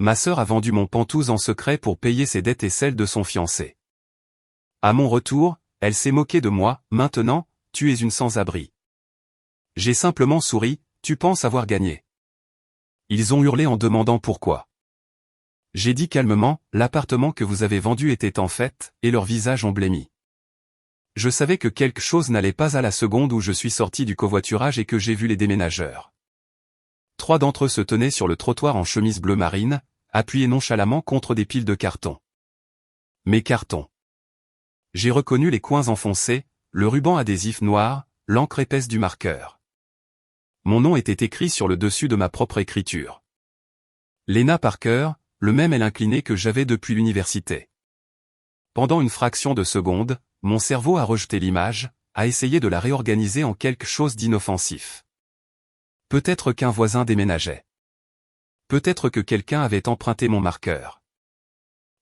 Ma sœur a vendu mon pantouse en secret pour payer ses dettes et celles de son fiancé. À mon retour, elle s'est moquée de moi, maintenant, tu es une sans-abri. J'ai simplement souri, tu penses avoir gagné. Ils ont hurlé en demandant pourquoi. J'ai dit calmement, l'appartement que vous avez vendu était en fait, et leurs visages ont blêmi. Je savais que quelque chose n'allait pas à la seconde où je suis sorti du covoiturage et que j'ai vu les déménageurs. 3 d'entre eux se tenaient sur le trottoir en chemise bleu marine, appuyés nonchalamment contre des piles de cartons. Mes cartons. J'ai reconnu les coins enfoncés, le ruban adhésif noir, l'encre épaisse du marqueur. Mon nom était écrit sur le dessus de ma propre écriture. Lena Parker, le même aile inclinée que j'avais depuis l'université. Pendant une fraction de seconde, mon cerveau a rejeté l'image, a essayé de la réorganiser en quelque chose d'inoffensif. Peut-être qu'un voisin déménageait. Peut-être que quelqu'un avait emprunté mon marqueur.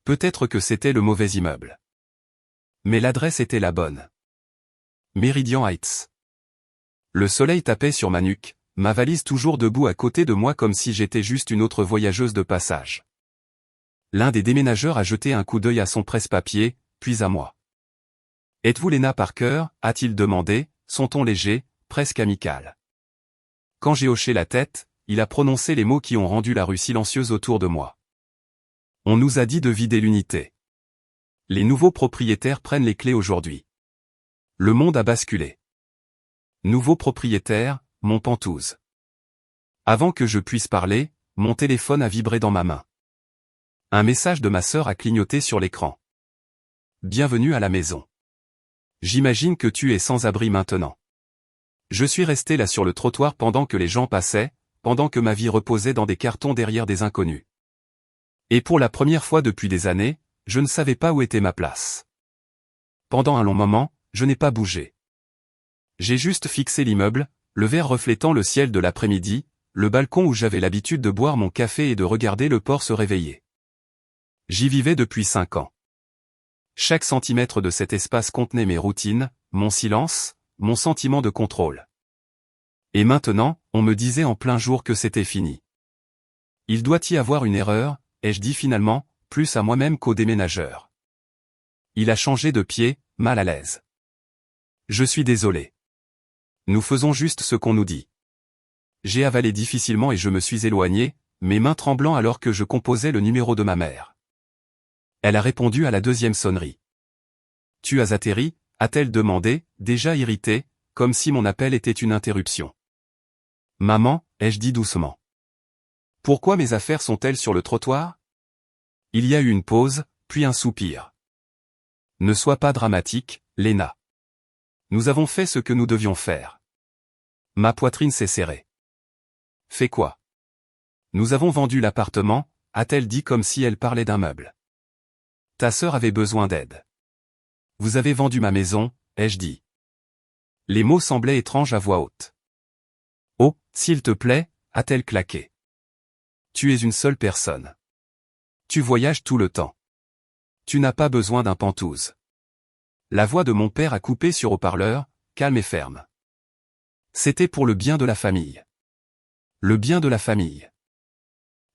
Peut-être que c'était le mauvais immeuble. Mais l'adresse était la bonne. Meridian Heights. Le soleil tapait sur ma nuque, ma valise toujours debout à côté de moi comme si j'étais juste une autre voyageuse de passage. L'un des déménageurs a jeté un coup d'œil à son presse-papier, puis à moi. « Êtes-vous Lena Parker ?» a-t-il demandé, son ton léger, presque amical. Quand j'ai hoché la tête, il a prononcé les mots qui ont rendu la rue silencieuse autour de moi. « On nous a dit de vider l'unité. Les nouveaux propriétaires prennent les clés aujourd'hui. Le monde a basculé. Nouveau propriétaire, mon pantouse. » Avant que je puisse parler, mon téléphone a vibré dans ma main. Un message de ma sœur a clignoté sur l'écran. « Bienvenue à la maison. J'imagine que tu es sans abri maintenant. » Je suis resté là sur le trottoir pendant que les gens passaient, pendant que ma vie reposait dans des cartons derrière des inconnus. Et pour la première fois depuis des années, je ne savais pas où était ma place. Pendant un long moment, je n'ai pas bougé. J'ai juste fixé l'immeuble, le verre reflétant le ciel de l'après-midi, le balcon où j'avais l'habitude de boire mon café et de regarder le port se réveiller. J'y vivais depuis 5 ans. Chaque centimètre de cet espace contenait mes routines, mon silence, mon sentiment de contrôle. Et maintenant, on me disait en plein jour que c'était fini. Il doit y avoir une erreur, ai-je dit finalement, plus à moi-même qu'au déménageur. Il a changé de pied, mal à l'aise. Je suis désolé. Nous faisons juste ce qu'on nous dit. J'ai avalé difficilement et je me suis éloigné, mes mains tremblant alors que je composais le numéro de ma mère. Elle a répondu à la 2e sonnerie. « Tu as atterri ?» a-t-elle demandé, déjà irritée, comme si mon appel était une interruption. « Maman » ai-je dit doucement. « Pourquoi mes affaires sont-elles sur le trottoir ?» Il y a eu une pause, puis un soupir. « Ne sois pas dramatique, Lena. Nous avons fait ce que nous devions faire. » Ma poitrine s'est serrée. « Fais quoi ?»« Nous avons vendu l'appartement » a-t-elle dit comme si elle parlait d'un meuble. « Ta sœur avait besoin d'aide. »« Vous avez vendu ma maison » ai-je dit. Les mots semblaient étranges à voix haute. « Oh, s'il te plaît » a-t-elle claqué. « Tu es une seule personne. Tu voyages tout le temps. Tu n'as pas besoin d'un pantouse. » La voix de mon père a coupé sur haut-parleur, calme et ferme. C'était pour le bien de la famille. Le bien de la famille.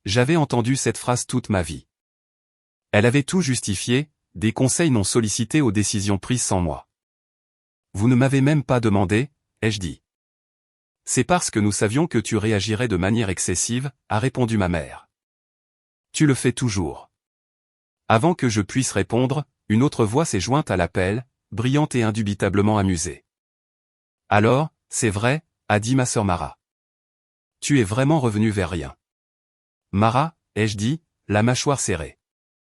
J'avais entendu cette phrase toute ma vie. Elle avait tout justifié, des conseils non sollicités aux décisions prises sans moi. « Vous ne m'avez même pas demandé » ai-je dit. « C'est parce que nous savions que tu réagirais de manière excessive » a répondu ma mère. « Tu le fais toujours. » Avant que je puisse répondre, une autre voix s'est jointe à l'appel, brillante et indubitablement amusée. « Alors, c'est vrai » a dit ma sœur Mara. « Tu es vraiment revenu vers rien. »« Mara » ai-je dit, la mâchoire serrée.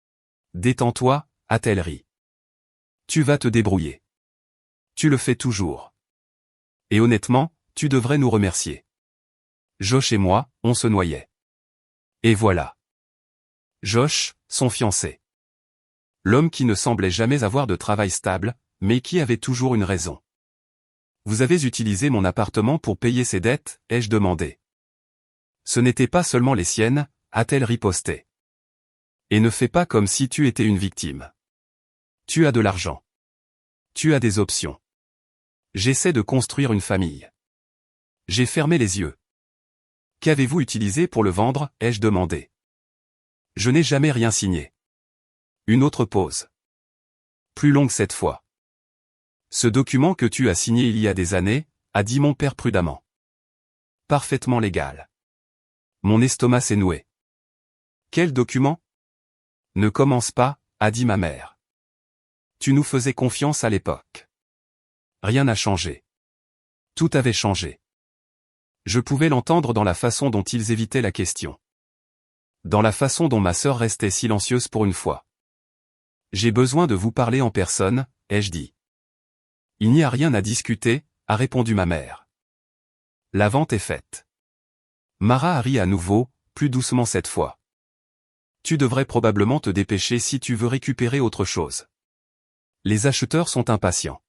« Détends-toi » a-t-elle ri. « Tu vas te débrouiller. Tu le fais toujours. Et honnêtement, tu devrais nous remercier. Josh et moi, on se noyait. Et voilà. Josh, son fiancé. L'homme qui ne semblait jamais avoir de travail stable, mais qui avait toujours une raison. « Vous avez utilisé mon appartement pour payer ses dettes » ai-je demandé. « Ce n'étaient pas seulement les siennes » a-t-elle riposté. « Et ne fais pas comme si tu étais une victime. Tu as de l'argent. Tu as des options. J'essaie de construire une famille. » J'ai fermé les yeux. « Qu'avez-vous utilisé pour le vendre » ai-je demandé. Je n'ai jamais rien signé. Une autre pause. Plus longue cette fois. Ce document que tu as signé il y a des années, a dit mon père prudemment. Parfaitement légal. Mon estomac s'est noué. Quel document? Ne commence pas, a dit ma mère. Tu nous faisais confiance à l'époque. Rien n'a changé. Tout avait changé. Je pouvais l'entendre dans la façon dont ils évitaient la question. Dans la façon dont ma sœur restait silencieuse pour une fois. J'ai besoin de vous parler en personne, ai-je dit. Il n'y a rien à discuter, a répondu ma mère. La vente est faite. Mara a ri à nouveau, plus doucement cette fois. Tu devrais probablement te dépêcher si tu veux récupérer autre chose. Les acheteurs sont impatients.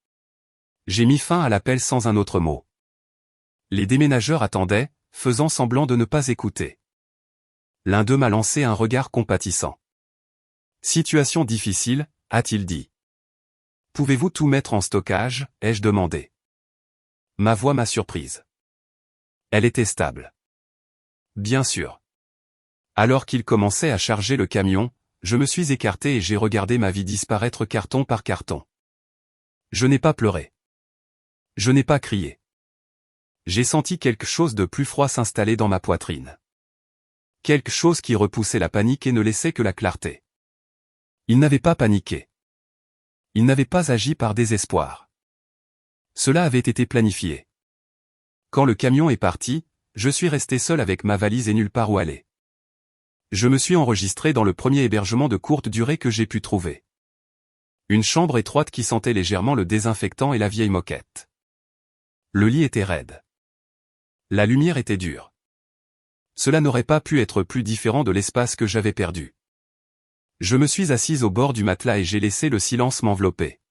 J'ai mis fin à l'appel sans un autre mot. Les déménageurs attendaient, faisant semblant de ne pas écouter. L'un d'eux m'a lancé un regard compatissant. Situation difficile, a-t-il dit. Pouvez-vous tout mettre en stockage, ai-je demandé. Ma voix m'a surprise. Elle était stable. Bien sûr. Alors qu'il commençait à charger le camion, je me suis écarté et j'ai regardé ma vie disparaître carton par carton. Je n'ai pas pleuré. Je n'ai pas crié. J'ai senti quelque chose de plus froid s'installer dans ma poitrine. Quelque chose qui repoussait la panique et ne laissait que la clarté. Il n'avait pas paniqué. Il n'avait pas agi par désespoir. Cela avait été planifié. Quand le camion est parti, je suis resté seul avec ma valise et nulle part où aller. Je me suis enregistré dans le premier hébergement de courte durée que j'ai pu trouver. Une chambre étroite qui sentait légèrement le désinfectant et la vieille moquette. Le lit était raide. La lumière était dure. Cela n'aurait pas pu être plus différent de l'espace que j'avais perdu. Je me suis assise au bord du matelas et j'ai laissé le silence m'envelopper.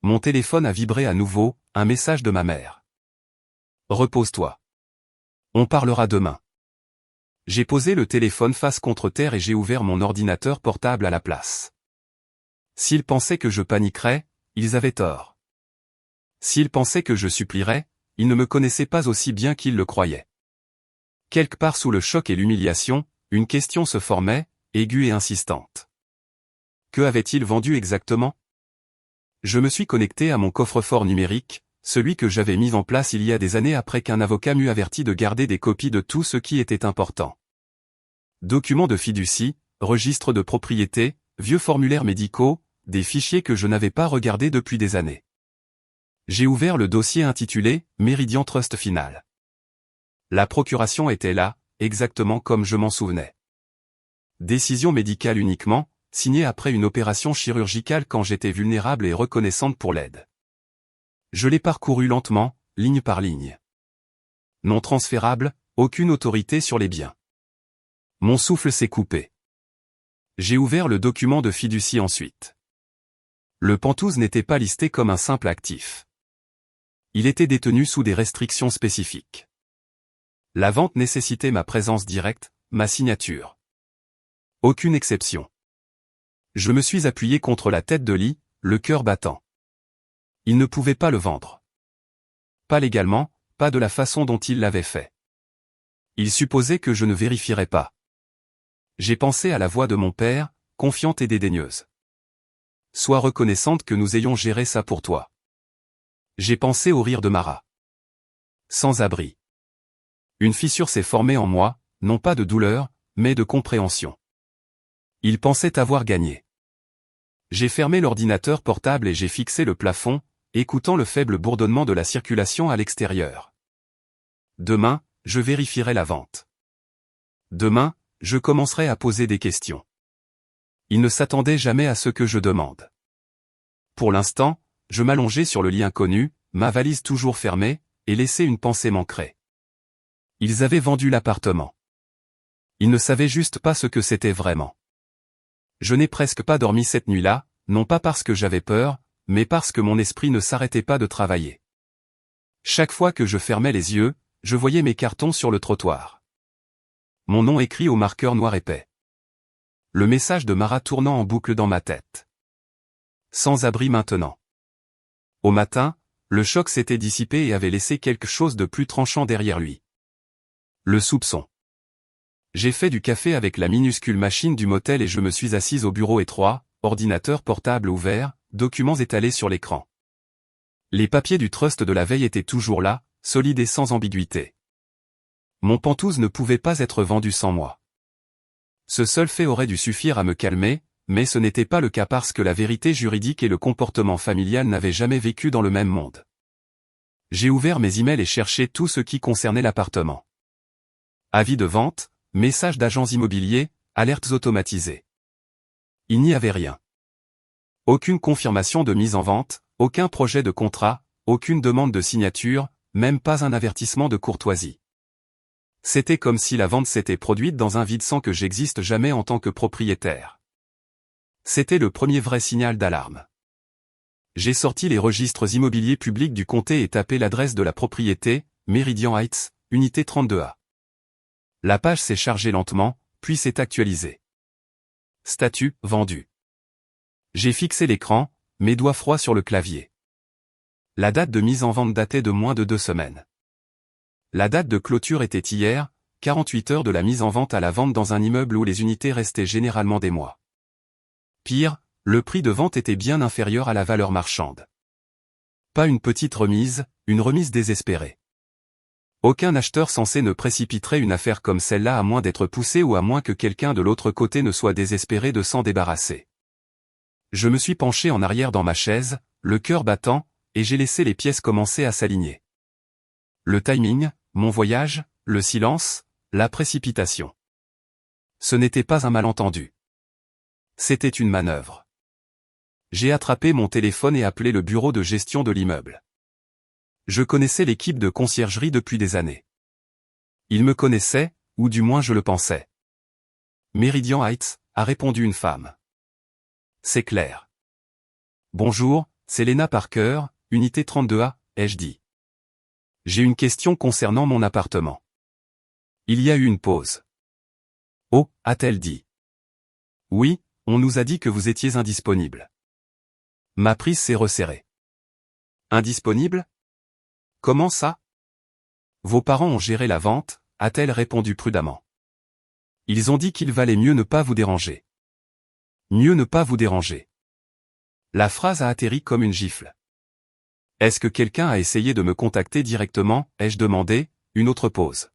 Mon téléphone a vibré à nouveau, un message de ma mère. Repose-toi. On parlera demain. J'ai posé le téléphone face contre terre et j'ai ouvert mon ordinateur portable à la place. S'ils pensaient que je paniquerais, ils avaient tort. S'ils pensaient que je supplierais, ils ne me connaissaient pas aussi bien qu'ils le croyaient. Quelque part sous le choc et l'humiliation, une question se formait, aiguë et insistante. Que avait-il vendu exactement? Je me suis connecté à mon coffre-fort numérique, celui que j'avais mis en place il y a des années après qu'un avocat m'eût averti de garder des copies de tout ce qui était important. Documents de fiducie, registres de propriété, vieux formulaires médicaux, des fichiers que je n'avais pas regardés depuis des années. J'ai ouvert le dossier intitulé « Meridian Trust Final ». La procuration était là, exactement comme je m'en souvenais. Décision médicale uniquement, signée après une opération chirurgicale quand j'étais vulnérable et reconnaissante pour l'aide. Je l'ai parcouru lentement, ligne par ligne. Non transférable, aucune autorité sur les biens. Mon souffle s'est coupé. J'ai ouvert le document de fiducie ensuite. Le Penthouse n'était pas listé comme un simple actif. Il était détenu sous des restrictions spécifiques. La vente nécessitait ma présence directe, ma signature. Aucune exception. Je me suis appuyé contre la tête de lit, le cœur battant. Il ne pouvait pas le vendre. Pas légalement, pas de la façon dont il l'avait fait. Il supposait que je ne vérifierais pas. J'ai pensé à la voix de mon père, confiante et dédaigneuse. Sois reconnaissante que nous ayons géré ça pour toi. J'ai pensé au rire de Mara. Sans abri. Une fissure s'est formée en moi, non pas de douleur, mais de compréhension. Il pensait avoir gagné. J'ai fermé l'ordinateur portable et j'ai fixé le plafond, écoutant le faible bourdonnement de la circulation à l'extérieur. Demain, je vérifierai la vente. Demain, je commencerai à poser des questions. Il ne s'attendait jamais à ce que je demande. Pour l'instant, je m'allongeais sur le lit inconnu, ma valise toujours fermée, et laissais une pensée m'ancrer. Ils avaient vendu l'appartement. Ils ne savaient juste pas ce que c'était vraiment. Je n'ai presque pas dormi cette nuit-là, non pas parce que j'avais peur, mais parce que mon esprit ne s'arrêtait pas de travailler. Chaque fois que je fermais les yeux, je voyais mes cartons sur le trottoir. Mon nom écrit au marqueur noir épais. Le message de Mara tournant en boucle dans ma tête. Sans abri maintenant. Au matin, le choc s'était dissipé et avait laissé quelque chose de plus tranchant derrière lui. Le soupçon. J'ai fait du café avec la minuscule machine du motel et je me suis assise au bureau étroit, ordinateur portable ouvert, documents étalés sur l'écran. Les papiers du trust de la veille étaient toujours là, solides et sans ambiguïté. Mon pantouse ne pouvait pas être vendu sans moi. Ce seul fait aurait dû suffire à me calmer, mais ce n'était pas le cas parce que la vérité juridique et le comportement familial n'avaient jamais vécu dans le même monde. J'ai ouvert mes emails et cherché tout ce qui concernait l'appartement. Avis de vente, messages d'agents immobiliers, alertes automatisées. Il n'y avait rien. Aucune confirmation de mise en vente, aucun projet de contrat, aucune demande de signature, même pas un avertissement de courtoisie. C'était comme si la vente s'était produite dans un vide sans que j'existe jamais en tant que propriétaire. C'était le premier vrai signal d'alarme. J'ai sorti les registres immobiliers publics du comté et tapé l'adresse de la propriété, Meridian Heights, unité 32A. La page s'est chargée lentement, puis s'est actualisée. Statut, vendu. J'ai fixé l'écran, mes doigts froids sur le clavier. La date de mise en vente datait de moins de 2 semaines. La date de clôture était hier, 48 heures de la mise en vente à la vente dans un immeuble où les unités restaient généralement des mois. Pire, le prix de vente était bien inférieur à la valeur marchande. Pas une petite remise, une remise désespérée. Aucun acheteur censé ne précipiterait une affaire comme celle-là à moins d'être poussé ou à moins que quelqu'un de l'autre côté ne soit désespéré de s'en débarrasser. Je me suis penché en arrière dans ma chaise, le cœur battant, et j'ai laissé les pièces commencer à s'aligner. Le timing, mon voyage, le silence, la précipitation. Ce n'était pas un malentendu. C'était une manœuvre. J'ai attrapé mon téléphone et appelé le bureau de gestion de l'immeuble. Je connaissais l'équipe de conciergerie depuis des années. Ils me connaissaient, ou du moins je le pensais. Meridian Heights, a répondu une femme. C'est clair. Bonjour, c'est Lena Parker, unité 32A, ai-je dit. J'ai une question concernant mon appartement. Il y a eu une pause. Oh, a-t-elle dit. Oui, on nous a dit que vous étiez indisponible. Ma prise s'est resserrée. Indisponible? Comment ça? Vos parents ont géré la vente, a-t-elle répondu prudemment. Ils ont dit qu'il valait mieux ne pas vous déranger. Mieux ne pas vous déranger. La phrase a atterri comme une gifle. Est-ce que quelqu'un a essayé de me contacter directement, ai-je demandé, une autre pause.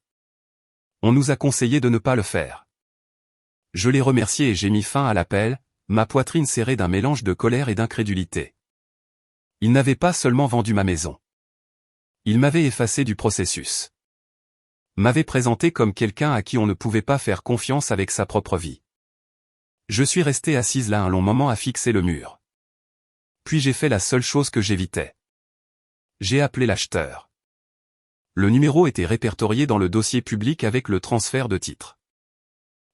On nous a conseillé de ne pas le faire. Je l'ai remercié et j'ai mis fin à l'appel, ma poitrine serrée d'un mélange de colère et d'incrédulité. Il n'avait pas seulement vendu ma maison. Il m'avait effacé du processus. M'avait présenté comme quelqu'un à qui on ne pouvait pas faire confiance avec sa propre vie. Je suis resté assise là un long moment à fixer le mur. Puis j'ai fait la seule chose que j'évitais. J'ai appelé l'acheteur. Le numéro était répertorié dans le dossier public avec le transfert de titre.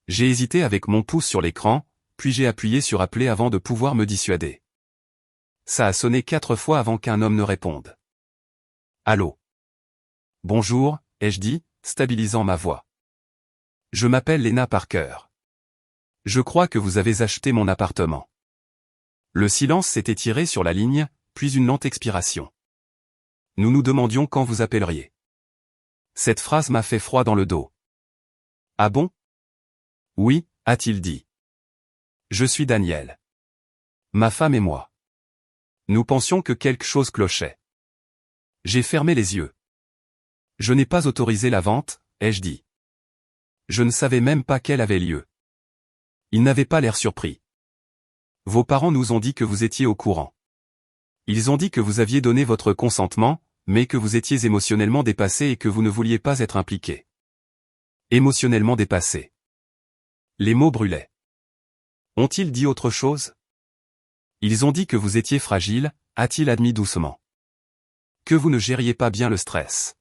J'ai hésité avec mon pouce sur l'écran, puis j'ai appuyé sur appeler avant de pouvoir me dissuader. Ça a sonné 4 fois avant qu'un homme ne réponde. Allô? Bonjour, ai-je dit, stabilisant ma voix. Je m'appelle Lena Parker. Je crois que vous avez acheté mon appartement. Le silence s'est étiré sur la ligne, puis une lente expiration. Nous nous demandions quand vous appelleriez. Cette phrase m'a fait froid dans le dos. Ah bon? Oui, a-t-il dit. Je suis Daniel. Ma femme et moi. Nous pensions que quelque chose clochait. J'ai fermé les yeux. Je n'ai pas autorisé la vente, ai-je dit. Je ne savais même pas qu'elle avait lieu. Il n'avait pas l'air surpris. Vos parents nous ont dit que vous étiez au courant. Ils ont dit que vous aviez donné votre consentement, mais que vous étiez émotionnellement dépassé et que vous ne vouliez pas être impliqué. Émotionnellement dépassé. Les mots brûlaient. Ont-ils dit autre chose? Ils ont dit que vous étiez fragile, a-t-il admis doucement. Que vous ne gériez pas bien le stress.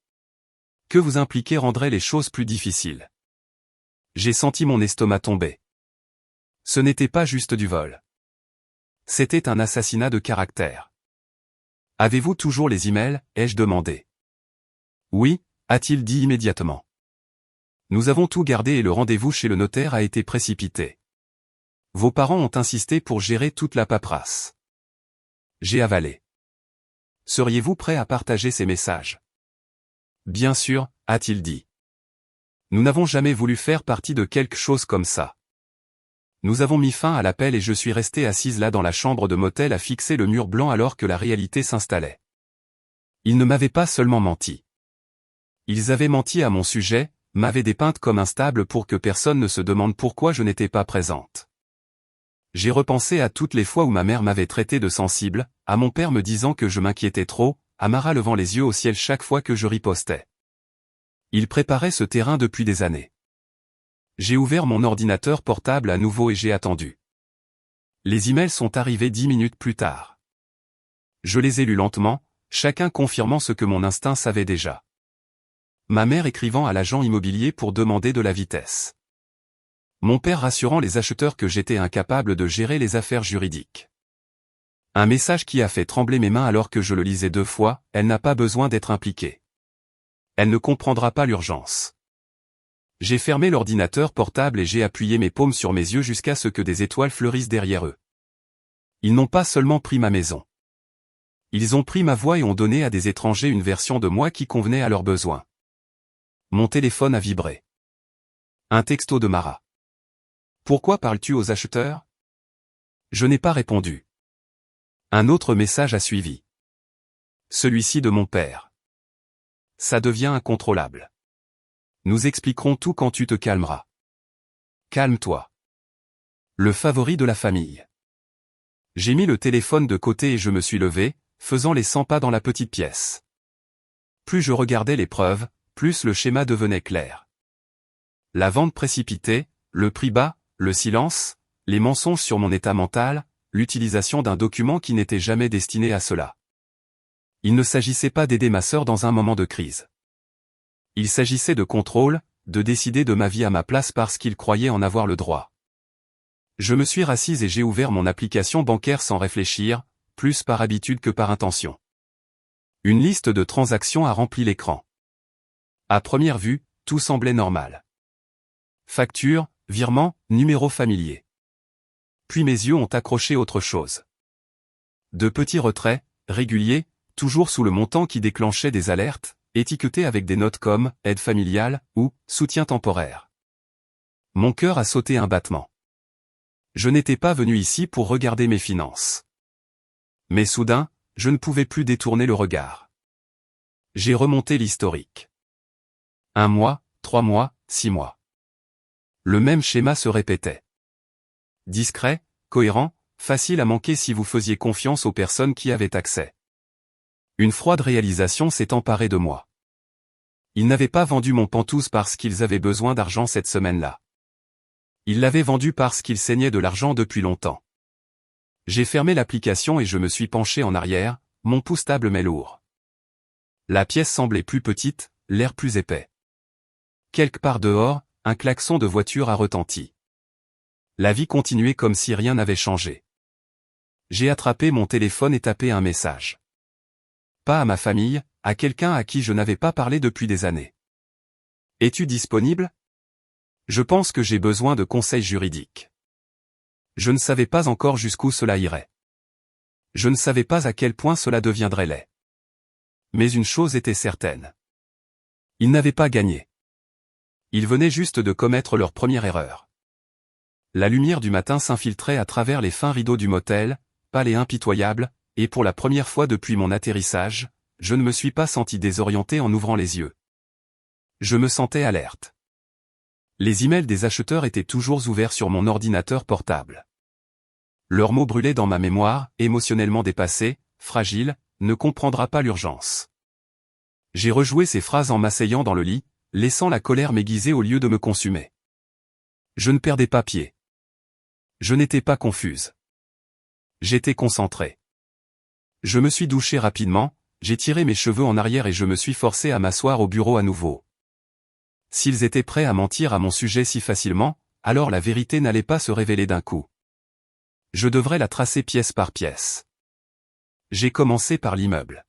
Que vous impliquer rendrait les choses plus difficiles. J'ai senti mon estomac tomber. Ce n'était pas juste du vol. C'était un assassinat de caractère. Avez-vous toujours les emails, ai-je demandé. Oui, a-t-il dit immédiatement. Nous avons tout gardé et le rendez-vous chez le notaire a été précipité. Vos parents ont insisté pour gérer toute la paperasse. J'ai avalé. Seriez-vous prêt à partager ces messages? Bien sûr, a-t-il dit. Nous n'avons jamais voulu faire partie de quelque chose comme ça. Nous avons mis fin à l'appel et je suis restée assise là dans la chambre de motel à fixer le mur blanc alors que la réalité s'installait. Ils ne m'avaient pas seulement menti. Ils avaient menti à mon sujet, m'avaient dépeinte comme instable pour que personne ne se demande pourquoi je n'étais pas présente. J'ai repensé à toutes les fois où ma mère m'avait traité de sensible, à mon père me disant que je m'inquiétais trop, à Mara levant les yeux au ciel chaque fois que je ripostais. Il préparait ce terrain depuis des années. J'ai ouvert mon ordinateur portable à nouveau et j'ai attendu. Les emails sont arrivés 10 minutes plus tard. Je les ai lus lentement, chacun confirmant ce que mon instinct savait déjà. Ma mère écrivant à l'agent immobilier pour demander de la vitesse. Mon père rassurant les acheteurs que j'étais incapable de gérer les affaires juridiques. Un message qui a fait trembler mes mains alors que je le lisais 2 fois, elle n'a pas besoin d'être impliquée. Elle ne comprendra pas l'urgence. J'ai fermé l'ordinateur portable et j'ai appuyé mes paumes sur mes yeux jusqu'à ce que des étoiles fleurissent derrière eux. Ils n'ont pas seulement pris ma maison. Ils ont pris ma voix et ont donné à des étrangers une version de moi qui convenait à leurs besoins. Mon téléphone a vibré. Un texto de Mara. Pourquoi parles-tu aux acheteurs? Je n'ai pas répondu. Un autre message a suivi. Celui-ci de mon père. Ça devient incontrôlable. Nous expliquerons tout quand tu te calmeras. Calme-toi. Le favori de la famille. J'ai mis le téléphone de côté et je me suis levé, faisant les 100 pas dans la petite pièce. Plus je regardais les preuves, plus le schéma devenait clair. La vente précipitée, le prix bas, le silence, les mensonges sur mon état mental, l'utilisation d'un document qui n'était jamais destiné à cela. Il ne s'agissait pas d'aider ma sœur dans un moment de crise. Il s'agissait de contrôle, de décider de ma vie à ma place parce qu'il croyait en avoir le droit. Je me suis rassise et j'ai ouvert mon application bancaire sans réfléchir, plus par habitude que par intention. Une liste de transactions a rempli l'écran. À première vue, tout semblait normal. Facture, virement, numéro familier. Puis mes yeux ont accroché autre chose. De petits retraits, réguliers, toujours sous le montant qui déclenchait des alertes, étiquetés avec des notes comme « aide familiale » ou « soutien temporaire ». Mon cœur a sauté un battement. Je n'étais pas venu ici pour regarder mes finances. Mais soudain, je ne pouvais plus détourner le regard. J'ai remonté l'historique. 1 mois, 3 mois, 6 mois. Le même schéma se répétait. Discret, cohérent, facile à manquer si vous faisiez confiance aux personnes qui avaient accès. Une froide réalisation s'est emparée de moi. Ils n'avaient pas vendu mon pantouse parce qu'ils avaient besoin d'argent cette semaine-là. Ils l'avaient vendu parce qu'ils saignaient de l'argent depuis longtemps. J'ai fermé l'application et je me suis penché en arrière, mon pouce stable mais lourd. La pièce semblait plus petite, l'air plus épais. Quelque part dehors, un klaxon de voiture a retenti. La vie continuait comme si rien n'avait changé. J'ai attrapé mon téléphone et tapé un message. Pas à ma famille, à quelqu'un à qui je n'avais pas parlé depuis des années. Es-tu disponible? Je pense que j'ai besoin de conseils juridiques. Je ne savais pas encore jusqu'où cela irait. Je ne savais pas à quel point cela deviendrait laid. Mais une chose était certaine. Ils n'avaient pas gagné. Ils venaient juste de commettre leur première erreur. La lumière du matin s'infiltrait à travers les fins rideaux du motel, pâle et impitoyable, et pour la première fois depuis mon atterrissage, je ne me suis pas senti désorienté en ouvrant les yeux. Je me sentais alerte. Les emails des acheteurs étaient toujours ouverts sur mon ordinateur portable. Leurs mots brûlaient dans ma mémoire, émotionnellement dépassé, fragile, ne comprendra pas l'urgence. J'ai rejoué ces phrases en m'asseyant dans le lit, laissant la colère m'aiguiser au lieu de me consumer. Je ne perdais pas pied. Je n'étais pas confuse. J'étais concentré. Je me suis douché rapidement, j'ai tiré mes cheveux en arrière et je me suis forcé à m'asseoir au bureau à nouveau. S'ils étaient prêts à mentir à mon sujet si facilement, alors la vérité n'allait pas se révéler d'un coup. Je devrais la tracer pièce par pièce. J'ai commencé par l'immeuble.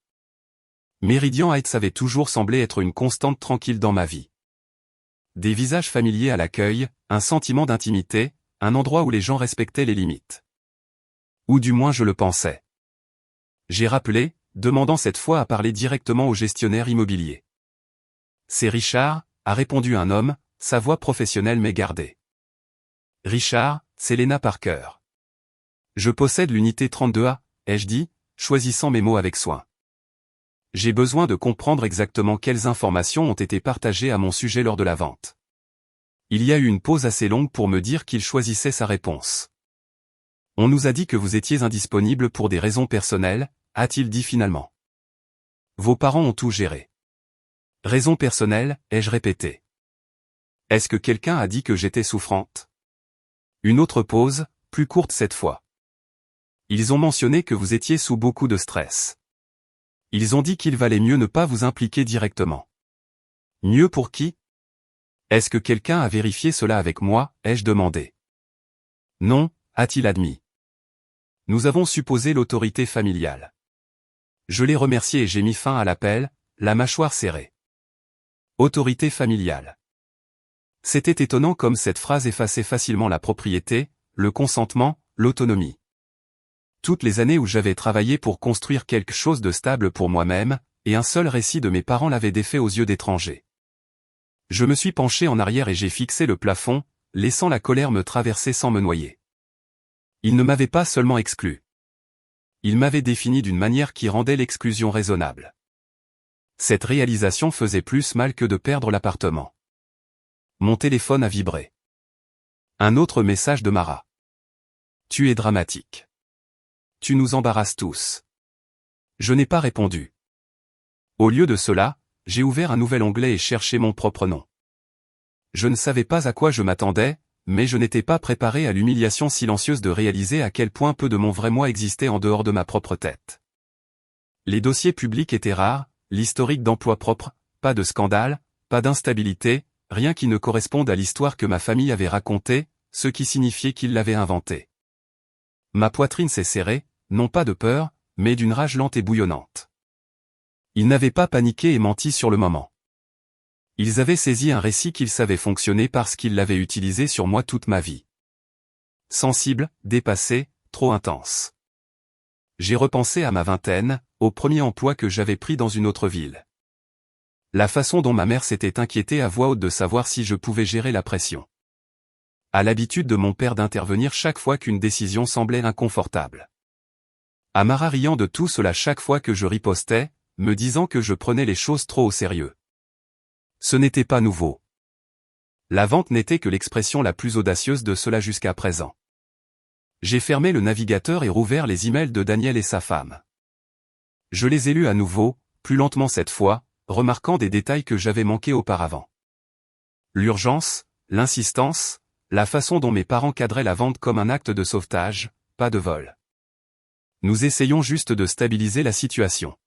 Meridian Heights avait toujours semblé être une constante tranquille dans ma vie. Des visages familiers à l'accueil, un sentiment d'intimité, un endroit où les gens respectaient les limites. Ou du moins je le pensais. J'ai rappelé, demandant cette fois à parler directement au gestionnaire immobilier. C'est Richard, a répondu un homme, sa voix professionnelle m'est gardée. Richard, c'est Lena Parker. Je possède l'unité 32A, ai-je dit, choisissant mes mots avec soin. J'ai besoin de comprendre exactement quelles informations ont été partagées à mon sujet lors de la vente. Il y a eu une pause assez longue pour me dire qu'il choisissait sa réponse. On nous a dit que vous étiez indisponible pour des raisons personnelles, a-t-il dit finalement. Vos parents ont tout géré. Raisons personnelles, ai-je répété. Est-ce que quelqu'un a dit que j'étais souffrante? Une autre pause, plus courte cette fois. Ils ont mentionné que vous étiez sous beaucoup de stress. Ils ont dit qu'il valait mieux ne pas vous impliquer directement. Mieux pour qui? Est-ce que quelqu'un a vérifié cela avec moi, ai-je demandé. Non, a-t-il admis. Nous avons supposé l'autorité familiale. Je l'ai remercié et j'ai mis fin à l'appel, la mâchoire serrée. Autorité familiale. C'était étonnant comme cette phrase effaçait facilement la propriété, le consentement, l'autonomie. Toutes les années où j'avais travaillé pour construire quelque chose de stable pour moi-même, et un seul récit de mes parents l'avait défait aux yeux d'étrangers. Je me suis penché en arrière et j'ai fixé le plafond, laissant la colère me traverser sans me noyer. Il ne m'avait pas seulement exclu. Il m'avait défini d'une manière qui rendait l'exclusion raisonnable. Cette réalisation faisait plus mal que de perdre l'appartement. Mon téléphone a vibré. Un autre message de Mara. Tu es dramatique. Tu nous embarrasses tous. Je n'ai pas répondu. Au lieu de cela, j'ai ouvert un nouvel onglet et cherché mon propre nom. Je ne savais pas à quoi je m'attendais, mais je n'étais pas préparé à l'humiliation silencieuse de réaliser à quel point peu de mon vrai moi existait en dehors de ma propre tête. Les dossiers publics étaient rares, l'historique d'emploi propre, pas de scandale, pas d'instabilité, rien qui ne corresponde à l'histoire que ma famille avait racontée, ce qui signifiait qu'ils l'avaient inventée. Ma poitrine s'est serrée, non pas de peur, mais d'une rage lente et bouillonnante. Ils n'avaient pas paniqué et menti sur le moment. Ils avaient saisi un récit qu'ils savaient fonctionner parce qu'ils l'avaient utilisé sur moi toute ma vie. Sensible, dépassé, trop intense. J'ai repensé à ma vingtaine, au premier emploi que j'avais pris dans une autre ville. La façon dont ma mère s'était inquiétée à voix haute de savoir si je pouvais gérer la pression. À l'habitude de mon père d'intervenir chaque fois qu'une décision semblait inconfortable. À Mara riant de tout cela chaque fois que je ripostais, me disant que je prenais les choses trop au sérieux. Ce n'était pas nouveau. La vente n'était que l'expression la plus audacieuse de cela jusqu'à présent. J'ai fermé le navigateur et rouvert les emails de Daniel et sa femme. Je les ai lus à nouveau, plus lentement cette fois, remarquant des détails que j'avais manqués auparavant. L'urgence, l'insistance, la façon dont mes parents cadraient la vente comme un acte de sauvetage, pas de vol. Nous essayons juste de stabiliser la situation.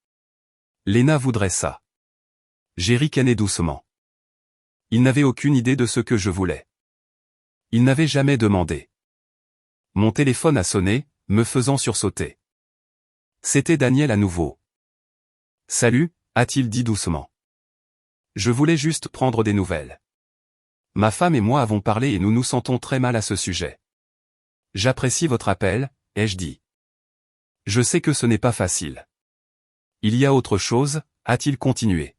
Lena voudrait ça. J'ai ricané doucement. Il n'avait aucune idée de ce que je voulais. Il n'avait jamais demandé. Mon téléphone a sonné, me faisant sursauter. C'était Daniel à nouveau. Salut, a-t-il dit doucement. Je voulais juste prendre des nouvelles. Ma femme et moi avons parlé et nous nous sentons très mal à ce sujet. J'apprécie votre appel, ai-je dit. Je sais que ce n'est pas facile. Il y a autre chose, a-t-il continué.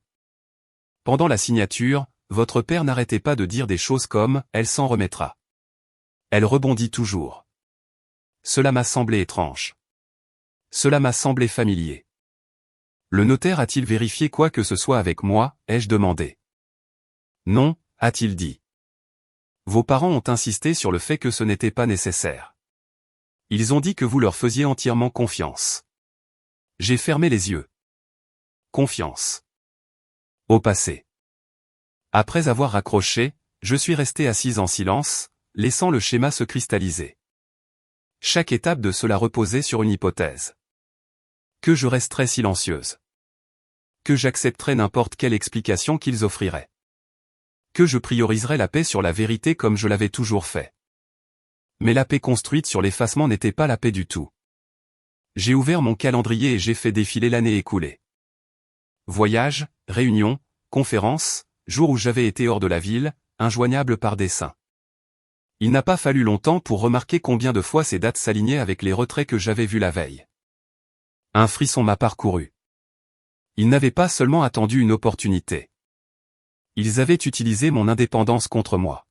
Pendant la signature, votre père n'arrêtait pas de dire des choses comme « elle s'en remettra ». Elle rebondit toujours. Cela m'a semblé étrange. Cela m'a semblé familier. Le notaire a-t-il vérifié quoi que ce soit avec moi, ai-je demandé. Non, a-t-il dit. Vos parents ont insisté sur le fait que ce n'était pas nécessaire. Ils ont dit que vous leur faisiez entièrement confiance. J'ai fermé les yeux. Confiance. Au passé. Après avoir raccroché, je suis resté assise en silence, laissant le schéma se cristalliser. Chaque étape de cela reposait sur une hypothèse. Que je resterais silencieuse. Que j'accepterais n'importe quelle explication qu'ils offriraient. Que je prioriserais la paix sur la vérité comme je l'avais toujours fait. Mais la paix construite sur l'effacement n'était pas la paix du tout. J'ai ouvert mon calendrier et j'ai fait défiler l'année écoulée. Voyages, réunions, conférences, jours où j'avais été hors de la ville, injoignable par dessein. Il n'a pas fallu longtemps pour remarquer combien de fois ces dates s'alignaient avec les retraits que j'avais vus la veille. Un frisson m'a parcouru. Il n'avait pas seulement attendu une opportunité. Ils avaient utilisé mon indépendance contre moi.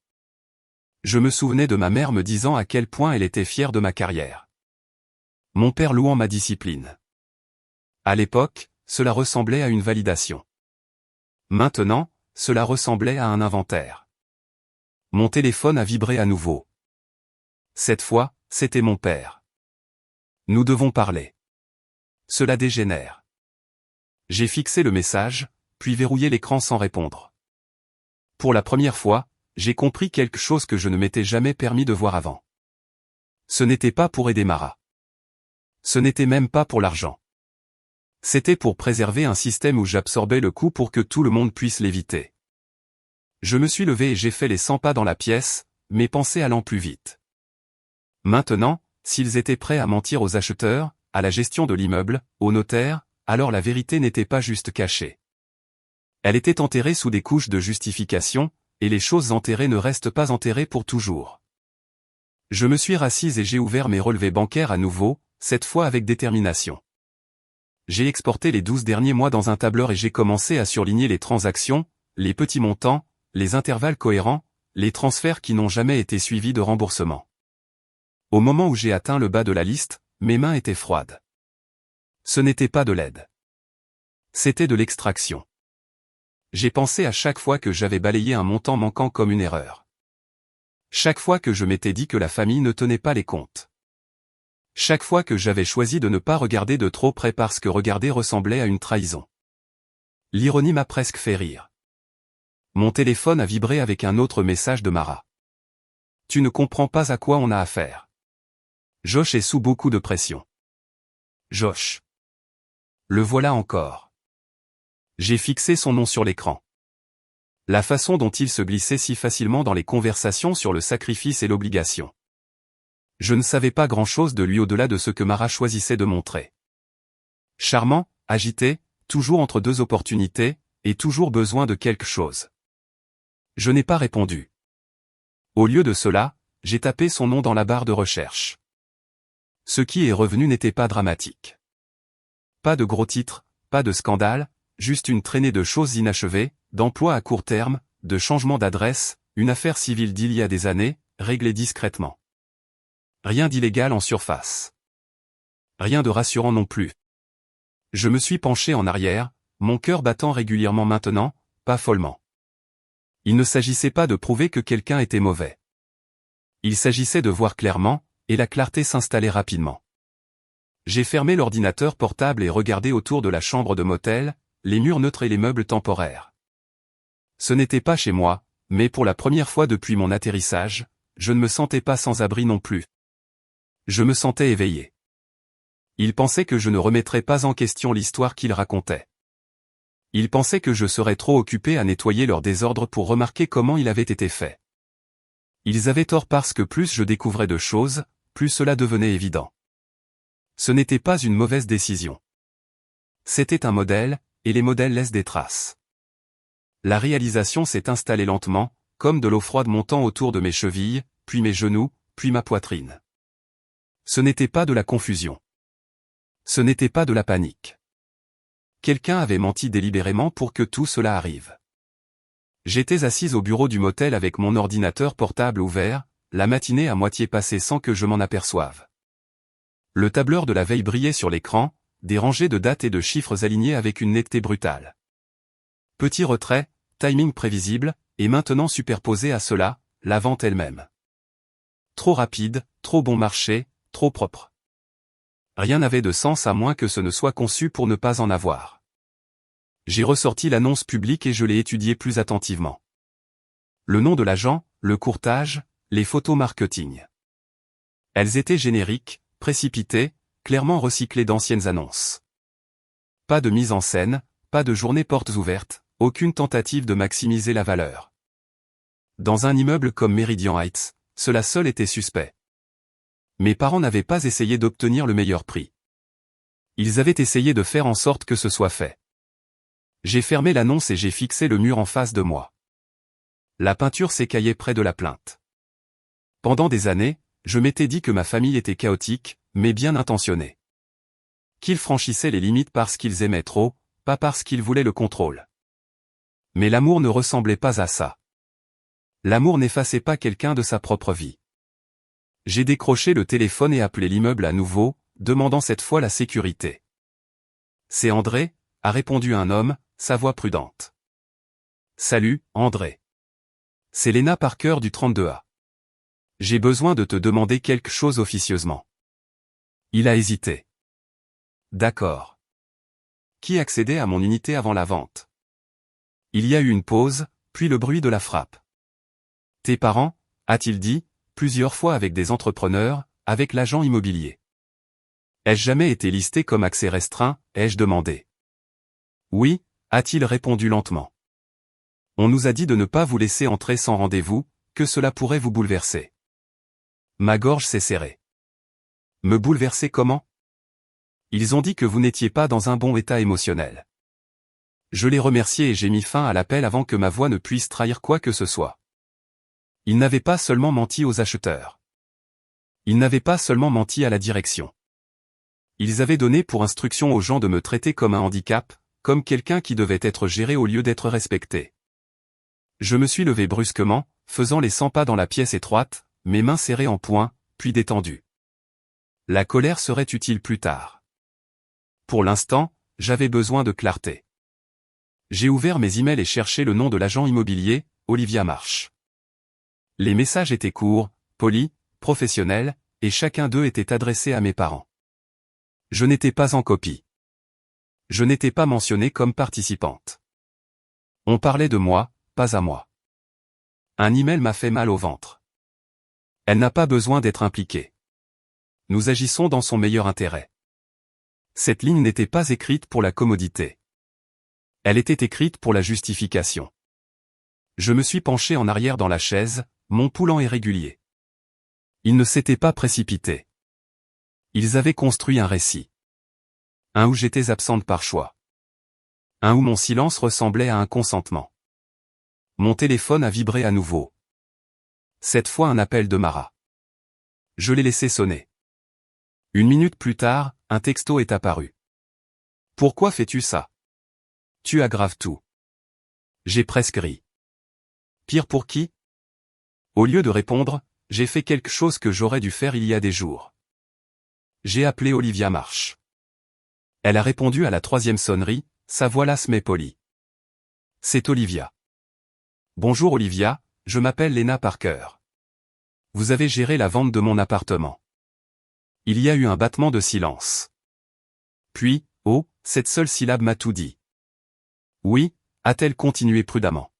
Je me souvenais de ma mère me disant à quel point elle était fière de ma carrière. Mon père louant ma discipline. À l'époque, cela ressemblait à une validation. Maintenant, cela ressemblait à un inventaire. Mon téléphone a vibré à nouveau. Cette fois, c'était mon père. Nous devons parler. Cela dégénère. J'ai fixé le message, puis verrouillé l'écran sans répondre. Pour la première fois, j'ai compris quelque chose que je ne m'étais jamais permis de voir avant. Ce n'était pas pour aider Mara. Ce n'était même pas pour l'argent. C'était pour préserver un système où j'absorbais le coup pour que tout le monde puisse l'éviter. Je me suis levé et j'ai fait les 100 pas dans la pièce, mes pensées allant plus vite. Maintenant, s'ils étaient prêts à mentir aux acheteurs, à la gestion de l'immeuble, au notaire, alors la vérité n'était pas juste cachée. Elle était enterrée sous des couches de justification, et les choses enterrées ne restent pas enterrées pour toujours. Je me suis rassise et j'ai ouvert mes relevés bancaires à nouveau, cette fois avec détermination. J'ai exporté les 12 derniers mois dans un tableur et j'ai commencé à surligner les transactions, les petits montants, les intervalles cohérents, les transferts qui n'ont jamais été suivis de remboursement. Au moment où j'ai atteint le bas de la liste, mes mains étaient froides. Ce n'était pas de l'aide. C'était de l'extraction. J'ai pensé à chaque fois que j'avais balayé un montant manquant comme une erreur. Chaque fois que je m'étais dit que la famille ne tenait pas les comptes. Chaque fois que j'avais choisi de ne pas regarder de trop près parce que regarder ressemblait à une trahison. L'ironie m'a presque fait rire. Mon téléphone a vibré avec un autre message de Mara. Tu ne comprends pas à quoi on a affaire. Josh est sous beaucoup de pression. Josh. Le voilà encore. J'ai fixé son nom sur l'écran. La façon dont il se glissait si facilement dans les conversations sur le sacrifice et l'obligation. Je ne savais pas grand-chose de lui au-delà de ce que Mara choisissait de montrer. Charmant, agité, toujours entre deux opportunités, et toujours besoin de quelque chose. Je n'ai pas répondu. Au lieu de cela, j'ai tapé son nom dans la barre de recherche. Ce qui est revenu n'était pas dramatique. Pas de gros titres, pas de scandale, juste une traînée de choses inachevées, d'emplois à court terme, de changements d'adresse, une affaire civile d'il y a des années, réglée discrètement. Rien d'illégal en surface. Rien de rassurant non plus. Je me suis penché en arrière, mon cœur battant régulièrement maintenant, pas follement. Il ne s'agissait pas de prouver que quelqu'un était mauvais. Il s'agissait de voir clairement, et la clarté s'installait rapidement. J'ai fermé l'ordinateur portable et regardé autour de la chambre de motel, les murs neutres et les meubles temporaires. Ce n'était pas chez moi, mais pour la première fois depuis mon atterrissage, je ne me sentais pas sans abri non plus. Je me sentais éveillé. Il pensait que je ne remettrais pas en question l'histoire qu'il racontait. Il pensait que je serais trop occupé à nettoyer leur désordre pour remarquer comment il avait été fait. Ils avaient tort parce que plus je découvrais de choses, plus cela devenait évident. Ce n'était pas une mauvaise décision. C'était un modèle, et les modèles laissent des traces. La réalisation s'est installée lentement, comme de l'eau froide montant autour de mes chevilles, puis mes genoux, puis ma poitrine. Ce n'était pas de la confusion. Ce n'était pas de la panique. Quelqu'un avait menti délibérément pour que tout cela arrive. J'étais assise au bureau du motel avec mon ordinateur portable ouvert, la matinée à moitié passée sans que je m'en aperçoive. Le tableur de la veille brillait sur l'écran, des rangées de dates et de chiffres alignés avec une netteté brutale. Petit retrait, timing prévisible, et maintenant superposé à cela, la vente elle-même. Trop rapide, trop bon marché, trop propre. Rien n'avait de sens à moins que ce ne soit conçu pour ne pas en avoir. J'ai ressorti l'annonce publique et je l'ai étudiée plus attentivement. Le nom de l'agent, le courtage, les photos marketing. Elles étaient génériques, précipitées, clairement recyclées d'anciennes annonces. Pas de mise en scène, pas de journée portes ouvertes, aucune tentative de maximiser la valeur. Dans un immeuble comme Meridian Heights, cela seul était suspect. Mes parents n'avaient pas essayé d'obtenir le meilleur prix. Ils avaient essayé de faire en sorte que ce soit fait. J'ai fermé l'annonce et j'ai fixé le mur en face de moi. La peinture s'écaillait près de la plainte. Pendant des années, je m'étais dit que ma famille était chaotique, mais bien intentionnée. Qu'ils franchissaient les limites parce qu'ils aimaient trop, pas parce qu'ils voulaient le contrôle. Mais l'amour ne ressemblait pas à ça. L'amour n'effaçait pas quelqu'un de sa propre vie. J'ai décroché le téléphone et appelé l'immeuble à nouveau, demandant cette fois la sécurité. C'est André, a répondu un homme, sa voix prudente. Salut, André. C'est Lena Parker du 32A. J'ai besoin de te demander quelque chose officieusement. Il a hésité. D'accord. Qui accédait à mon unité avant la vente? Il y a eu une pause, puis le bruit de la frappe. Tes parents, a-t-il dit, plusieurs fois avec des entrepreneurs, avec l'agent immobilier. Ai-je jamais été listé comme accès restreint, ai-je demandé. Oui, a-t-il répondu lentement. On nous a dit de ne pas vous laisser entrer sans rendez-vous, que cela pourrait vous bouleverser. Ma gorge s'est serrée. Me bouleverser comment? Ils ont dit que vous n'étiez pas dans un bon état émotionnel. Je les remerciai et j'ai mis fin à l'appel avant que ma voix ne puisse trahir quoi que ce soit. Ils n'avaient pas seulement menti aux acheteurs. Ils n'avaient pas seulement menti à la direction. Ils avaient donné pour instruction aux gens de me traiter comme un handicap, comme quelqu'un qui devait être géré au lieu d'être respecté. Je me suis levé brusquement, faisant les 100 pas dans la pièce étroite, mes mains serrées en poing, puis détendues. La colère serait utile plus tard. Pour l'instant, j'avais besoin de clarté. J'ai ouvert mes emails et cherché le nom de l'agent immobilier, Olivia Marsh. Les messages étaient courts, polis, professionnels, et chacun d'eux était adressé à mes parents. Je n'étais pas en copie. Je n'étais pas mentionnée comme participante. On parlait de moi, pas à moi. Un email m'a fait mal au ventre. Elle n'a pas besoin d'être impliquée. Nous agissons dans son meilleur intérêt. Cette ligne n'était pas écrite pour la commodité. Elle était écrite pour la justification. Je me suis penché en arrière dans la chaise, mon pouls lent et régulier. Ils ne s'étaient pas précipités. Ils avaient construit un récit. Un où j'étais absente par choix. Un où mon silence ressemblait à un consentement. Mon téléphone a vibré à nouveau. Cette fois un appel de Mara. Je l'ai laissé sonner. 1 minute plus tard, un texto est apparu. Pourquoi fais-tu ça? Tu aggraves tout. J'ai presque ri. Pire pour qui? Au lieu de répondre, j'ai fait quelque chose que j'aurais dû faire il y a des jours. J'ai appelé Olivia Marsh. Elle a répondu à la 3e sonnerie, sa voix lasse mais polie. C'est Olivia. Bonjour Olivia, je m'appelle Lena Parker. Vous avez géré la vente de mon appartement. Il y a eu un battement de silence. Puis, oh, cette seule syllabe m'a tout dit. Oui, a-t-elle continué prudemment.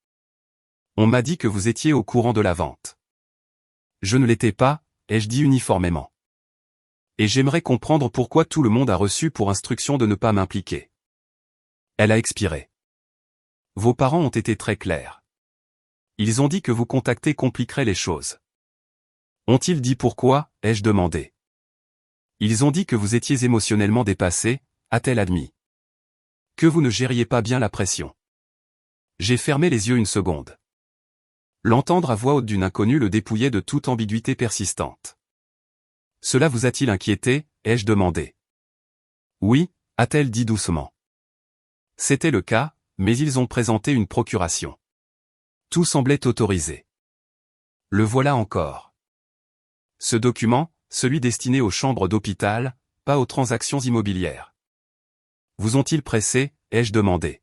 On m'a dit que vous étiez au courant de la vente. Je ne l'étais pas, ai-je dit uniformément. Et j'aimerais comprendre pourquoi tout le monde a reçu pour instruction de ne pas m'impliquer. Elle a expiré. Vos parents ont été très clairs. Ils ont dit que vous contacter compliquerait les choses. Ont-ils dit pourquoi, ai-je demandé. Ils ont dit que vous étiez émotionnellement dépassé, a-t-elle admis. Que vous ne gériez pas bien la pression. J'ai fermé les yeux une seconde. L'entendre à voix haute d'une inconnue le dépouillait de toute ambiguïté persistante. Cela vous a-t-il inquiété, ai-je demandé. Oui, a-t-elle dit doucement. C'était le cas, mais ils ont présenté une procuration. Tout semblait autorisé. Le voilà encore. Ce document, celui destiné aux chambres d'hôpital, pas aux transactions immobilières. Vous ont-ils pressé, ai-je demandé.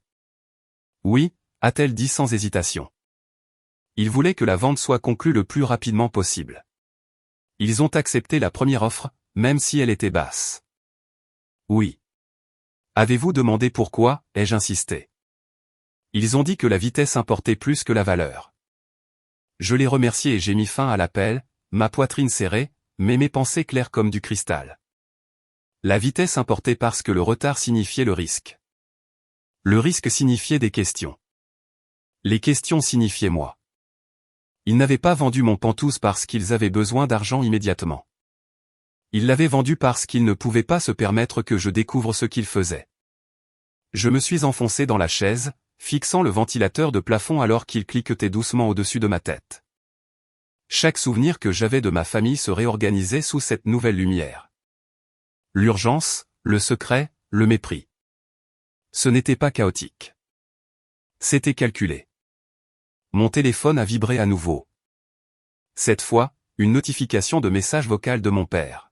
Oui, a-t-elle dit sans hésitation. Ils voulaient que la vente soit conclue le plus rapidement possible. Ils ont accepté la première offre, même si elle était basse. Oui. Avez-vous demandé pourquoi, ai-je insisté. Ils ont dit que la vitesse importait plus que la valeur. Je les remerciai et j'ai mis fin à l'appel, ma poitrine serrée, mais mes pensées claires comme du cristal. La vitesse importait parce que le retard signifiait le risque. Le risque signifiait des questions. Les questions signifiaient moi. Ils n'avaient pas vendu mon pantouse parce qu'ils avaient besoin d'argent immédiatement. Ils l'avaient vendu parce qu'ils ne pouvaient pas se permettre que je découvre ce qu'ils faisaient. Je me suis enfoncé dans la chaise, fixant le ventilateur de plafond alors qu'il cliquetait doucement au-dessus de ma tête. Chaque souvenir que j'avais de ma famille se réorganisait sous cette nouvelle lumière. L'urgence, le secret, le mépris. Ce n'était pas chaotique. C'était calculé. Mon téléphone a vibré à nouveau. Cette fois, une notification de message vocal de mon père.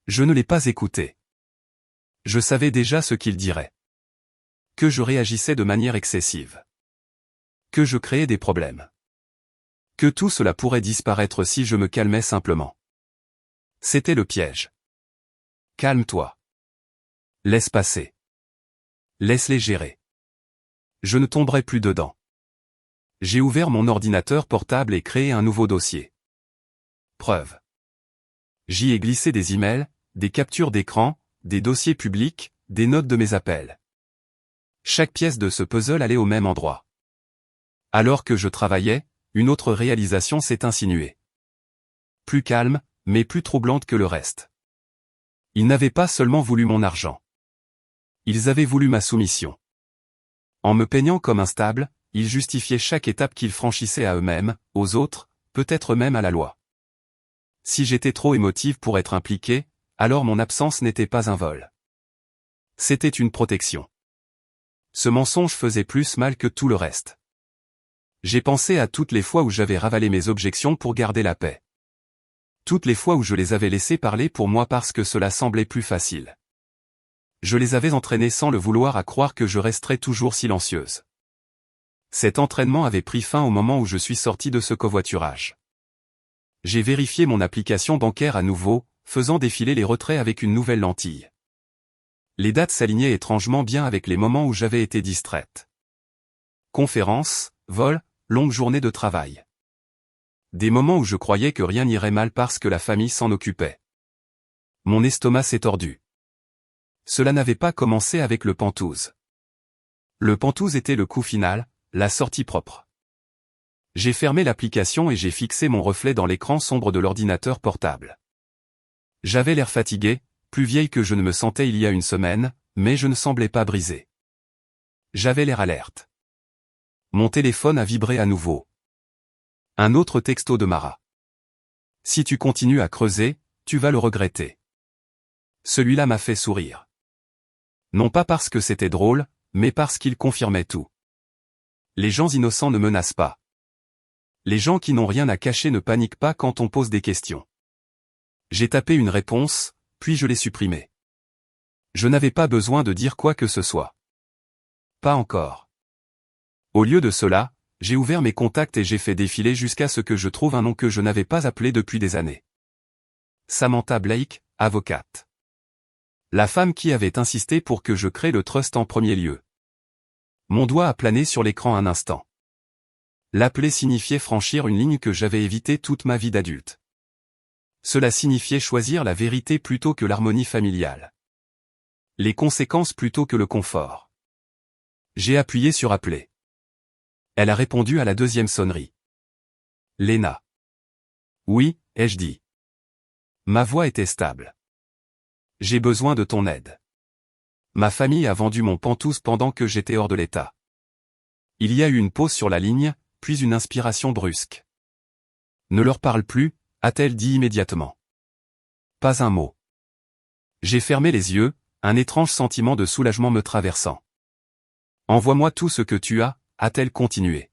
Je ne l'ai pas écouté. Je savais déjà ce qu'il dirait. Que je réagissais de manière excessive. Que je créais des problèmes. Que tout cela pourrait disparaître si je me calmais simplement. C'était le piège. Calme-toi. Laisse passer. Laisse-les gérer. Je ne tomberai plus dedans. J'ai ouvert mon ordinateur portable et créé un nouveau dossier. Preuve. J'y ai glissé des emails, des captures d'écran, des dossiers publics, des notes de mes appels. Chaque pièce de ce puzzle allait au même endroit. Alors que je travaillais, une autre réalisation s'est insinuée. Plus calme, mais plus troublante que le reste. Ils n'avaient pas seulement voulu mon argent. Ils avaient voulu ma soumission. En me peignant comme instable, ils justifiaient chaque étape qu'ils franchissaient à eux-mêmes, aux autres, peut-être même à la loi. Si j'étais trop émotive pour être impliquée, alors mon absence n'était pas un vol. C'était une protection. Ce mensonge faisait plus mal que tout le reste. J'ai pensé à toutes les fois où j'avais ravalé mes objections pour garder la paix. Toutes les fois où je les avais laissés parler pour moi parce que cela semblait plus facile. Je les avais entraînés sans le vouloir à croire que je resterais toujours silencieuse. Cet entraînement avait pris fin au moment où je suis sorti de ce covoiturage. J'ai vérifié mon application bancaire à nouveau, faisant défiler les retraits avec une nouvelle lentille. Les dates s'alignaient étrangement bien avec les moments où j'avais été distraite. Conférences, vols, longues journées de travail. Des moments où je croyais que rien n'irait mal parce que la famille s'en occupait. Mon estomac s'est tordu. Cela n'avait pas commencé avec le Penthouse. Le Penthouse était le coup final, la sortie propre. J'ai fermé l'application et j'ai fixé mon reflet dans l'écran sombre de l'ordinateur portable. J'avais l'air fatigué, plus vieille que je ne me sentais il y a une semaine, mais je ne semblais pas brisé. J'avais l'air alerte. Mon téléphone a vibré à nouveau. Un autre texto de Mara. Si tu continues à creuser, tu vas le regretter. Celui-là m'a fait sourire. Non pas parce que c'était drôle, mais parce qu'il confirmait tout. Les gens innocents ne menacent pas. Les gens qui n'ont rien à cacher ne paniquent pas quand on pose des questions. J'ai tapé une réponse, puis je l'ai supprimée. Je n'avais pas besoin de dire quoi que ce soit. Pas encore. Au lieu de cela, j'ai ouvert mes contacts et j'ai fait défiler jusqu'à ce que je trouve un nom que je n'avais pas appelé depuis des années. Samantha Blake, avocate. La femme qui avait insisté pour que je crée le trust en premier lieu. Mon doigt a plané sur l'écran un instant. L'appeler signifiait franchir une ligne que j'avais évitée toute ma vie d'adulte. Cela signifiait choisir la vérité plutôt que l'harmonie familiale. Les conséquences plutôt que le confort. J'ai appuyé sur appeler. Elle a répondu à la deuxième sonnerie. Léna. Oui, ai-je dit. Ma voix était stable. J'ai besoin de ton aide. Ma famille a vendu mon Penthouse pendant que j'étais hors de l'état. Il y a eu une pause sur la ligne, puis une inspiration brusque. Ne leur parle plus, a-t-elle dit immédiatement. Pas un mot. J'ai fermé les yeux, un étrange sentiment de soulagement me traversant. Envoie-moi tout ce que tu as, a-t-elle continué.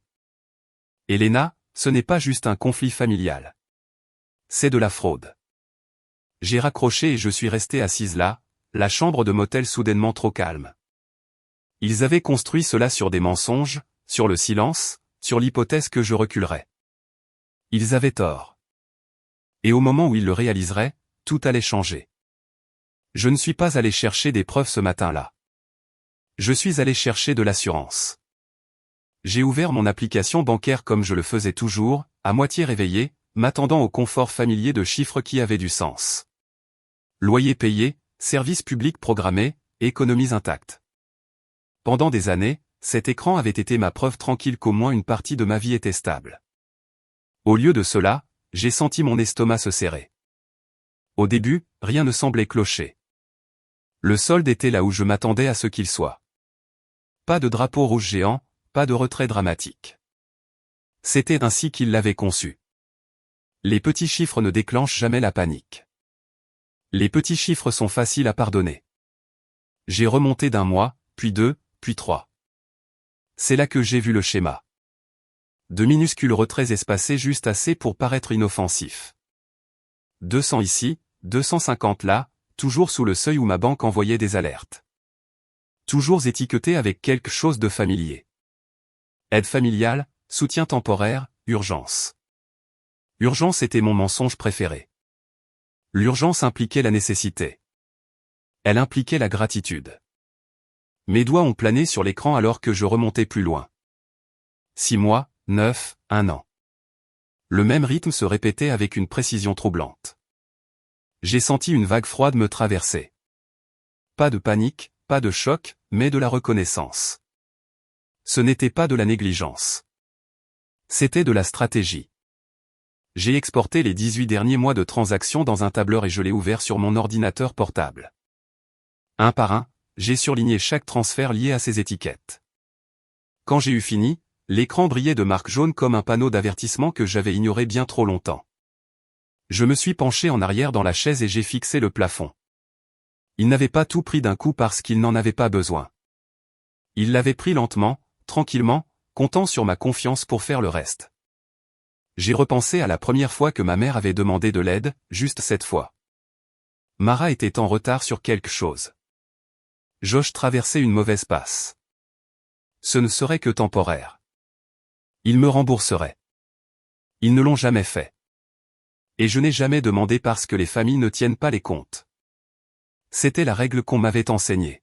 Elena, ce n'est pas juste un conflit familial. C'est de la fraude. J'ai raccroché et je suis resté assise là, la chambre de motel soudainement trop calme. Ils avaient construit cela sur des mensonges, sur le silence, sur l'hypothèse que je reculerais. Ils avaient tort. Et au moment où ils le réaliseraient, tout allait changer. Je ne suis pas allé chercher des preuves ce matin-là. Je suis allé chercher de l'assurance. J'ai ouvert mon application bancaire comme je le faisais toujours, à moitié réveillé, m'attendant au confort familier de chiffres qui avaient du sens. Loyer payé, services publics programmés, économies intactes. Pendant des années, cet écran avait été ma preuve tranquille qu'au moins une partie de ma vie était stable. Au lieu de cela, j'ai senti mon estomac se serrer. Au début, rien ne semblait clocher. Le solde était là où je m'attendais à ce qu'il soit. Pas de drapeau rouge géant, pas de retrait dramatique. C'était ainsi qu'il l'avait conçu. Les petits chiffres ne déclenchent jamais la panique. Les petits chiffres sont faciles à pardonner. J'ai remonté d'un mois, puis deux, puis trois. C'est là que j'ai vu le schéma. De minuscules retraits espacés juste assez pour paraître inoffensifs. 200 ici, 250 là, toujours sous le seuil où ma banque envoyait des alertes. Toujours étiqueté avec quelque chose de familier. Aide familiale, soutien temporaire, urgence. Urgence était mon mensonge préféré. L'urgence impliquait la nécessité. Elle impliquait la gratitude. Mes doigts ont plané sur l'écran alors que je remontais plus loin. 6 mois, 9, 1 an. Le même rythme se répétait avec une précision troublante. J'ai senti une vague froide me traverser. Pas de panique, pas de choc, mais de la reconnaissance. Ce n'était pas de la négligence. C'était de la stratégie. J'ai exporté les 18 derniers mois de transactions dans un tableur et je l'ai ouvert sur mon ordinateur portable. Un par un, j'ai surligné chaque transfert lié à ces étiquettes. Quand j'ai eu fini, l'écran brillait de marques jaunes comme un panneau d'avertissement que j'avais ignoré bien trop longtemps. Je me suis penché en arrière dans la chaise et j'ai fixé le plafond. Il n'avait pas tout pris d'un coup parce qu'il n'en avait pas besoin. Il l'avait pris lentement, tranquillement, comptant sur ma confiance pour faire le reste. J'ai repensé à la première fois que ma mère avait demandé de l'aide, juste cette fois. Mara était en retard sur quelque chose. Josh traversait une mauvaise passe. Ce ne serait que temporaire. Ils me rembourseraient. Ils ne l'ont jamais fait. Et je n'ai jamais demandé parce que les familles ne tiennent pas les comptes. C'était la règle qu'on m'avait enseignée.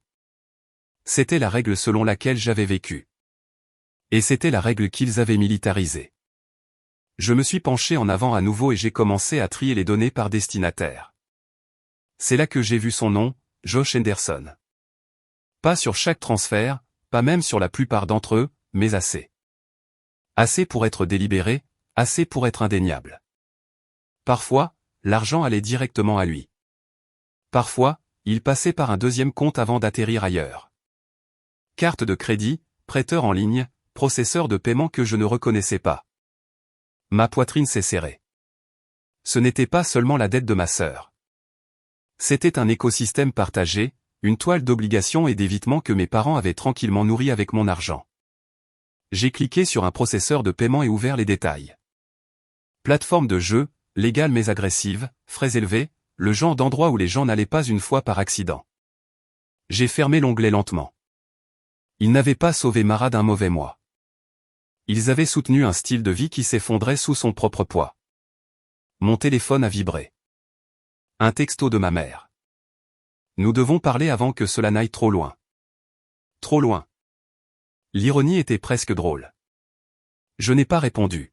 C'était la règle selon laquelle j'avais vécu. Et c'était la règle qu'ils avaient militarisée. Je me suis penché en avant à nouveau et j'ai commencé à trier les données par destinataire. C'est là que j'ai vu son nom, Josh Henderson. Pas sur chaque transfert, pas même sur la plupart d'entre eux, mais assez. Assez pour être délibéré, assez pour être indéniable. Parfois, l'argent allait directement à lui. Parfois, il passait par un deuxième compte avant d'atterrir ailleurs. Carte de crédit, prêteur en ligne, processeur de paiement que je ne reconnaissais pas. Ma poitrine s'est serrée. Ce n'était pas seulement la dette de ma sœur. C'était un écosystème partagé, une toile d'obligations et d'évitement que mes parents avaient tranquillement nourri avec mon argent. J'ai cliqué sur un processeur de paiement et ouvert les détails. Plateforme de jeu, légale mais agressive, frais élevés, le genre d'endroit où les gens n'allaient pas une fois par accident. J'ai fermé l'onglet lentement. Ils n'avaient pas sauvé Mara d'un mauvais mois. Ils avaient soutenu un style de vie qui s'effondrait sous son propre poids. Mon téléphone a vibré. Un texto de ma mère. Nous devons parler avant que cela n'aille trop loin. Trop loin. L'ironie était presque drôle. Je n'ai pas répondu.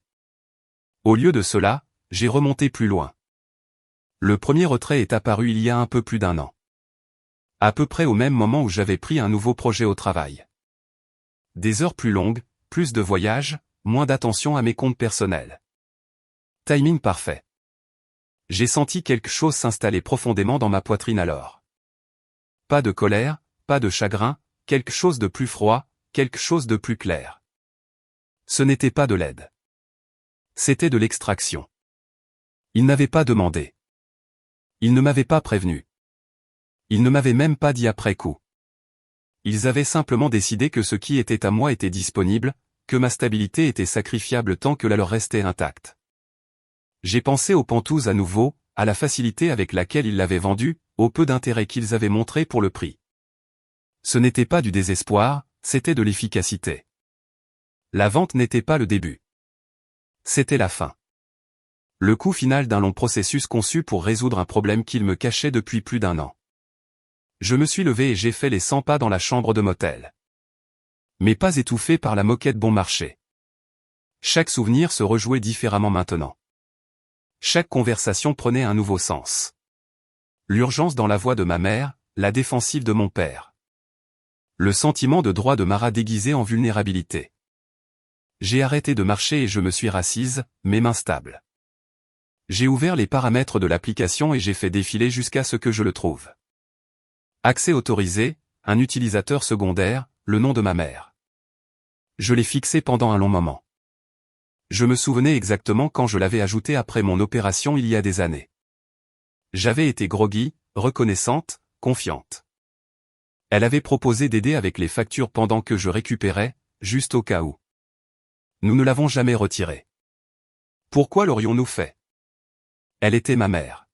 Au lieu de cela, j'ai remonté plus loin. Le premier retrait est apparu il y a un peu plus d'1 an. À peu près au même moment où j'avais pris un nouveau projet au travail. Des heures plus longues, plus de voyages, moins d'attention à mes comptes personnels. Timing parfait. J'ai senti quelque chose s'installer profondément dans ma poitrine alors. Pas de colère, pas de chagrin, quelque chose de plus froid, quelque chose de plus clair. Ce n'était pas de l'aide. C'était de l'extraction. Ils n'avaient pas demandé. Ils ne m'avaient pas prévenu. Ils ne m'avaient même pas dit après coup. Ils avaient simplement décidé que ce qui était à moi était disponible, que ma stabilité était sacrifiable tant que la leur restait intacte. J'ai pensé aux pantous à nouveau, à la facilité avec laquelle ils l'avaient vendu, au peu d'intérêt qu'ils avaient montré pour le prix. Ce n'était pas du désespoir, c'était de l'efficacité. La vente n'était pas le début. C'était la fin. Le coup final d'un long processus conçu pour résoudre un problème qu'ils me cachaient depuis plus d'1 an. Je me suis levé et j'ai fait les 100 pas dans la chambre de motel. Mais pas étouffé par la moquette bon marché. Chaque souvenir se rejouait différemment maintenant. Chaque conversation prenait un nouveau sens. L'urgence dans la voix de ma mère, la défensive de mon père. Le sentiment de droit de Mara déguisé en vulnérabilité. J'ai arrêté de marcher et je me suis rassise, mes mains stables. J'ai ouvert les paramètres de l'application et j'ai fait défiler jusqu'à ce que je le trouve. Accès autorisé, un utilisateur secondaire, le nom de ma mère. Je l'ai fixé pendant un long moment. Je me souvenais exactement quand je l'avais ajouté après mon opération il y a des années. J'avais été groggy, reconnaissante, confiante. Elle avait proposé d'aider avec les factures pendant que je récupérais, juste au cas où. Nous ne l'avons jamais retirée. Pourquoi l'aurions-nous fait? Elle était ma mère.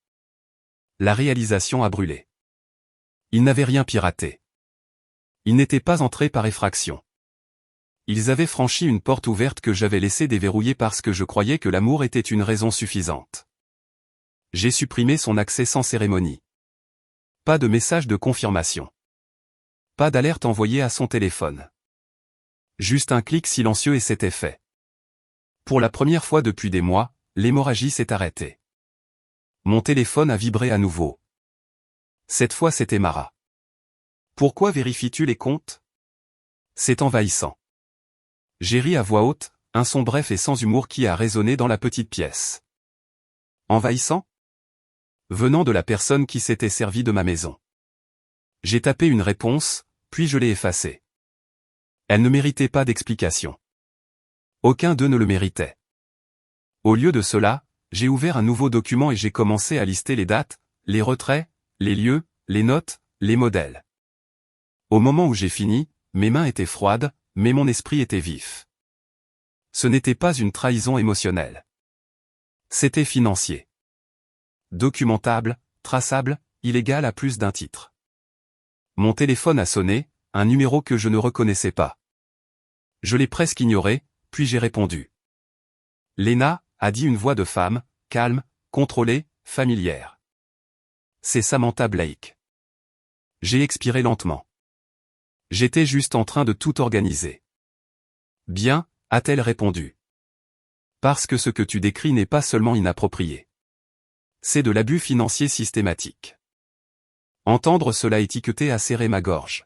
La réalisation a brûlé. Ils n'avaient rien piraté. Ils n'étaient pas entrés par effraction. Ils avaient franchi une porte ouverte que j'avais laissée déverrouiller parce que je croyais que l'amour était une raison suffisante. J'ai supprimé son accès sans cérémonie. Pas de message de confirmation. Pas d'alerte envoyée à son téléphone. Juste un clic silencieux et c'était fait. Pour la première fois depuis des mois, l'hémorragie s'est arrêtée. Mon téléphone a vibré à nouveau. Cette fois c'était Mara. Pourquoi vérifies-tu les comptes? C'est envahissant. J'ai ri à voix haute, un son bref et sans humour qui a résonné dans la petite pièce. Envahissant? Venant de la personne qui s'était servie de ma maison. J'ai tapé une réponse, puis je l'ai effacée. Elle ne méritait pas d'explication. Aucun d'eux ne le méritait. Au lieu de cela, j'ai ouvert un nouveau document et j'ai commencé à lister les dates, les retraits, les lieux, les notes, les modèles. Au moment où j'ai fini, mes mains étaient froides, mais mon esprit était vif. Ce n'était pas une trahison émotionnelle. C'était financier. Documentable, traçable, illégal à plus d'un titre. Mon téléphone a sonné, un numéro que je ne reconnaissais pas. Je l'ai presque ignoré, puis j'ai répondu. Léna, a dit une voix de femme, calme, contrôlée, familière. C'est Samantha Blake. J'ai expiré lentement. J'étais juste en train de tout organiser. Bien, a-t-elle répondu. Parce que ce que tu décris n'est pas seulement inapproprié. C'est de l'abus financier systématique. Entendre cela étiqueté a serré ma gorge.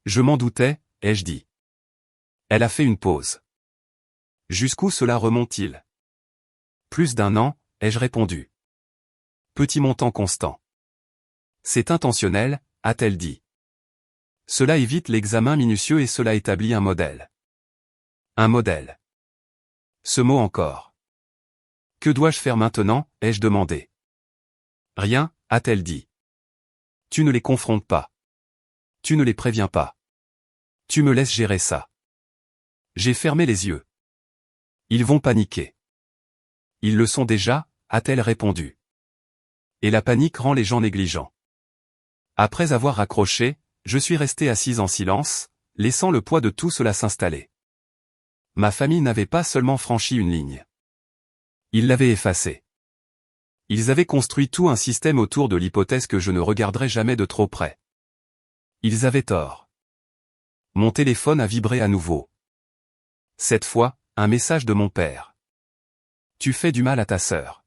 Je m'en doutais, ai-je dit. Elle a fait une pause. Jusqu'où cela remonte-t-il? Plus d'1 an, ai-je répondu. Petit montant constant. C'est intentionnel, a-t-elle dit. Cela évite l'examen minutieux et cela établit un modèle. Un modèle. Ce mot encore. Que dois-je faire maintenant, ai-je demandé. Rien, a-t-elle dit. Tu ne les confrontes pas. Tu ne les préviens pas. Tu me laisses gérer ça. J'ai fermé les yeux. Ils vont paniquer. Ils le sont déjà, a-t-elle répondu. Et la panique rend les gens négligents. Après avoir raccroché, je suis resté assise en silence, laissant le poids de tout cela s'installer. Ma famille n'avait pas seulement franchi une ligne. Ils l'avaient effacée. Ils avaient construit tout un système autour de l'hypothèse que je ne regarderais jamais de trop près. Ils avaient tort. Mon téléphone a vibré à nouveau. Cette fois, un message de mon père. Tu fais du mal à ta sœur.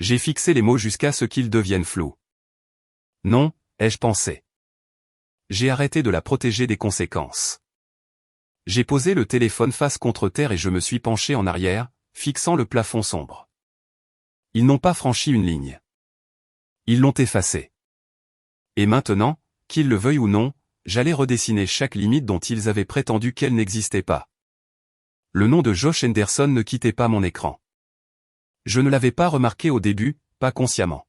J'ai fixé les mots jusqu'à ce qu'ils deviennent flous. Non, ai-je pensé. J'ai arrêté de la protéger des conséquences. J'ai posé le téléphone face contre terre et je me suis penché en arrière, fixant le plafond sombre. Ils n'ont pas franchi une ligne. Ils l'ont effacée. Et maintenant, qu'ils le veuillent ou non, j'allais redessiner chaque limite dont ils avaient prétendu qu'elle n'existait pas. Le nom de Josh Henderson ne quittait pas mon écran. Je ne l'avais pas remarqué au début, pas consciemment.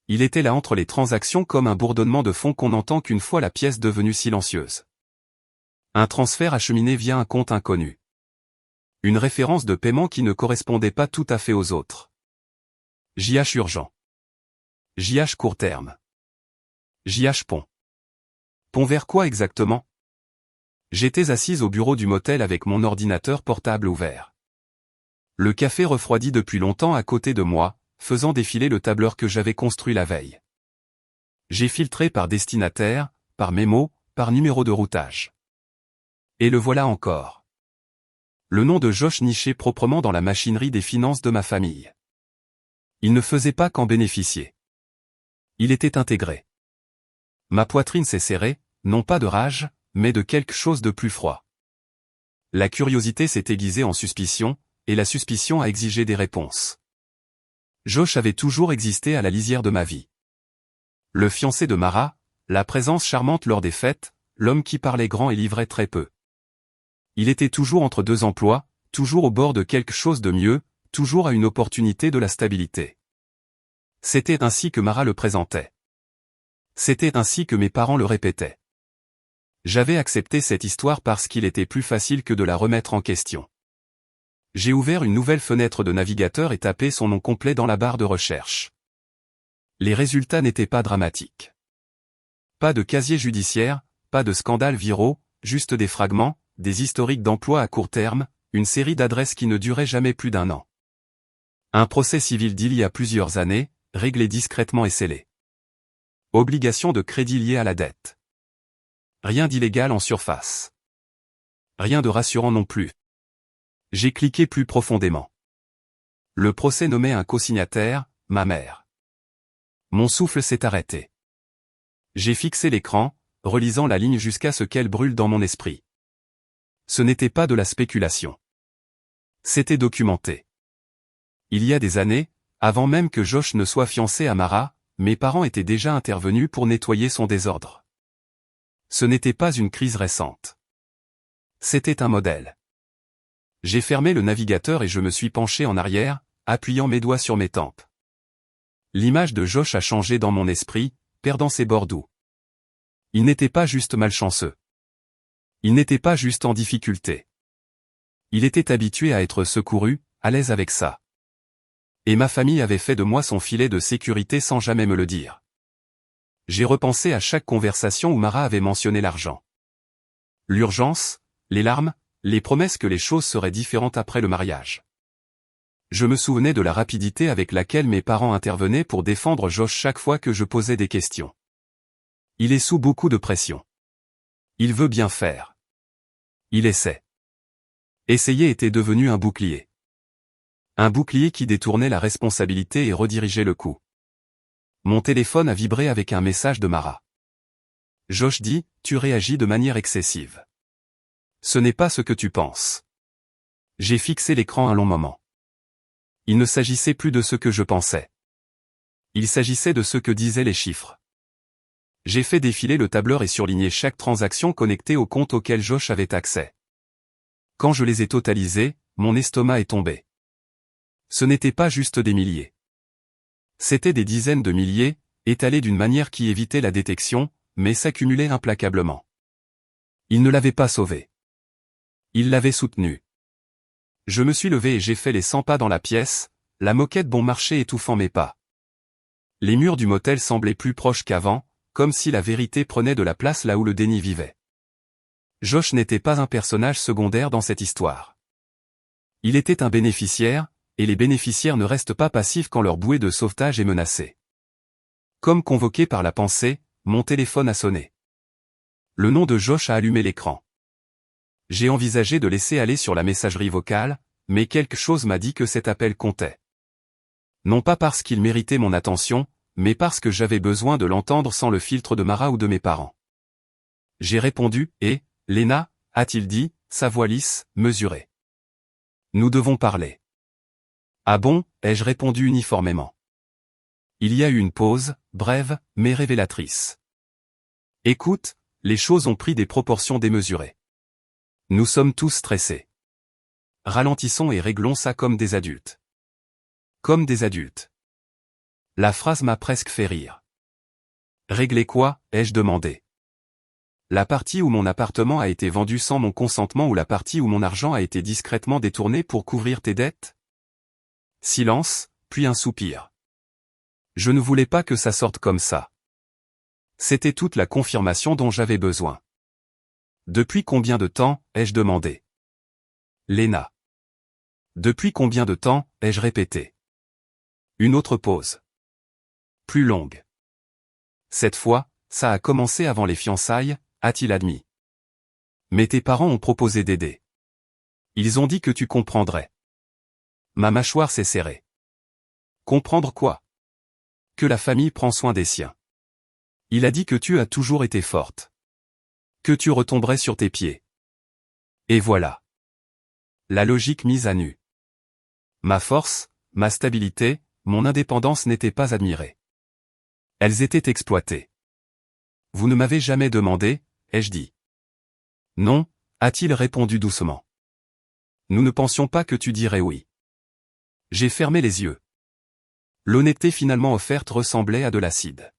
Il était là entre les transactions comme un bourdonnement de fond qu'on n'entend qu'une fois la pièce devenue silencieuse. Un transfert acheminé via un compte inconnu. Une référence de paiement qui ne correspondait pas tout à fait aux autres. JH urgent. JH court terme. JH pont. Pont vers quoi exactement? J'étais assise au bureau du motel avec mon ordinateur portable ouvert. Le café refroidi depuis longtemps à côté de moi, faisant défiler le tableur que j'avais construit la veille. J'ai filtré par destinataire, par mémo, par numéro de routage. Et le voilà encore. Le nom de Josh niché proprement dans la machinerie des finances de ma famille. Il ne faisait pas qu'en bénéficier. Il était intégré. Ma poitrine s'est serrée, non pas de rage, mais de quelque chose de plus froid. La curiosité s'est aiguisée en suspicion, et la suspicion a exigé des réponses. Josh avait toujours existé à la lisière de ma vie. Le fiancé de Mara, la présence charmante lors des fêtes, l'homme qui parlait grand et livrait très peu. Il était toujours entre deux emplois, toujours au bord de quelque chose de mieux, toujours à une opportunité de la stabilité. C'était ainsi que Mara le présentait. C'était ainsi que mes parents le répétaient. J'avais accepté cette histoire parce qu'il était plus facile que de la remettre en question. J'ai ouvert une nouvelle fenêtre de navigateur et tapé son nom complet dans la barre de recherche. Les résultats n'étaient pas dramatiques. Pas de casier judiciaire, pas de scandales viraux, juste des fragments, des historiques d'emploi à court terme, une série d'adresses qui ne durait jamais plus d'1 an. Un procès civil d'il y a plusieurs années, réglé discrètement et scellé. Obligation de crédit liée à la dette. Rien d'illégal en surface. Rien de rassurant non plus. J'ai cliqué plus profondément. Le procès nommait un co-signataire, ma mère. Mon souffle s'est arrêté. J'ai fixé l'écran, relisant la ligne jusqu'à ce qu'elle brûle dans mon esprit. Ce n'était pas de la spéculation. C'était documenté. Il y a des années, avant même que Josh ne soit fiancé à Mara, mes parents étaient déjà intervenus pour nettoyer son désordre. Ce n'était pas une crise récente. C'était un modèle. J'ai fermé le navigateur et je me suis penché en arrière, appuyant mes doigts sur mes tempes. L'image de Josh a changé dans mon esprit, perdant ses bords doux. Il n'était pas juste malchanceux. Il n'était pas juste en difficulté. Il était habitué à être secouru, à l'aise avec ça. Et ma famille avait fait de moi son filet de sécurité sans jamais me le dire. J'ai repensé à chaque conversation où Mara avait mentionné l'argent. L'urgence, les larmes, les promesses que les choses seraient différentes après le mariage. Je me souvenais de la rapidité avec laquelle mes parents intervenaient pour défendre Josh chaque fois que je posais des questions. Il est sous beaucoup de pression. Il veut bien faire. Il essaie. Essayer était devenu un bouclier. Un bouclier qui détournait la responsabilité et redirigeait le coup. Mon téléphone a vibré avec un message de Mara. Josh dit, tu réagis de manière excessive. Ce n'est pas ce que tu penses. J'ai fixé l'écran un long moment. Il ne s'agissait plus de ce que je pensais. Il s'agissait de ce que disaient les chiffres. J'ai fait défiler le tableur et surligné chaque transaction connectée au compte auquel Josh avait accès. Quand je les ai totalisés, mon estomac est tombé. Ce n'était pas juste des milliers. C'étaient des dizaines de milliers, étalés d'une manière qui évitait la détection, mais s'accumulaient implacablement. Il ne l'avait pas sauvé. Il l'avait soutenu. Je me suis levé et j'ai fait les 100 pas dans la pièce, la moquette bon marché étouffant mes pas. Les murs du motel semblaient plus proches qu'avant, comme si la vérité prenait de la place là où le déni vivait. Josh n'était pas un personnage secondaire dans cette histoire. Il était un bénéficiaire, et les bénéficiaires ne restent pas passifs quand leur bouée de sauvetage est menacée. Comme convoqué par la pensée, mon téléphone a sonné. Le nom de Josh a allumé l'écran. J'ai envisagé de laisser aller sur la messagerie vocale, mais quelque chose m'a dit que cet appel comptait. Non pas parce qu'il méritait mon attention, mais parce que j'avais besoin de l'entendre sans le filtre de Mara ou de mes parents. J'ai répondu, et, Lena, a-t-il dit, sa voix lisse, mesurée. Nous devons parler. Ah bon, ai-je répondu uniformément. Il y a eu une pause, brève, mais révélatrice. Écoute, les choses ont pris des proportions démesurées. Nous sommes tous stressés. Ralentissons et réglons ça comme des adultes. Comme des adultes. La phrase m'a presque fait rire. Régler quoi, ai-je demandé. La partie où mon appartement a été vendu sans mon consentement ou la partie où mon argent a été discrètement détourné pour couvrir tes dettes? Silence, puis un soupir. Je ne voulais pas que ça sorte comme ça. C'était toute la confirmation dont j'avais besoin. Depuis combien de temps, ai-je demandé. Lena. Depuis combien de temps, ai-je répété. Une autre pause. Plus longue. Cette fois, ça a commencé avant les fiançailles, a-t-il admis. Mais tes parents ont proposé d'aider. Ils ont dit que tu comprendrais. Ma mâchoire s'est serrée. Comprendre quoi? Que la famille prend soin des siens. Il a dit que tu as toujours été forte. Que tu retomberais sur tes pieds. Et voilà. La logique mise à nu. Ma force, ma stabilité, mon indépendance n'étaient pas admirées. Elles étaient exploitées. Vous ne m'avez jamais demandé, ai-je dit. Non, a-t-il répondu doucement. Nous ne pensions pas que tu dirais oui. J'ai fermé les yeux. L'honnêteté finalement offerte ressemblait à de l'acide.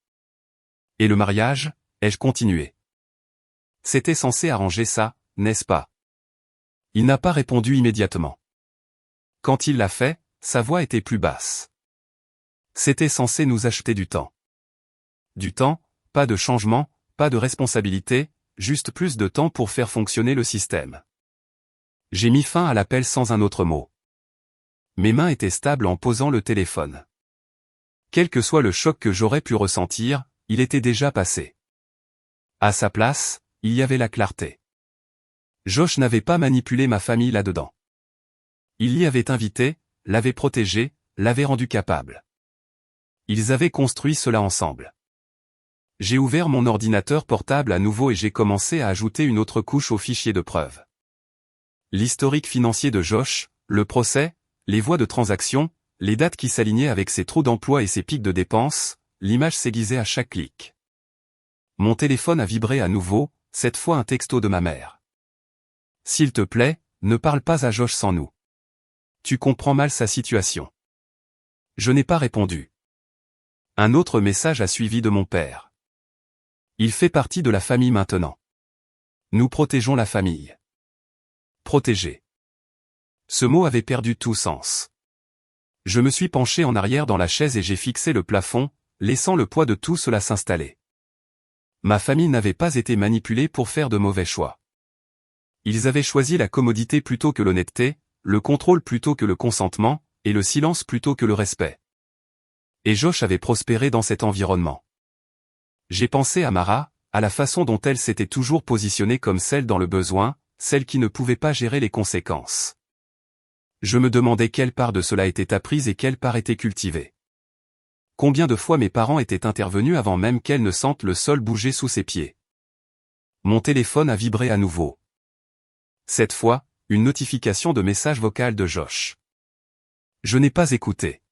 Et le mariage, ai-je continué. C'était censé arranger ça, n'est-ce pas? Il n'a pas répondu immédiatement. Quand il l'a fait, sa voix était plus basse. C'était censé nous acheter du temps. Du temps, pas de changement, pas de responsabilité, juste plus de temps pour faire fonctionner le système. J'ai mis fin à l'appel sans un autre mot. Mes mains étaient stables en posant le téléphone. Quel que soit le choc que j'aurais pu ressentir, il était déjà passé. À sa place, il y avait la clarté. Josh n'avait pas manipulé ma famille là-dedans. Il l'y avait invité, l'avait protégé, l'avait rendu capable. Ils avaient construit cela ensemble. J'ai ouvert mon ordinateur portable à nouveau et j'ai commencé à ajouter une autre couche au fichier de preuve. L'historique financier de Josh, le procès, les voies de transaction, les dates qui s'alignaient avec ses trous d'emploi et ses pics de dépenses, l'image s'aiguisait à chaque clic. Mon téléphone a vibré à nouveau, cette fois un texto de ma mère. « S'il te plaît, ne parle pas à Josh sans nous. Tu comprends mal sa situation. » Je n'ai pas répondu. Un autre message a suivi de mon père. Il fait partie de la famille maintenant. Nous protégeons la famille. Protéger. Ce mot avait perdu tout sens. Je me suis penché en arrière dans la chaise et j'ai fixé le plafond, laissant le poids de tout cela s'installer. Ma famille n'avait pas été manipulée pour faire de mauvais choix. Ils avaient choisi la commodité plutôt que l'honnêteté, le contrôle plutôt que le consentement, et le silence plutôt que le respect. Et Josh avait prospéré dans cet environnement. J'ai pensé à Mara, à la façon dont elle s'était toujours positionnée comme celle dans le besoin, celle qui ne pouvait pas gérer les conséquences. Je me demandais quelle part de cela était apprise et quelle part était cultivée. Combien de fois mes parents étaient intervenus avant même qu'elle ne sente le sol bouger sous ses pieds. Mon téléphone a vibré à nouveau. Cette fois, une notification de message vocal de Josh. Je n'ai pas écouté.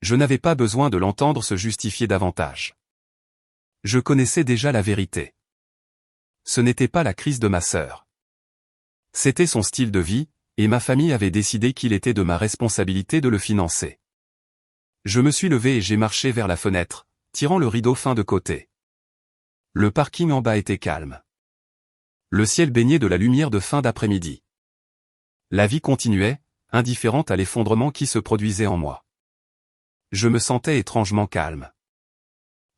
Je n'avais pas besoin de l'entendre se justifier davantage. Je connaissais déjà la vérité. Ce n'était pas la crise de ma sœur. C'était son style de vie, et ma famille avait décidé qu'il était de ma responsabilité de le financer. Je me suis levé et j'ai marché vers la fenêtre, tirant le rideau fin de côté. Le parking en bas était calme. Le ciel baignait de la lumière de fin d'après-midi. La vie continuait, indifférente à l'effondrement qui se produisait en moi. Je me sentais étrangement calme.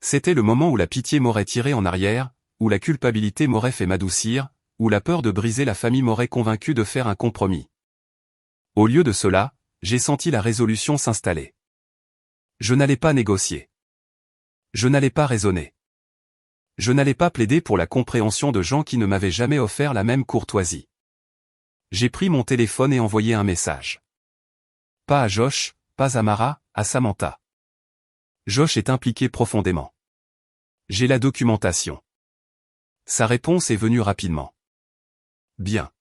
C'était le moment où la pitié m'aurait tiré en arrière, où la culpabilité m'aurait fait m'adoucir, où la peur de briser la famille m'aurait convaincu de faire un compromis. Au lieu de cela, j'ai senti la résolution s'installer. Je n'allais pas négocier. Je n'allais pas raisonner. Je n'allais pas plaider pour la compréhension de gens qui ne m'avaient jamais offert la même courtoisie. J'ai pris mon téléphone et envoyé un message. Pas à Josh, pas à Mara, à Samantha. Josh est impliqué profondément. J'ai la documentation. Sa réponse est venue rapidement. Bien.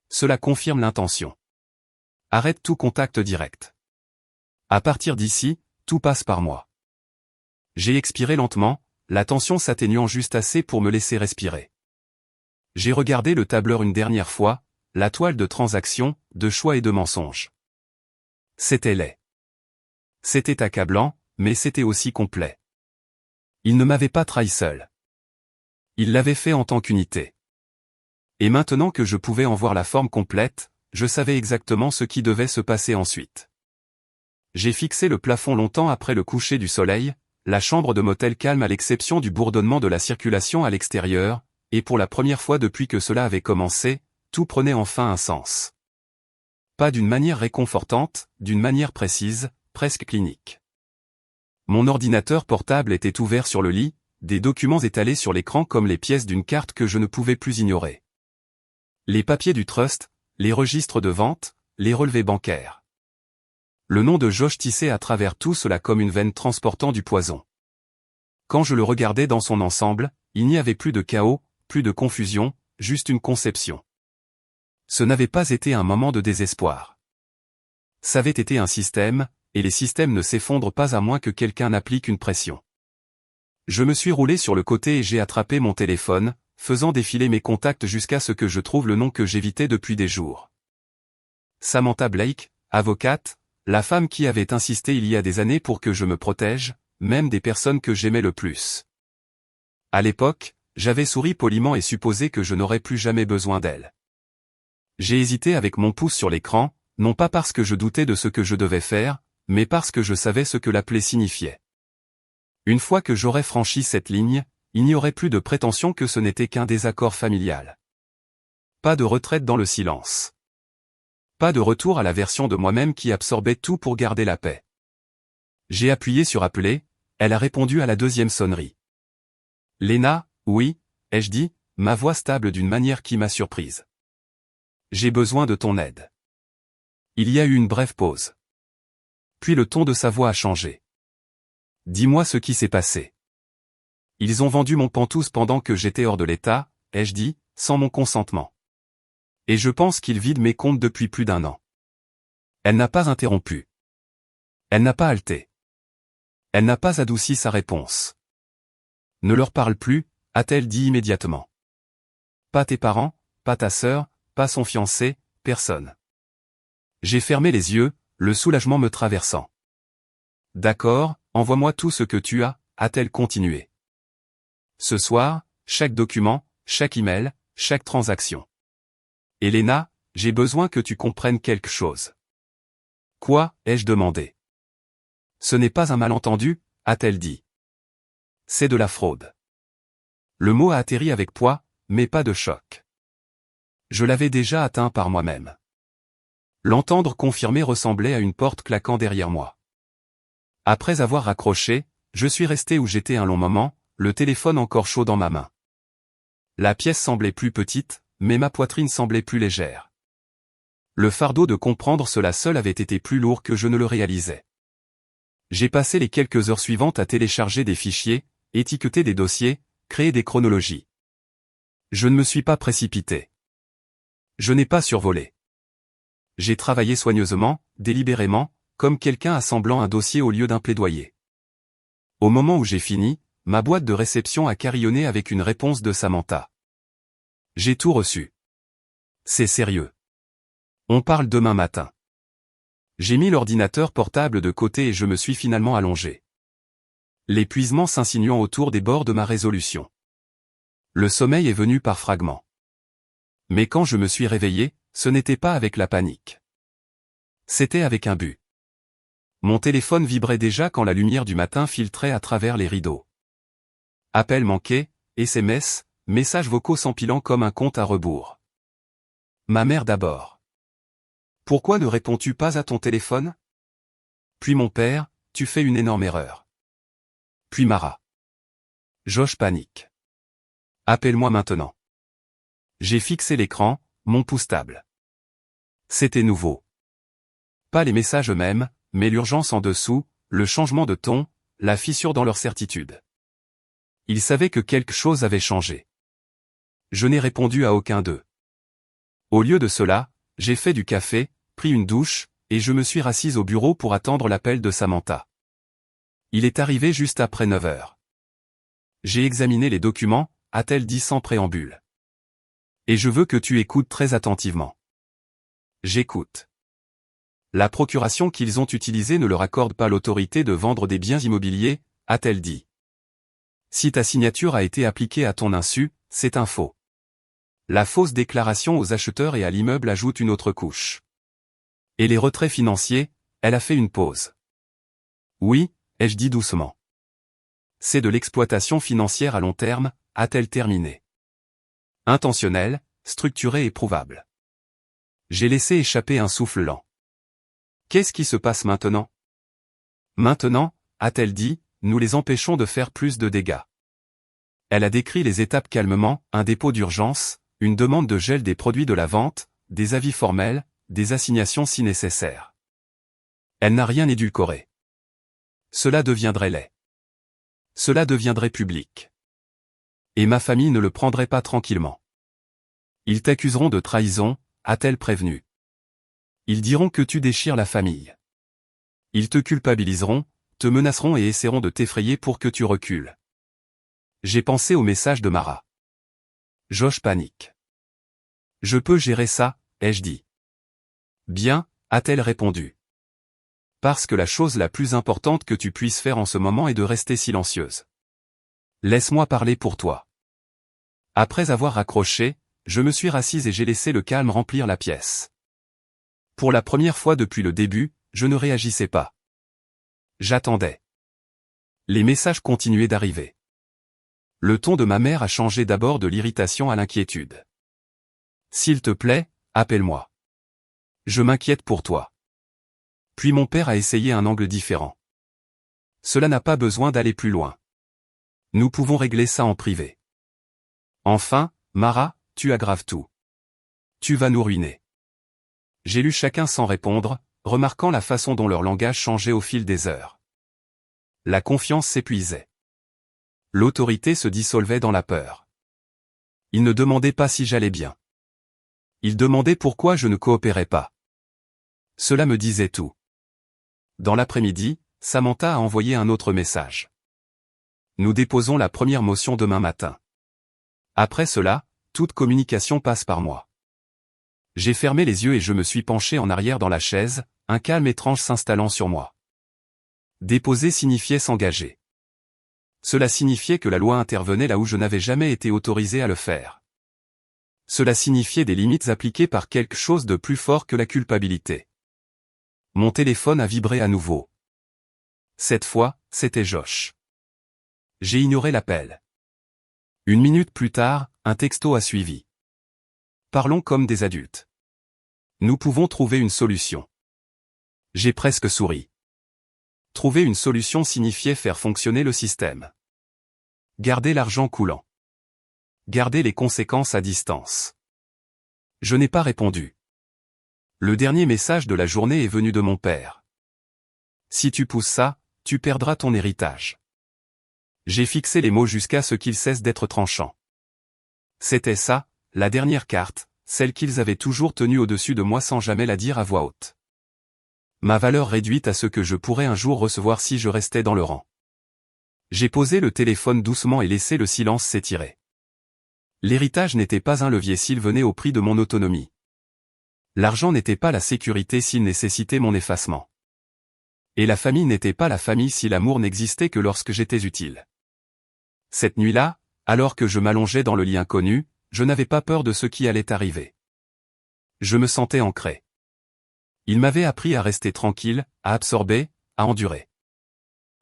Cela confirme l'intention. Arrête tout contact direct. À partir d'ici, tout passe par moi. J'ai expiré lentement, la tension s'atténuant juste assez pour me laisser respirer. J'ai regardé le tableur une dernière fois, la toile de transactions, de choix et de mensonges. C'était laid. C'était accablant, mais c'était aussi complet. Il ne m'avait pas trahi seul. Il l'avait fait en tant qu'unité. Et maintenant que je pouvais en voir la forme complète, je savais exactement ce qui devait se passer ensuite. J'ai fixé le plafond longtemps après le coucher du soleil, la chambre de motel calme à l'exception du bourdonnement de la circulation à l'extérieur, et pour la première fois depuis que cela avait commencé, tout prenait enfin un sens. Pas d'une manière réconfortante, d'une manière précise, presque clinique. Mon ordinateur portable était ouvert sur le lit, des documents étalés sur l'écran comme les pièces d'une carte que je ne pouvais plus ignorer. Les papiers du trust, les registres de vente, les relevés bancaires. Le nom de Josh tissait à travers tout cela comme une veine transportant du poison. Quand je le regardais dans son ensemble, il n'y avait plus de chaos, plus de confusion, juste une conception. Ce n'avait pas été un moment de désespoir. Ça avait été un système, et les systèmes ne s'effondrent pas à moins que quelqu'un n'applique une pression. Je me suis roulé sur le côté et j'ai attrapé mon téléphone, faisant défiler mes contacts jusqu'à ce que je trouve le nom que j'évitais depuis des jours. Samantha Blake, avocate, la femme qui avait insisté il y a des années pour que je me protège, même des personnes que j'aimais le plus. À l'époque, J'avais souri poliment et supposé que je n'aurais plus jamais besoin d'elle. J'ai hésité avec mon pouce sur l'écran, non pas parce que je doutais de ce que je devais faire, mais parce que je savais ce que l'appeler signifiait. Une fois que j'aurais franchi cette ligne, il n'y aurait plus de prétention que ce n'était qu'un désaccord familial. Pas de retraite dans le silence. Pas de retour à la version de moi-même qui absorbait tout pour garder la paix. J'ai appuyé sur appeler, elle a répondu à la deuxième sonnerie. Léna, oui, ai-je dit, ma voix stable d'une manière qui m'a surprise. J'ai besoin de ton aide. Il y a eu une brève pause. Puis le ton de sa voix a changé. Dis-moi ce qui s'est passé. Ils ont vendu mon pantouse pendant que j'étais hors de l'état, ai-je dit, sans mon consentement. Et je pense qu'ils vident mes comptes depuis plus d'1 an. Elle n'a pas interrompu. Elle n'a pas halté. Elle n'a pas adouci sa réponse. Ne leur parle plus, a-t-elle dit immédiatement. Pas tes parents, pas ta sœur, pas son fiancé, personne. J'ai fermé les yeux, le soulagement me traversant. D'accord, envoie-moi tout ce que tu as, a-t-elle continué. Ce soir, chaque document, chaque email, chaque transaction. Elena, j'ai besoin que tu comprennes quelque chose. Quoi, ai-je demandé. Ce n'est pas un malentendu, a-t-elle dit. C'est de la fraude. Le mot a atterri avec poids, mais pas de choc. Je l'avais déjà atteint par moi-même. L'entendre confirmer ressemblait à une porte claquant derrière moi. Après avoir raccroché, je suis resté où j'étais un long moment, le téléphone encore chaud dans ma main. La pièce semblait plus petite, mais ma poitrine semblait plus légère. Le fardeau de comprendre cela seul avait été plus lourd que je ne le réalisais. J'ai passé les quelques heures suivantes à télécharger des fichiers, étiqueter des dossiers, créer des chronologies. Je ne me suis pas précipité. Je n'ai pas survolé. J'ai travaillé soigneusement, délibérément, comme quelqu'un assemblant un dossier au lieu d'un plaidoyer. Au moment où j'ai fini, ma boîte de réception a carillonné avec une réponse de Samantha. J'ai tout reçu. C'est sérieux. On parle demain matin. J'ai mis l'ordinateur portable de côté et je me suis finalement allongé. L'épuisement s'insinuant autour des bords de ma résolution. Le sommeil est venu par fragments. Mais quand je me suis réveillé, ce n'était pas avec la panique. C'était avec un but. Mon téléphone vibrait déjà quand la lumière du matin filtrait à travers les rideaux. Appels manqués, SMS, messages vocaux s'empilant comme un compte à rebours. Ma mère d'abord. Pourquoi ne réponds-tu pas à ton téléphone? Puis mon père, tu fais une énorme erreur. Puis Mara. Josh panique. Appelle-moi maintenant. J'ai fixé l'écran, mon pouce stable. C'était nouveau. Pas les messages eux-mêmes, mais l'urgence en dessous, le changement de ton, la fissure dans leur certitude. Ils savaient que quelque chose avait changé. Je n'ai répondu à aucun d'eux. Au lieu de cela, j'ai fait du café, pris une douche, et je me suis rassise au bureau pour attendre l'appel de Samantha. Il est arrivé juste après 9 heures. J'ai examiné les documents, a-t-elle dit sans préambule. Et je veux que tu écoutes très attentivement. J'écoute. La procuration qu'ils ont utilisée ne leur accorde pas l'autorité de vendre des biens immobiliers, a-t-elle dit. Si ta signature a été appliquée à ton insu, c'est un faux. La fausse déclaration aux acheteurs et à l'immeuble ajoute une autre couche. Et les retraits financiers, elle a fait une pause. Oui, ai-je dit doucement. C'est de l'exploitation financière à long terme, a-t-elle terminé. Intentionnelle, structurée et prouvable. J'ai laissé échapper un souffle lent. Qu'est-ce qui se passe maintenant? Maintenant, a-t-elle dit, nous les empêchons de faire plus de dégâts. Elle a décrit les étapes calmement, un dépôt d'urgence, une demande de gel des produits de la vente, des avis formels, des assignations si nécessaire. Elle n'a rien édulcoré. Cela deviendrait laid. Cela deviendrait public. Et ma famille ne le prendrait pas tranquillement. Ils t'accuseront de trahison, a-t-elle prévenu. Ils diront que tu déchires la famille. Ils te culpabiliseront, te menaceront et essaieront de t'effrayer pour que tu recules. J'ai pensé au message de Mara. Josh panique. Je peux gérer ça, ai-je dit. Bien, a-t-elle répondu. Parce que la chose la plus importante que tu puisses faire en ce moment est de rester silencieuse. Laisse-moi parler pour toi. Après avoir raccroché, je me suis rassise et j'ai laissé le calme remplir la pièce. Pour la première fois depuis le début, je ne réagissais pas. J'attendais. Les messages continuaient d'arriver. Le ton de ma mère a changé d'abord de l'irritation à l'inquiétude. S'il te plaît, appelle-moi. Je m'inquiète pour toi. Puis mon père a essayé un angle différent. Cela n'a pas besoin d'aller plus loin. Nous pouvons régler ça en privé. Enfin, Mara, tu aggraves tout. Tu vas nous ruiner. J'ai lu chacun sans répondre, remarquant la façon dont leur langage changeait au fil des heures. La confiance s'épuisait. L'autorité se dissolvait dans la peur. Ils ne demandaient pas si j'allais bien. Ils demandaient pourquoi je ne coopérais pas. Cela me disait tout. Dans l'après-midi, Samantha a envoyé un autre message. Nous déposons la première motion demain matin. Après cela, toute communication passe par moi. J'ai fermé les yeux et je me suis penché en arrière dans la chaise, un calme étrange s'installant sur moi. Déposer signifiait s'engager. Cela signifiait que la loi intervenait là où je n'avais jamais été autorisé à le faire. Cela signifiait des limites appliquées par quelque chose de plus fort que la culpabilité. Mon téléphone a vibré à nouveau. Cette fois, c'était Josh. J'ai ignoré l'appel. 1 minute plus tard, un texto a suivi. Parlons comme des adultes. Nous pouvons trouver une solution. J'ai presque souri. Trouver une solution signifiait faire fonctionner le système. Garder l'argent coulant. Garder les conséquences à distance. Je n'ai pas répondu. Le dernier message de la journée est venu de mon père. Si tu pousses ça, tu perdras ton héritage. J'ai fixé les mots jusqu'à ce qu'ils cessent d'être tranchants. C'était ça, la dernière carte, celle qu'ils avaient toujours tenue au-dessus de moi sans jamais la dire à voix haute. Ma valeur réduite à ce que je pourrais un jour recevoir si je restais dans le rang. J'ai posé le téléphone doucement et laissé le silence s'étirer. L'héritage n'était pas un levier s'il venait au prix de mon autonomie. L'argent n'était pas la sécurité s'il nécessitait mon effacement. Et la famille n'était pas la famille si l'amour n'existait que lorsque j'étais utile. Cette nuit-là, alors que je m'allongeais dans le lit inconnu, je n'avais pas peur de ce qui allait arriver. Je me sentais ancré. Il m'avait appris à rester tranquille, à absorber, à endurer.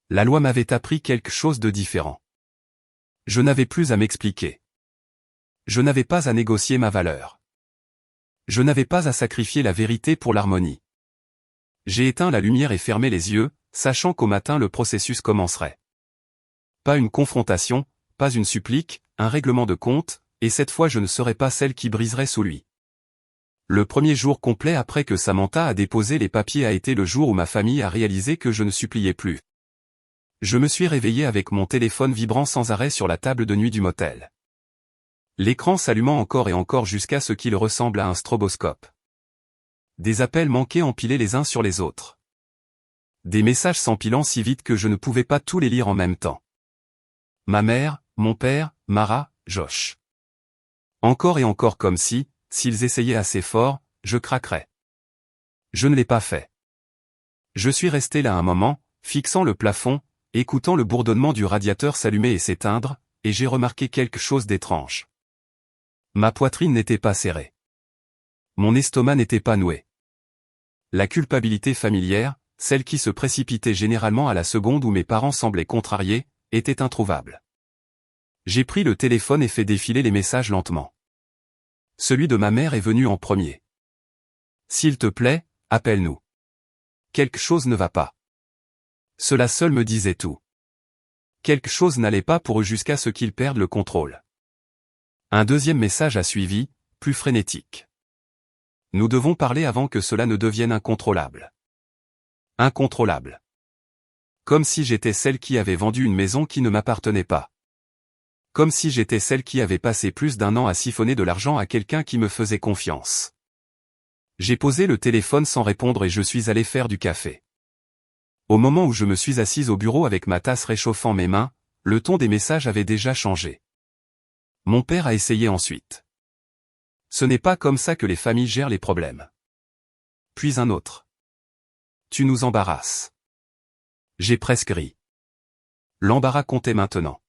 La loi m'avait appris quelque chose de différent. Je n'avais plus à m'expliquer. Je n'avais pas à négocier ma valeur. Je n'avais pas à sacrifier la vérité pour l'harmonie. J'ai éteint la lumière et fermé les yeux, sachant qu'au matin le processus commencerait. Pas une confrontation, pas une supplique, un règlement de compte, et cette fois je ne serais pas celle qui briserait sous lui. Le premier jour complet après que Samantha a déposé les papiers a été le jour où ma famille a réalisé que je ne suppliais plus. Je me suis réveillé avec mon téléphone vibrant sans arrêt sur la table de nuit du motel. L'écran s'allumant encore et encore jusqu'à ce qu'il ressemble à un stroboscope. Des appels manqués empilés les uns sur les autres. Des messages s'empilant si vite que je ne pouvais pas tous les lire en même temps. Ma mère, mon père, Mara, Josh. Encore et encore comme si, s'ils essayaient assez fort, je craquerais. Je ne l'ai pas fait. Je suis resté là un moment, fixant le plafond, écoutant le bourdonnement du radiateur s'allumer et s'éteindre, et j'ai remarqué quelque chose d'étrange. Ma poitrine n'était pas serrée. Mon estomac n'était pas noué. La culpabilité familière, celle qui se précipitait généralement à la seconde où mes parents semblaient contrariés, était introuvable. J'ai pris le téléphone et fait défiler les messages lentement. Celui de ma mère est venu en premier. S'il te plaît, appelle-nous. Quelque chose ne va pas. Cela seul me disait tout. Quelque chose n'allait pas pour eux jusqu'à ce qu'ils perdent le contrôle. Un deuxième message a suivi, plus frénétique. Nous devons parler avant que cela ne devienne incontrôlable. Incontrôlable. Comme si j'étais celle qui avait vendu une maison qui ne m'appartenait pas. Comme si j'étais celle qui avait passé plus d'1 an à siphonner de l'argent à quelqu'un qui me faisait confiance. J'ai posé le téléphone sans répondre et je suis allé faire du café. Au moment où je me suis assise au bureau avec ma tasse réchauffant mes mains, le ton des messages avait déjà changé. Mon père a essayé ensuite. Ce n'est pas comme ça que les familles gèrent les problèmes. Puis un autre. Tu nous embarrasses. J'ai presque ri. L'embarras comptait maintenant.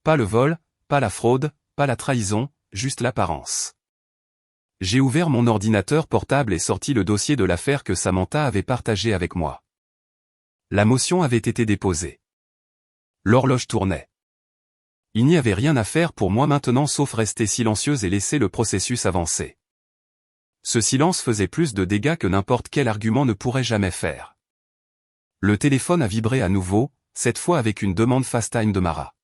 Pas le vol, pas la fraude, pas la trahison, juste l'apparence. J'ai ouvert mon ordinateur portable et sorti le dossier de l'affaire que Samantha avait partagé avec moi. La motion avait été déposée. L'horloge tournait. Il n'y avait rien à faire pour moi maintenant sauf rester silencieuse et laisser le processus avancer. Ce silence faisait plus de dégâts que n'importe quel argument ne pourrait jamais faire. Le téléphone a vibré à nouveau, cette fois avec une demande FaceTime de Mara.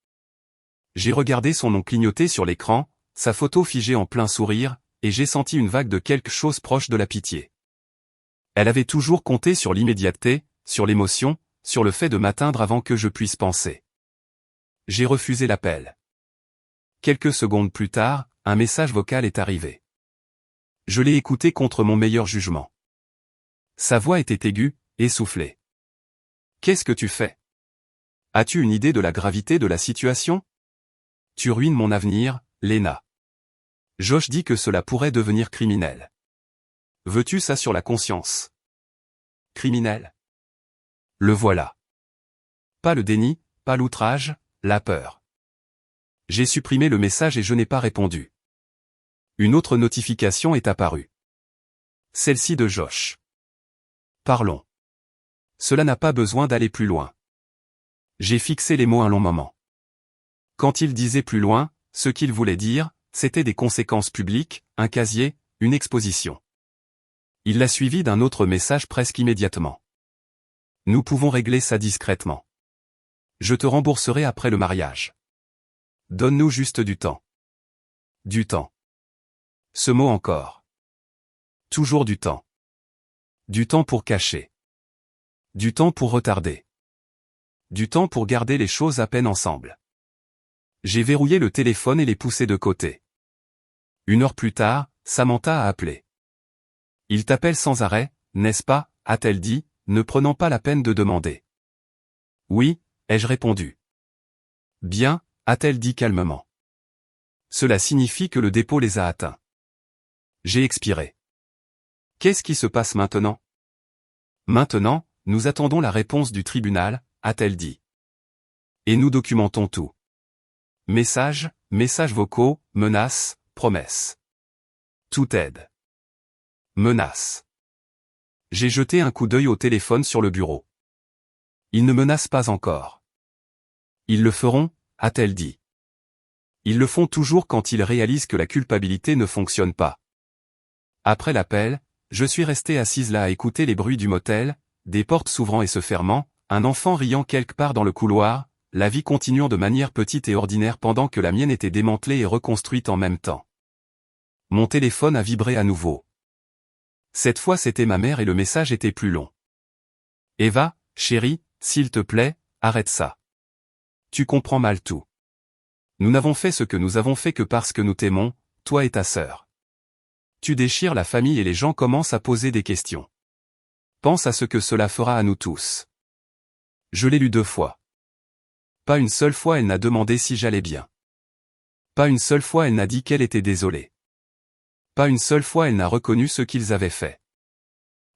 J'ai regardé son nom clignoter sur l'écran, sa photo figée en plein sourire, et j'ai senti une vague de quelque chose proche de la pitié. Elle avait toujours compté sur l'immédiateté, sur l'émotion, sur le fait de m'atteindre avant que je puisse penser. J'ai refusé l'appel. Quelques secondes plus tard, un message vocal est arrivé. Je l'ai écouté contre mon meilleur jugement. Sa voix était aiguë, essoufflée. « Qu'est-ce que tu fais? As-tu une idée de la gravité de la situation? Tu ruines mon avenir, Lena. Josh dit que cela pourrait devenir criminel. Veux-tu ça sur la conscience? Criminel? Le voilà. Pas le déni, pas l'outrage, la peur. J'ai supprimé le message et je n'ai pas répondu. Une autre notification est apparue. Celle-ci de Josh. Parlons. Cela n'a pas besoin d'aller plus loin. J'ai fixé les mots un long moment. Quand il disait plus loin, ce qu'il voulait dire, c'était des conséquences publiques, un casier, une exposition. Il l'a suivi d'un autre message presque immédiatement. Nous pouvons régler ça discrètement. Je te rembourserai après le mariage. Donne-nous juste du temps. Du temps. Ce mot encore. Toujours du temps. Du temps pour cacher. Du temps pour retarder. Du temps pour garder les choses à peine ensemble. J'ai verrouillé le téléphone et l'ai poussé de côté. 1 heure plus tard, Samantha a appelé. Il t'appelle sans arrêt, n'est-ce pas, a-t-elle dit, ne prenant pas la peine de demander. Oui, ai-je répondu. Bien, a-t-elle dit calmement. Cela signifie que le dépôt les a atteints. J'ai expiré. Qu'est-ce qui se passe maintenant? Maintenant, nous attendons la réponse du tribunal, a-t-elle dit. Et nous documentons tout. Messages, messages vocaux, menaces, promesses. Tout aide. Menaces. J'ai jeté un coup d'œil au téléphone sur le bureau. Ils ne menacent pas encore. Ils le feront, a-t-elle dit. Ils le font toujours quand ils réalisent que la culpabilité ne fonctionne pas. Après l'appel, je suis restée assise là à écouter les bruits du motel, des portes s'ouvrant et se fermant, un enfant riant quelque part dans le couloir, la vie continuant de manière petite et ordinaire pendant que la mienne était démantelée et reconstruite en même temps. Mon téléphone a vibré à nouveau. Cette fois c'était ma mère et le message était plus long. Eva, chérie, s'il te plaît, arrête ça. Tu comprends mal tout. Nous n'avons fait ce que nous avons fait que parce que nous t'aimons, toi et ta sœur. Tu déchires la famille et les gens commencent à poser des questions. Pense à ce que cela fera à nous tous. Je l'ai lu 2 fois. Pas une seule fois elle n'a demandé si j'allais bien. Pas une seule fois elle n'a dit qu'elle était désolée. Pas une seule fois elle n'a reconnu ce qu'ils avaient fait.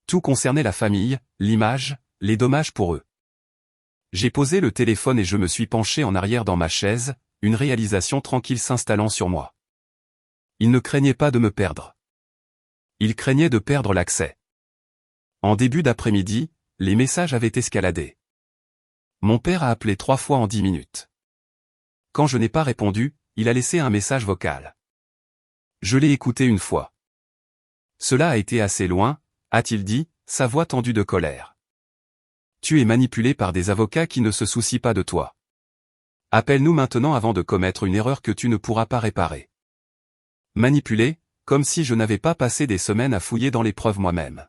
Tout concernait la famille, l'image, les dommages pour eux. J'ai posé le téléphone et je me suis penché en arrière dans ma chaise, une réalisation tranquille s'installant sur moi. Ils ne craignaient pas de me perdre. Ils craignaient de perdre l'accès. En début d'après-midi, les messages avaient escaladé. Mon père a appelé 3 fois en 10 minutes. Quand je n'ai pas répondu, il a laissé un message vocal. Je l'ai écouté 1 fois. Cela a été assez loin, a-t-il dit, sa voix tendue de colère. Tu es manipulé par des avocats qui ne se soucient pas de toi. Appelle-nous maintenant avant de commettre une erreur que tu ne pourras pas réparer. Manipulé, comme si je n'avais pas passé des semaines à fouiller dans les preuves moi-même.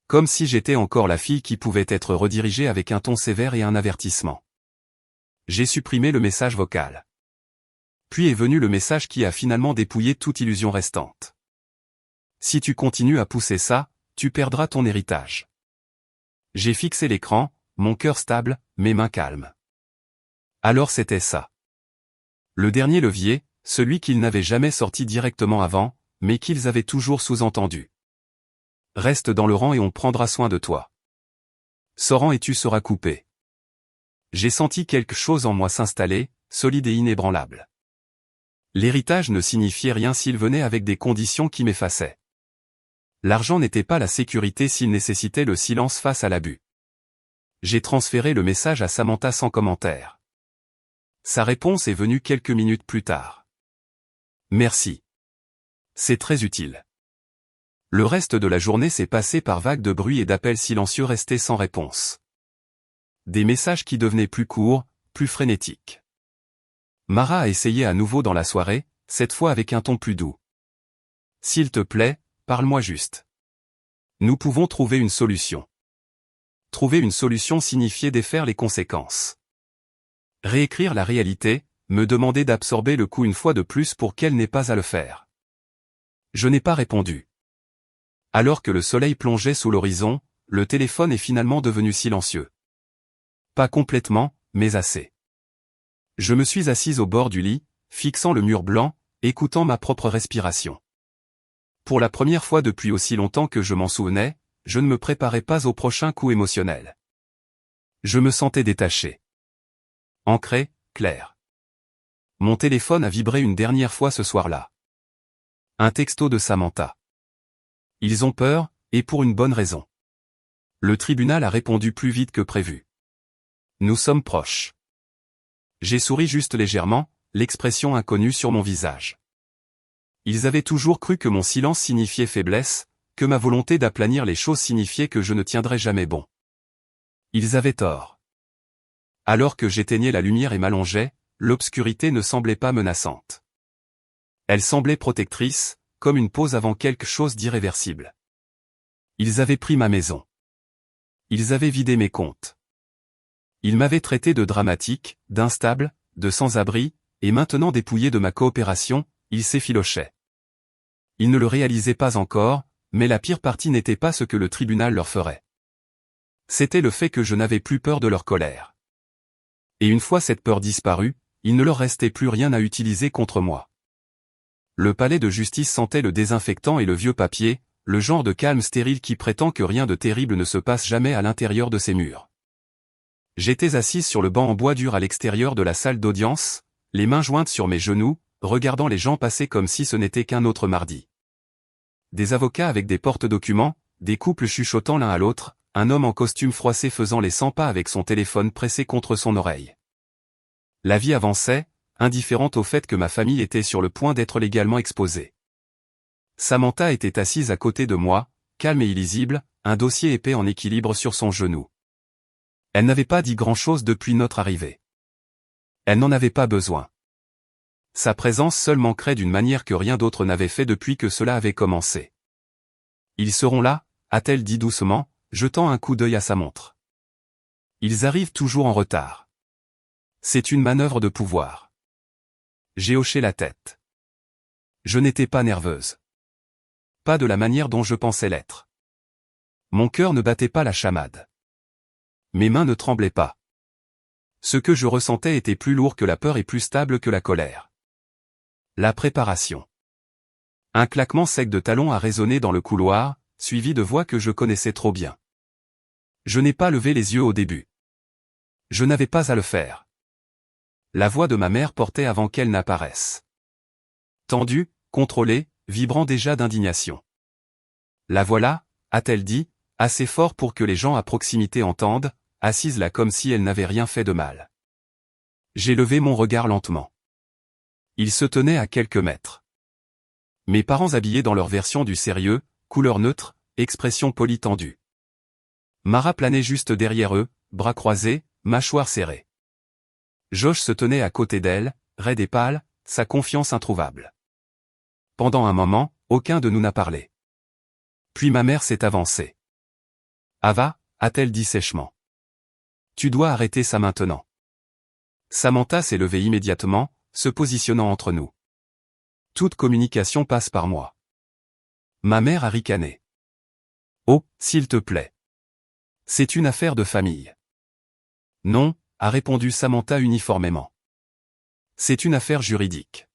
Comme si j'étais encore la fille qui pouvait être redirigée avec un ton sévère et un avertissement. J'ai supprimé le message vocal. Puis est venu le message qui a finalement dépouillé toute illusion restante. Si tu continues à pousser ça, tu perdras ton héritage. J'ai fixé l'écran, mon cœur stable, mes mains calmes. Alors c'était ça. Le dernier levier, celui qu'ils n'avaient jamais sorti directement avant, mais qu'ils avaient toujours sous-entendu. Reste dans le rang et on prendra soin de toi. Sors et tu seras coupé. J'ai senti quelque chose en moi s'installer, solide et inébranlable. L'héritage ne signifiait rien s'il venait avec des conditions qui m'effaçaient. L'argent n'était pas la sécurité s'il nécessitait le silence face à l'abus. J'ai transféré le message à Samantha sans commentaire. Sa réponse est venue quelques minutes plus tard. Merci. C'est très utile. Le reste de la journée s'est passé par vagues de bruit et d'appels silencieux restés sans réponse. Des messages qui devenaient plus courts, plus frénétiques. Mara a essayé à nouveau dans la soirée, cette fois avec un ton plus doux. S'il te plaît, parle-moi juste. Nous pouvons trouver une solution. Trouver une solution signifiait défaire les conséquences. Réécrire la réalité, me demander d'absorber le coup une fois de plus pour qu'elle n'ait pas à le faire. Je n'ai pas répondu. Alors que le soleil plongeait sous l'horizon, le téléphone est finalement devenu silencieux. Pas complètement, mais assez. Je me suis assise au bord du lit, fixant le mur blanc, écoutant ma propre respiration. Pour la première fois depuis aussi longtemps que je m'en souvenais, je ne me préparais pas au prochain coup émotionnel. Je me sentais détaché. Ancré, clair. Mon téléphone a vibré une dernière fois ce soir-là. Un texto de Samantha. Ils ont peur, et pour une bonne raison. Le tribunal a répondu plus vite que prévu. Nous sommes proches. J'ai souri juste légèrement, l'expression inconnue sur mon visage. Ils avaient toujours cru que mon silence signifiait faiblesse, que ma volonté d'aplanir les choses signifiait que je ne tiendrais jamais bon. Ils avaient tort. Alors que j'éteignais la lumière et m'allongeais, l'obscurité ne semblait pas menaçante. Elle semblait protectrice, comme une pause avant quelque chose d'irréversible. Ils avaient pris ma maison. Ils avaient vidé mes comptes. Ils m'avaient traité de dramatique, d'instable, de sans-abri, et maintenant dépouillé de ma coopération, ils s'effilochaient. Ils ne le réalisaient pas encore, mais la pire partie n'était pas ce que le tribunal leur ferait. C'était le fait que je n'avais plus peur de leur colère. Et une fois cette peur disparue, il ne leur restait plus rien à utiliser contre moi. Le palais de justice sentait le désinfectant et le vieux papier, le genre de calme stérile qui prétend que rien de terrible ne se passe jamais à l'intérieur de ses murs. J'étais assise sur le banc en bois dur à l'extérieur de la salle d'audience, les mains jointes sur mes genoux, regardant les gens passer comme si ce n'était qu'un autre mardi. Des avocats avec des porte-documents, des couples chuchotant l'un à l'autre, un homme en costume froissé faisant les 100 pas avec son téléphone pressé contre son oreille. La vie avançait, indifférente au fait que ma famille était sur le point d'être légalement exposée. Samantha était assise à côté de moi, calme et illisible, un dossier épais en équilibre sur son genou. Elle n'avait pas dit grand-chose depuis notre arrivée. Elle n'en avait pas besoin. Sa présence seule manquerait d'une manière que rien d'autre n'avait fait depuis que cela avait commencé. Ils seront là, a-t-elle dit doucement, jetant un coup d'œil à sa montre. Ils arrivent toujours en retard. C'est une manœuvre de pouvoir. J'ai hoché la tête. Je n'étais pas nerveuse. Pas de la manière dont je pensais l'être. Mon cœur ne battait pas la chamade. Mes mains ne tremblaient pas. Ce que je ressentais était plus lourd que la peur et plus stable que la colère. La préparation. Un claquement sec de talons a résonné dans le couloir, suivi de voix que je connaissais trop bien. Je n'ai pas levé les yeux au début. Je n'avais pas à le faire. La voix de ma mère portait avant qu'elle n'apparaisse. Tendue, contrôlée, vibrant déjà d'indignation. La voilà, a-t-elle dit, assez fort pour que les gens à proximité entendent, assise là comme si elle n'avait rien fait de mal. J'ai levé mon regard lentement. Il se tenait à quelques mètres. Mes parents habillés dans leur version du sérieux, couleur neutre, expression polie tendue. Mara planait juste derrière eux, bras croisés, mâchoires serrées. Josh se tenait à côté d'elle, raide et pâle, sa confiance introuvable. Pendant un moment, aucun de nous n'a parlé. Puis ma mère s'est avancée. Ava, a-t-elle dit sèchement. Tu dois arrêter ça maintenant. Samantha s'est levée immédiatement, se positionnant entre nous. Toute communication passe par moi. Ma mère a ricané. Oh, s'il te plaît. C'est une affaire de famille. Non, a répondu Samantha uniformément. C'est une affaire juridique.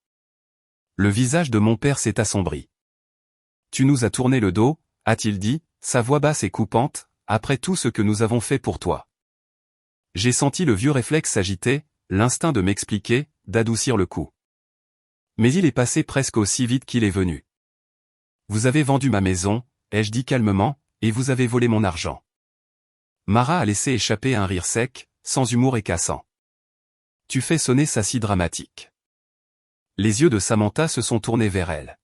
Le visage de mon père s'est assombri. Tu nous as tourné le dos, a-t-il dit, sa voix basse et coupante, après tout ce que nous avons fait pour toi. J'ai senti le vieux réflexe s'agiter, l'instinct de m'expliquer, d'adoucir le coup. Mais il est passé presque aussi vite qu'il est venu. Vous avez vendu ma maison, ai-je dit calmement, et vous avez volé mon argent. Mara a laissé échapper un rire sec, sans humour et cassant. Tu fais sonner ça si dramatique. Les yeux de Samantha se sont tournés vers elle.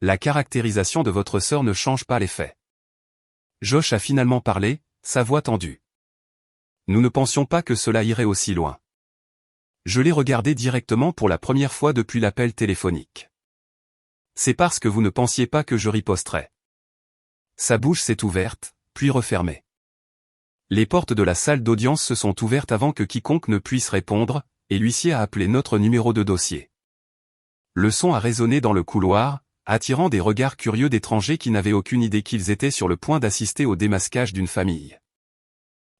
La caractérisation de votre sœur ne change pas les faits. Josh a finalement parlé, sa voix tendue. Nous ne pensions pas que cela irait aussi loin. Je l'ai regardé directement pour la première fois depuis l'appel téléphonique. C'est parce que vous ne pensiez pas que je riposterais. Sa bouche s'est ouverte, puis refermée. Les portes de la salle d'audience se sont ouvertes avant que quiconque ne puisse répondre, et l'huissier a appelé notre numéro de dossier. Le son a résonné dans le couloir, attirant des regards curieux d'étrangers qui n'avaient aucune idée qu'ils étaient sur le point d'assister au démasquage d'une famille.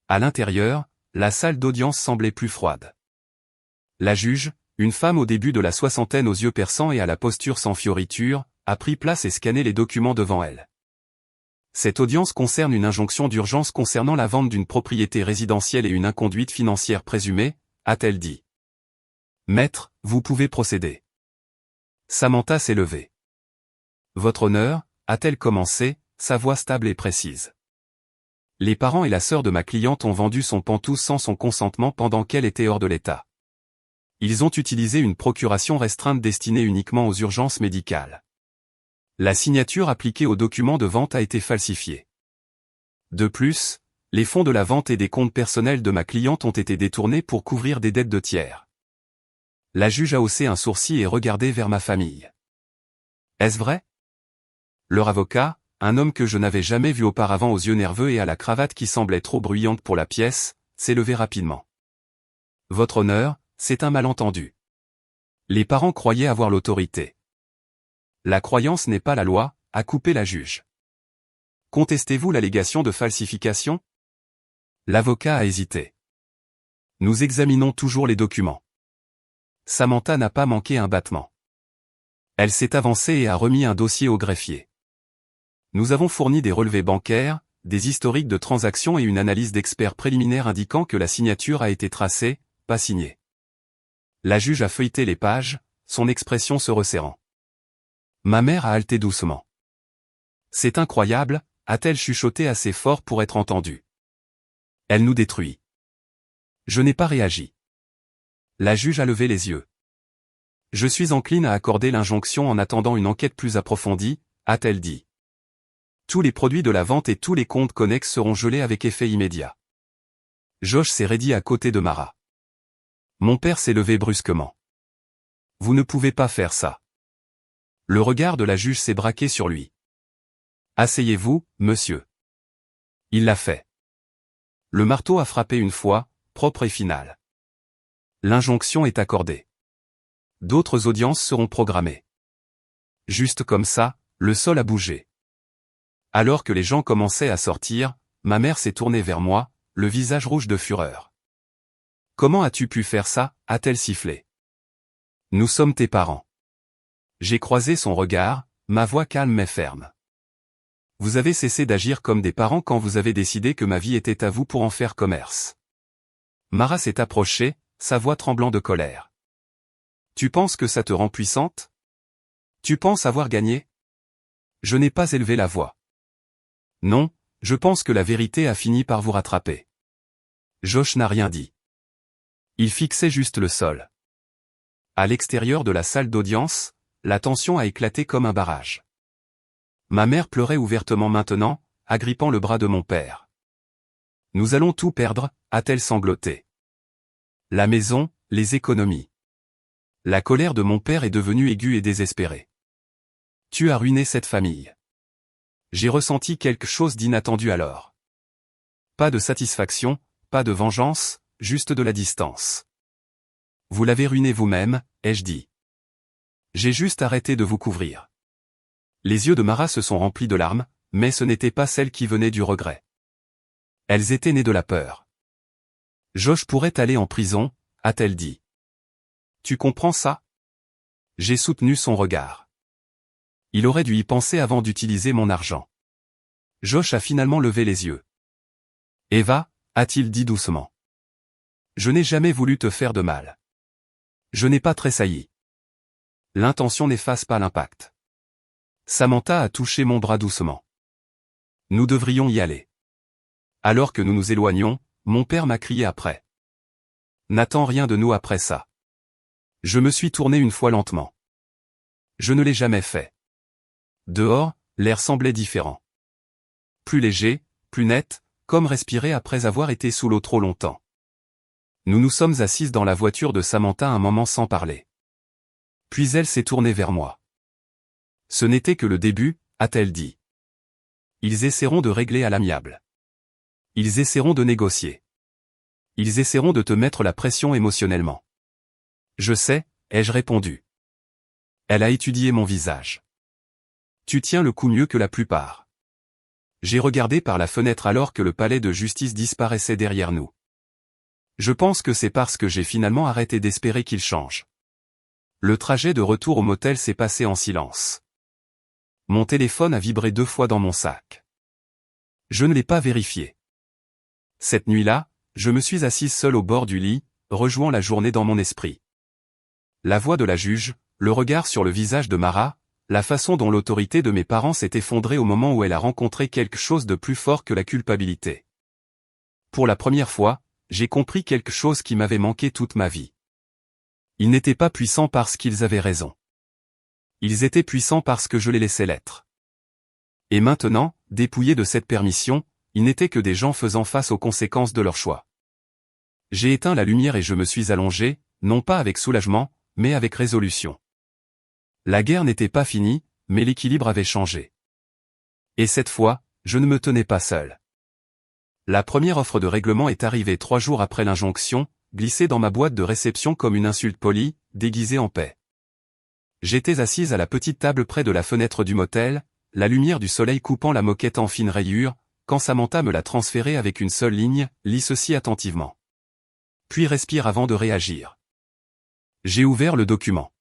À l'intérieur, la salle d'audience semblait plus froide. La juge, une femme au début de la soixantaine aux yeux perçants et à la posture sans fioriture, a pris place et scanné les documents devant elle. Cette audience concerne une injonction d'urgence concernant la vente d'une propriété résidentielle et une inconduite financière présumée, a-t-elle dit. Maître, vous pouvez procéder. Samantha s'est levée. Votre honneur, a-t-elle commencé, sa voix stable et précise. Les parents et la sœur de ma cliente ont vendu son pantouf sans son consentement pendant qu'elle était hors de l'état. Ils ont utilisé une procuration restreinte destinée uniquement aux urgences médicales. La signature appliquée au document de vente a été falsifiée. De plus, les fonds de la vente et des comptes personnels de ma cliente ont été détournés pour couvrir des dettes de tiers. La juge a haussé un sourcil et regardé vers ma famille. Est-ce vrai? Leur avocat, un homme que je n'avais jamais vu auparavant aux yeux nerveux et à la cravate qui semblait trop bruyante pour la pièce, s'est levé rapidement. Votre honneur, c'est un malentendu. Les parents croyaient avoir l'autorité. La croyance n'est pas la loi, a coupé la juge. Contestez-vous l'allégation de falsification? L'avocat a hésité. Nous examinons toujours les documents. Samantha n'a pas manqué un battement. Elle s'est avancée et a remis un dossier au greffier. Nous avons fourni des relevés bancaires, des historiques de transactions et une analyse d'experts préliminaire indiquant que la signature a été tracée, pas signée. La juge a feuilleté les pages, son expression se resserrant. Ma mère a haleté doucement. C'est incroyable, a-t-elle chuchoté assez fort pour être entendue. Elle nous détruit. Je n'ai pas réagi. La juge a levé les yeux. Je suis encline à accorder l'injonction en attendant une enquête plus approfondie, a-t-elle dit. Tous les produits de la vente et tous les comptes connexes seront gelés avec effet immédiat. Josh s'est raidi à côté de Mara. Mon père s'est levé brusquement. Vous ne pouvez pas faire ça. Le regard de la juge s'est braqué sur lui. Asseyez-vous, monsieur. Il l'a fait. Le marteau a frappé une fois, propre et finale. L'injonction est accordée. D'autres audiences seront programmées. Juste comme ça, le sol a bougé. Alors que les gens commençaient à sortir, ma mère s'est tournée vers moi, le visage rouge de fureur. Comment as-tu pu faire ça, a-t-elle sifflé. Nous sommes tes parents. J'ai croisé son regard, ma voix calme mais ferme. Vous avez cessé d'agir comme des parents quand vous avez décidé que ma vie était à vous pour en faire commerce. Mara s'est approchée, sa voix tremblant de colère. Tu penses que ça te rend puissante? Tu penses avoir gagné? Je n'ai pas élevé la voix. Non, je pense que la vérité a fini par vous rattraper. Josh n'a rien dit. Il fixait juste le sol. À l'extérieur de la salle d'audience, la tension a éclaté comme un barrage. Ma mère pleurait ouvertement maintenant, agrippant le bras de mon père. Nous allons tout perdre, a-t-elle sangloté. La maison, les économies. La colère de mon père est devenue aiguë et désespérée. Tu as ruiné cette famille. J'ai ressenti quelque chose d'inattendu alors. Pas de satisfaction, pas de vengeance, juste de la distance. Vous l'avez ruiné vous-même, ai-je dit. J'ai juste arrêté de vous couvrir. Les yeux de Mara se sont remplis de larmes, mais ce n'étaient pas celles qui venaient du regret. Elles étaient nées de la peur. Josh pourrait aller en prison, a-t-elle dit. Tu comprends ça? J'ai soutenu son regard. Il aurait dû y penser avant d'utiliser mon argent. Josh a finalement levé les yeux. Eva, a-t-il dit doucement. Je n'ai jamais voulu te faire de mal. Je n'ai pas tressailli. L'intention n'efface pas l'impact. Samantha a touché mon bras doucement. Nous devrions y aller. Alors que nous nous éloignions, mon père m'a crié après. N'attends rien de nous après ça. Je me suis tourné une fois lentement. Je ne l'ai jamais fait. Dehors, l'air semblait différent. Plus léger, plus net, comme respirer après avoir été sous l'eau trop longtemps. Nous nous sommes assises dans la voiture de Samantha un moment sans parler. Puis elle s'est tournée vers moi. Ce n'était que le début, a-t-elle dit. Ils essaieront de régler à l'amiable. Ils essaieront de négocier. Ils essaieront de te mettre la pression émotionnellement. Je sais, ai-je répondu. Elle a étudié mon visage. Tu tiens le coup mieux que la plupart. J'ai regardé par la fenêtre alors que le palais de justice disparaissait derrière nous. Je pense que c'est parce que j'ai finalement arrêté d'espérer qu'il change. Le trajet de retour au motel s'est passé en silence. Mon téléphone a vibré 2 fois dans mon sac. Je ne l'ai pas vérifié. Cette nuit-là, je me suis assise seule au bord du lit, rejouant la journée dans mon esprit. La voix de la juge, le regard sur le visage de Mara, la façon dont l'autorité de mes parents s'est effondrée au moment où elle a rencontré quelque chose de plus fort que la culpabilité. Pour la première fois, j'ai compris quelque chose qui m'avait manqué toute ma vie. Ils n'étaient pas puissants parce qu'ils avaient raison. Ils étaient puissants parce que je les laissais l'être. Et maintenant, dépouillés de cette permission, ils n'étaient que des gens faisant face aux conséquences de leurs choix. J'ai éteint la lumière et je me suis allongé, non pas avec soulagement, mais avec résolution. La guerre n'était pas finie, mais l'équilibre avait changé. Et cette fois, je ne me tenais pas seul. La première offre de règlement est arrivée 3 jours après l'injonction, glissée dans ma boîte de réception comme une insulte polie, déguisée en paix. J'étais assise à la petite table près de la fenêtre du motel, la lumière du soleil coupant la moquette en fines rayures, quand Samantha me l'a transférée avec une seule ligne, lis ceci attentivement. Puis respire avant de réagir. J'ai ouvert le document.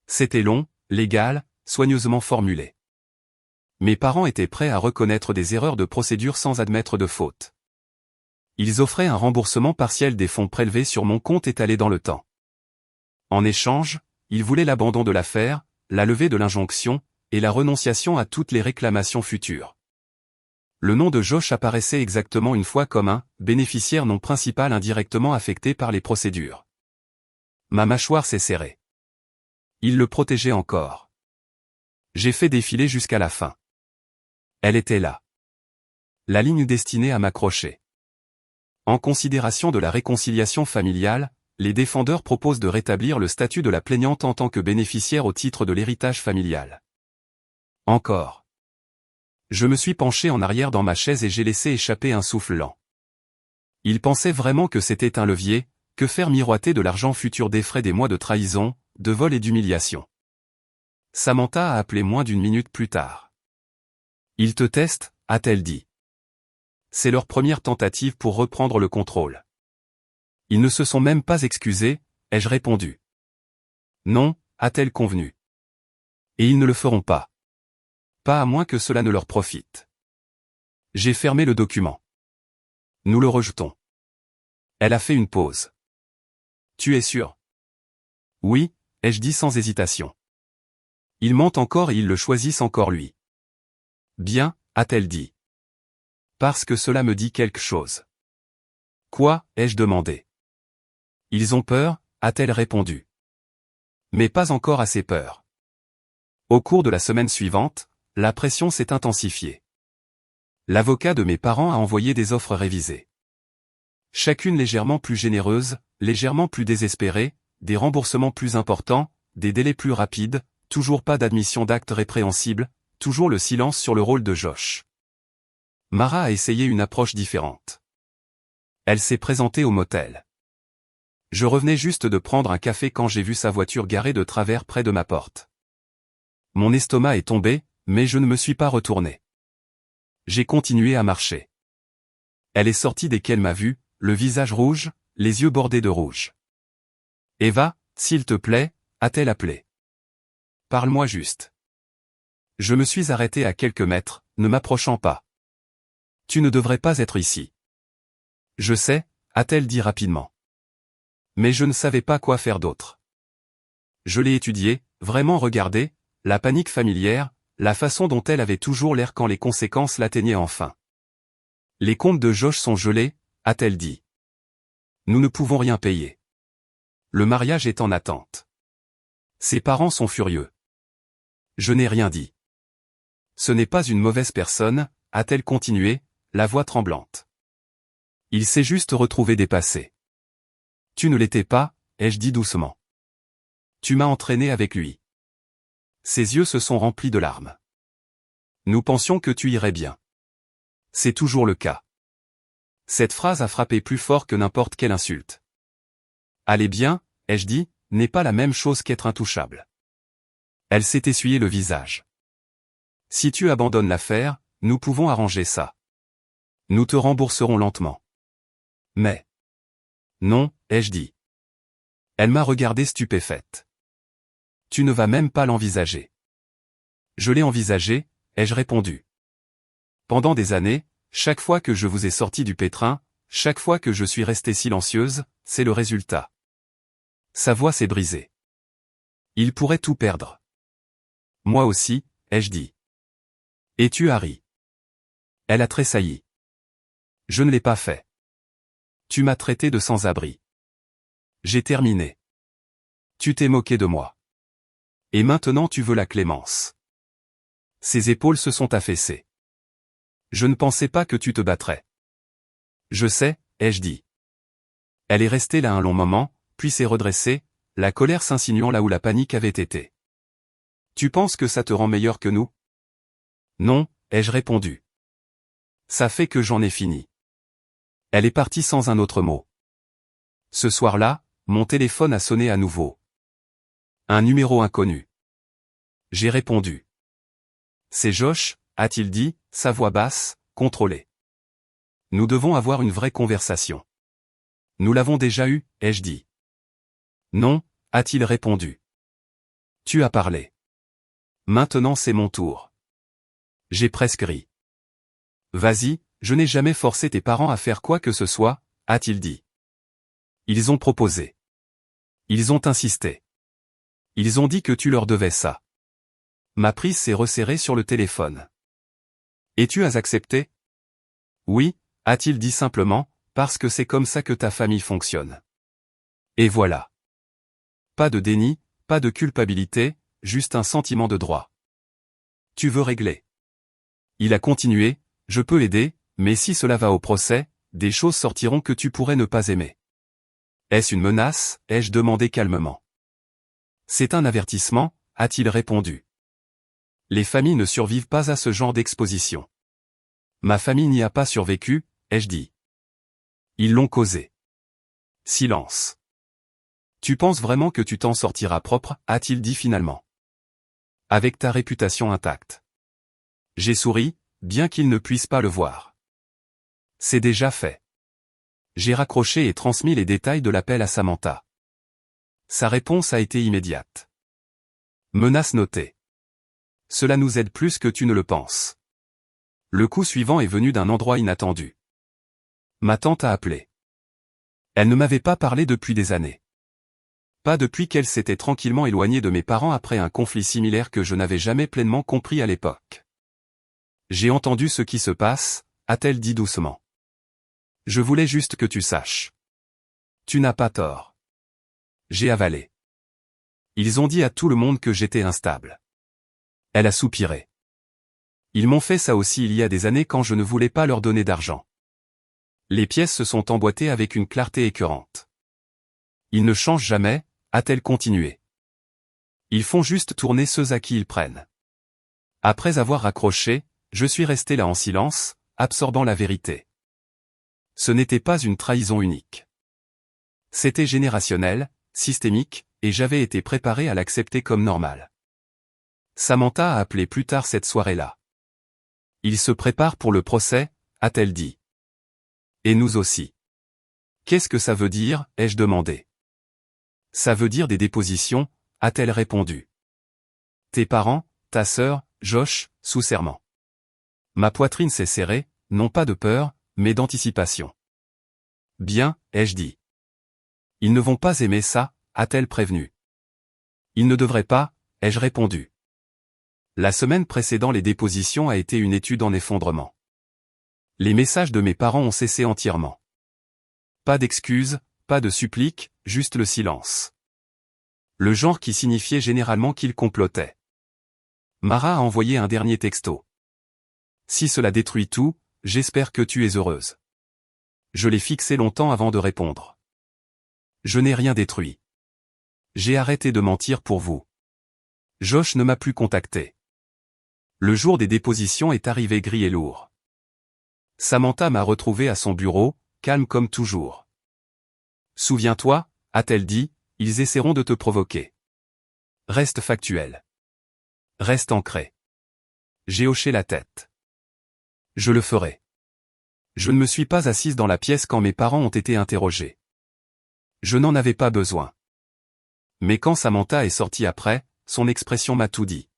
C'était long, légal, soigneusement formulé. Mes parents étaient prêts à reconnaître des erreurs de procédure sans admettre de faute. Ils offraient un remboursement partiel des fonds prélevés sur mon compte étalé dans le temps. En échange, ils voulaient l'abandon de l'affaire, la levée de l'injonction, et la renonciation à toutes les réclamations futures. Le nom de Josh apparaissait exactement une fois comme un bénéficiaire non principal indirectement affecté par les procédures. Ma mâchoire s'est serrée. Il le protégeait encore. J'ai fait défiler jusqu'à la fin. Elle était là. La ligne destinée à m'accrocher. En considération de la réconciliation familiale, les défendeurs proposent de rétablir le statut de la plaignante en tant que bénéficiaire au titre de l'héritage familial. Encore. Je me suis penché en arrière dans ma chaise et j'ai laissé échapper un souffle lent. Ils pensaient vraiment que c'était un levier, que faire miroiter de l'argent futur des frais des mois de trahison, de vol et d'humiliation. Samantha a appelé moins d'1 minute plus tard. Ils te testent, a-t-elle dit. C'est leur première tentative pour reprendre le contrôle. Ils ne se sont même pas excusés, ai-je répondu. Non, a-t-elle convenu. Et ils ne le feront pas. Pas à moins que cela ne leur profite. J'ai fermé le document. Nous le rejetons. Elle a fait une pause. Tu es sûr? Oui, ai-je dit sans hésitation. Ils mentent encore et ils le choisissent encore lui. Bien, a-t-elle dit. Parce que cela me dit quelque chose. Quoi, ai-je demandé. Ils ont peur, a-t-elle répondu. Mais pas encore assez peur. Au cours de la semaine suivante, la pression s'est intensifiée. L'avocat de mes parents a envoyé des offres révisées. Chacune légèrement plus généreuse, légèrement plus désespérée, des remboursements plus importants, des délais plus rapides, toujours pas d'admission d'actes répréhensibles, toujours le silence sur le rôle de Josh. Mara a essayé une approche différente. Elle s'est présentée au motel. Je revenais juste de prendre un café quand j'ai vu sa voiture garée de travers près de ma porte. Mon estomac est tombé, mais je ne me suis pas retourné. J'ai continué à marcher. Elle est sortie dès qu'elle m'a vu, le visage rouge, les yeux bordés de rouge. Eva, s'il te plaît, a-t-elle appelé. Parle-moi juste. Je me suis arrêté à quelques mètres, ne m'approchant pas. Tu ne devrais pas être ici. Je sais, a-t-elle dit rapidement. Mais je ne savais pas quoi faire d'autre. Je l'ai étudiée, vraiment regardée, la panique familière, la façon dont elle avait toujours l'air quand les conséquences l'atteignaient enfin. Les comptes de Josh sont gelés, a-t-elle dit. Nous ne pouvons rien payer. Le mariage est en attente. Ses parents sont furieux. Je n'ai rien dit. Ce n'est pas une mauvaise personne, a-t-elle continué, la voix tremblante. Il s'est juste retrouvé dépassé. Tu ne l'étais pas, ai-je dit doucement. Tu m'as entraîné avec lui. Ses yeux se sont remplis de larmes. Nous pensions que tu irais bien. C'est toujours le cas. Cette phrase a frappé plus fort que n'importe quelle insulte. Aller bien, ai-je dit, n'est pas la même chose qu'être intouchable. Elle s'est essuyé le visage. Si tu abandonnes l'affaire, nous pouvons arranger ça. Nous te rembourserons lentement. Mais... Non, ai-je dit. Elle m'a regardé stupéfaite. Tu ne vas même pas l'envisager. Je l'ai envisagé, ai-je répondu. Pendant des années, chaque fois que je vous ai sorti du pétrin, chaque fois que je suis restée silencieuse, c'est le résultat. Sa voix s'est brisée. Il pourrait tout perdre. Moi aussi, ai-je dit. Et tu as ri. Elle a tressailli. Je ne l'ai pas fait. Tu m'as traité de sans-abri. J'ai terminé. Tu t'es moqué de moi. Et maintenant tu veux la clémence. Ses épaules se sont affaissées. Je ne pensais pas que tu te battrais. Je sais, ai-je dit. Elle est restée là un long moment, puis s'est redressée, la colère s'insinuant là où la panique avait été. Tu penses que ça te rend meilleur que nous? Non, ai-je répondu. Ça fait que j'en ai fini. Elle est partie sans un autre mot. Ce soir-là, mon téléphone a sonné à nouveau. Un numéro inconnu. J'ai répondu. C'est Josh, a-t-il dit, sa voix basse, contrôlée. Nous devons avoir une vraie conversation. Nous l'avons déjà eue, ai-je dit. Non, a-t-il répondu. Tu as parlé. Maintenant c'est mon tour. J'ai presque ri. Vas-y, je n'ai jamais forcé tes parents à faire quoi que ce soit, a-t-il dit. Ils ont proposé. Ils ont insisté. Ils ont dit que tu leur devais ça. Ma prise s'est resserrée sur le téléphone. Et tu as accepté? Oui, a-t-il dit simplement, parce que c'est comme ça que ta famille fonctionne. Et voilà. Pas de déni, pas de culpabilité, juste un sentiment de droit. Tu veux régler. Il a continué, je peux l'aider, mais si cela va au procès, des choses sortiront que tu pourrais ne pas aimer. Est-ce une menace, ai-je demandé calmement. C'est un avertissement, a-t-il répondu. Les familles ne survivent pas à ce genre d'exposition. Ma famille n'y a pas survécu, ai-je dit. Ils l'ont causé. Silence. Tu penses vraiment que tu t'en sortiras propre, a-t-il dit finalement. Avec ta réputation intacte. J'ai souri, bien qu'il ne puisse pas le voir. C'est déjà fait. J'ai raccroché et transmis les détails de l'appel à Samantha. Sa réponse a été immédiate. Menace notée. Cela nous aide plus que tu ne le penses. Le coup suivant est venu d'un endroit inattendu. Ma tante a appelé. Elle ne m'avait pas parlé depuis des années. Pas depuis qu'elle s'était tranquillement éloignée de mes parents après un conflit similaire que je n'avais jamais pleinement compris à l'époque. J'ai entendu ce qui se passe, a-t-elle dit doucement. Je voulais juste que tu saches. Tu n'as pas tort. J'ai avalé. Ils ont dit à tout le monde que j'étais instable. Elle a soupiré. Ils m'ont fait ça aussi il y a des années quand je ne voulais pas leur donner d'argent. Les pièces se sont emboîtées avec une clarté écœurante. Ils ne changent jamais, a-t-elle continué. Ils font juste tourner ceux à qui ils prennent. Après avoir raccroché, je suis resté là en silence, absorbant la vérité. Ce n'était pas une trahison unique. C'était générationnel, systémique, et j'avais été préparé à l'accepter comme normal. Samantha a appelé plus tard cette soirée-là. Il se prépare pour le procès, a-t-elle dit. Et nous aussi. Qu'est-ce que ça veut dire, ai-je demandé. Ça veut dire des dépositions, a-t-elle répondu. Tes parents, ta sœur, Josh, sous serment. Ma poitrine s'est serrée, non pas de peur, mais d'anticipation. Bien, ai-je dit. Ils ne vont pas aimer ça, a-t-elle prévenu. Il ne devrait pas, ai-je répondu. La semaine précédant les dépositions a été une étude en effondrement. Les messages de mes parents ont cessé entièrement. Pas d'excuses, pas de suppliques, juste le silence. Le genre qui signifiait généralement qu'ils complotaient. Mara a envoyé un dernier texto. Si cela détruit tout, j'espère que tu es heureuse. Je l'ai fixé longtemps avant de répondre. Je n'ai rien détruit. J'ai arrêté de mentir pour vous. Josh ne m'a plus contacté. Le jour des dépositions est arrivé gris et lourd. Samantha m'a retrouvé à son bureau, calme comme toujours. Souviens-toi, a-t-elle dit, ils essaieront de te provoquer. Reste factuel. Reste ancré. J'ai hoché la tête. Je le ferai. Je ne me suis pas assise dans la pièce quand mes parents ont été interrogés. Je n'en avais pas besoin. Mais quand Samantha est sortie après, son expression m'a tout dit.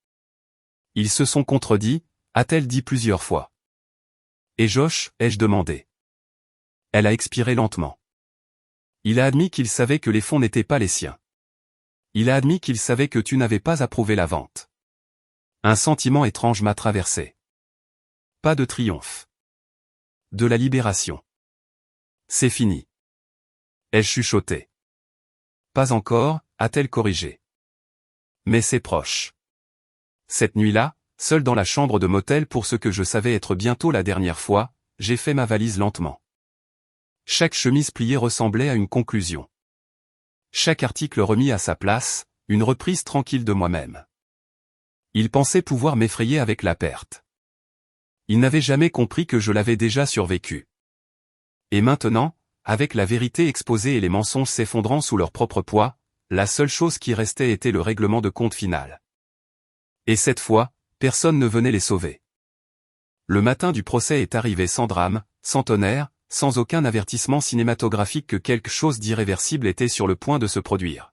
Ils se sont contredits, a-t-elle dit plusieurs fois. Et Josh, ai-je demandé. Elle a expiré lentement. Il a admis qu'il savait que les fonds n'étaient pas les siens. Il a admis qu'il savait que tu n'avais pas approuvé la vente. Un sentiment étrange m'a traversé. Pas de triomphe. De la libération. C'est fini. Ai-je chuchoté. Pas encore, a-t-elle corrigé. Mais c'est proche. Cette nuit-là, seul dans la chambre de motel pour ce que je savais être bientôt la dernière fois, j'ai fait ma valise lentement. Chaque chemise pliée ressemblait à une conclusion. Chaque article remis à sa place, une reprise tranquille de moi-même. Il pensait pouvoir m'effrayer avec la perte. Il n'avait jamais compris que je l'avais déjà survécu. Et maintenant, avec la vérité exposée et les mensonges s'effondrant sous leur propre poids, la seule chose qui restait était le règlement de compte final. Et cette fois, personne ne venait les sauver. Le matin du procès est arrivé sans drame, sans tonnerre, sans aucun avertissement cinématographique que quelque chose d'irréversible était sur le point de se produire.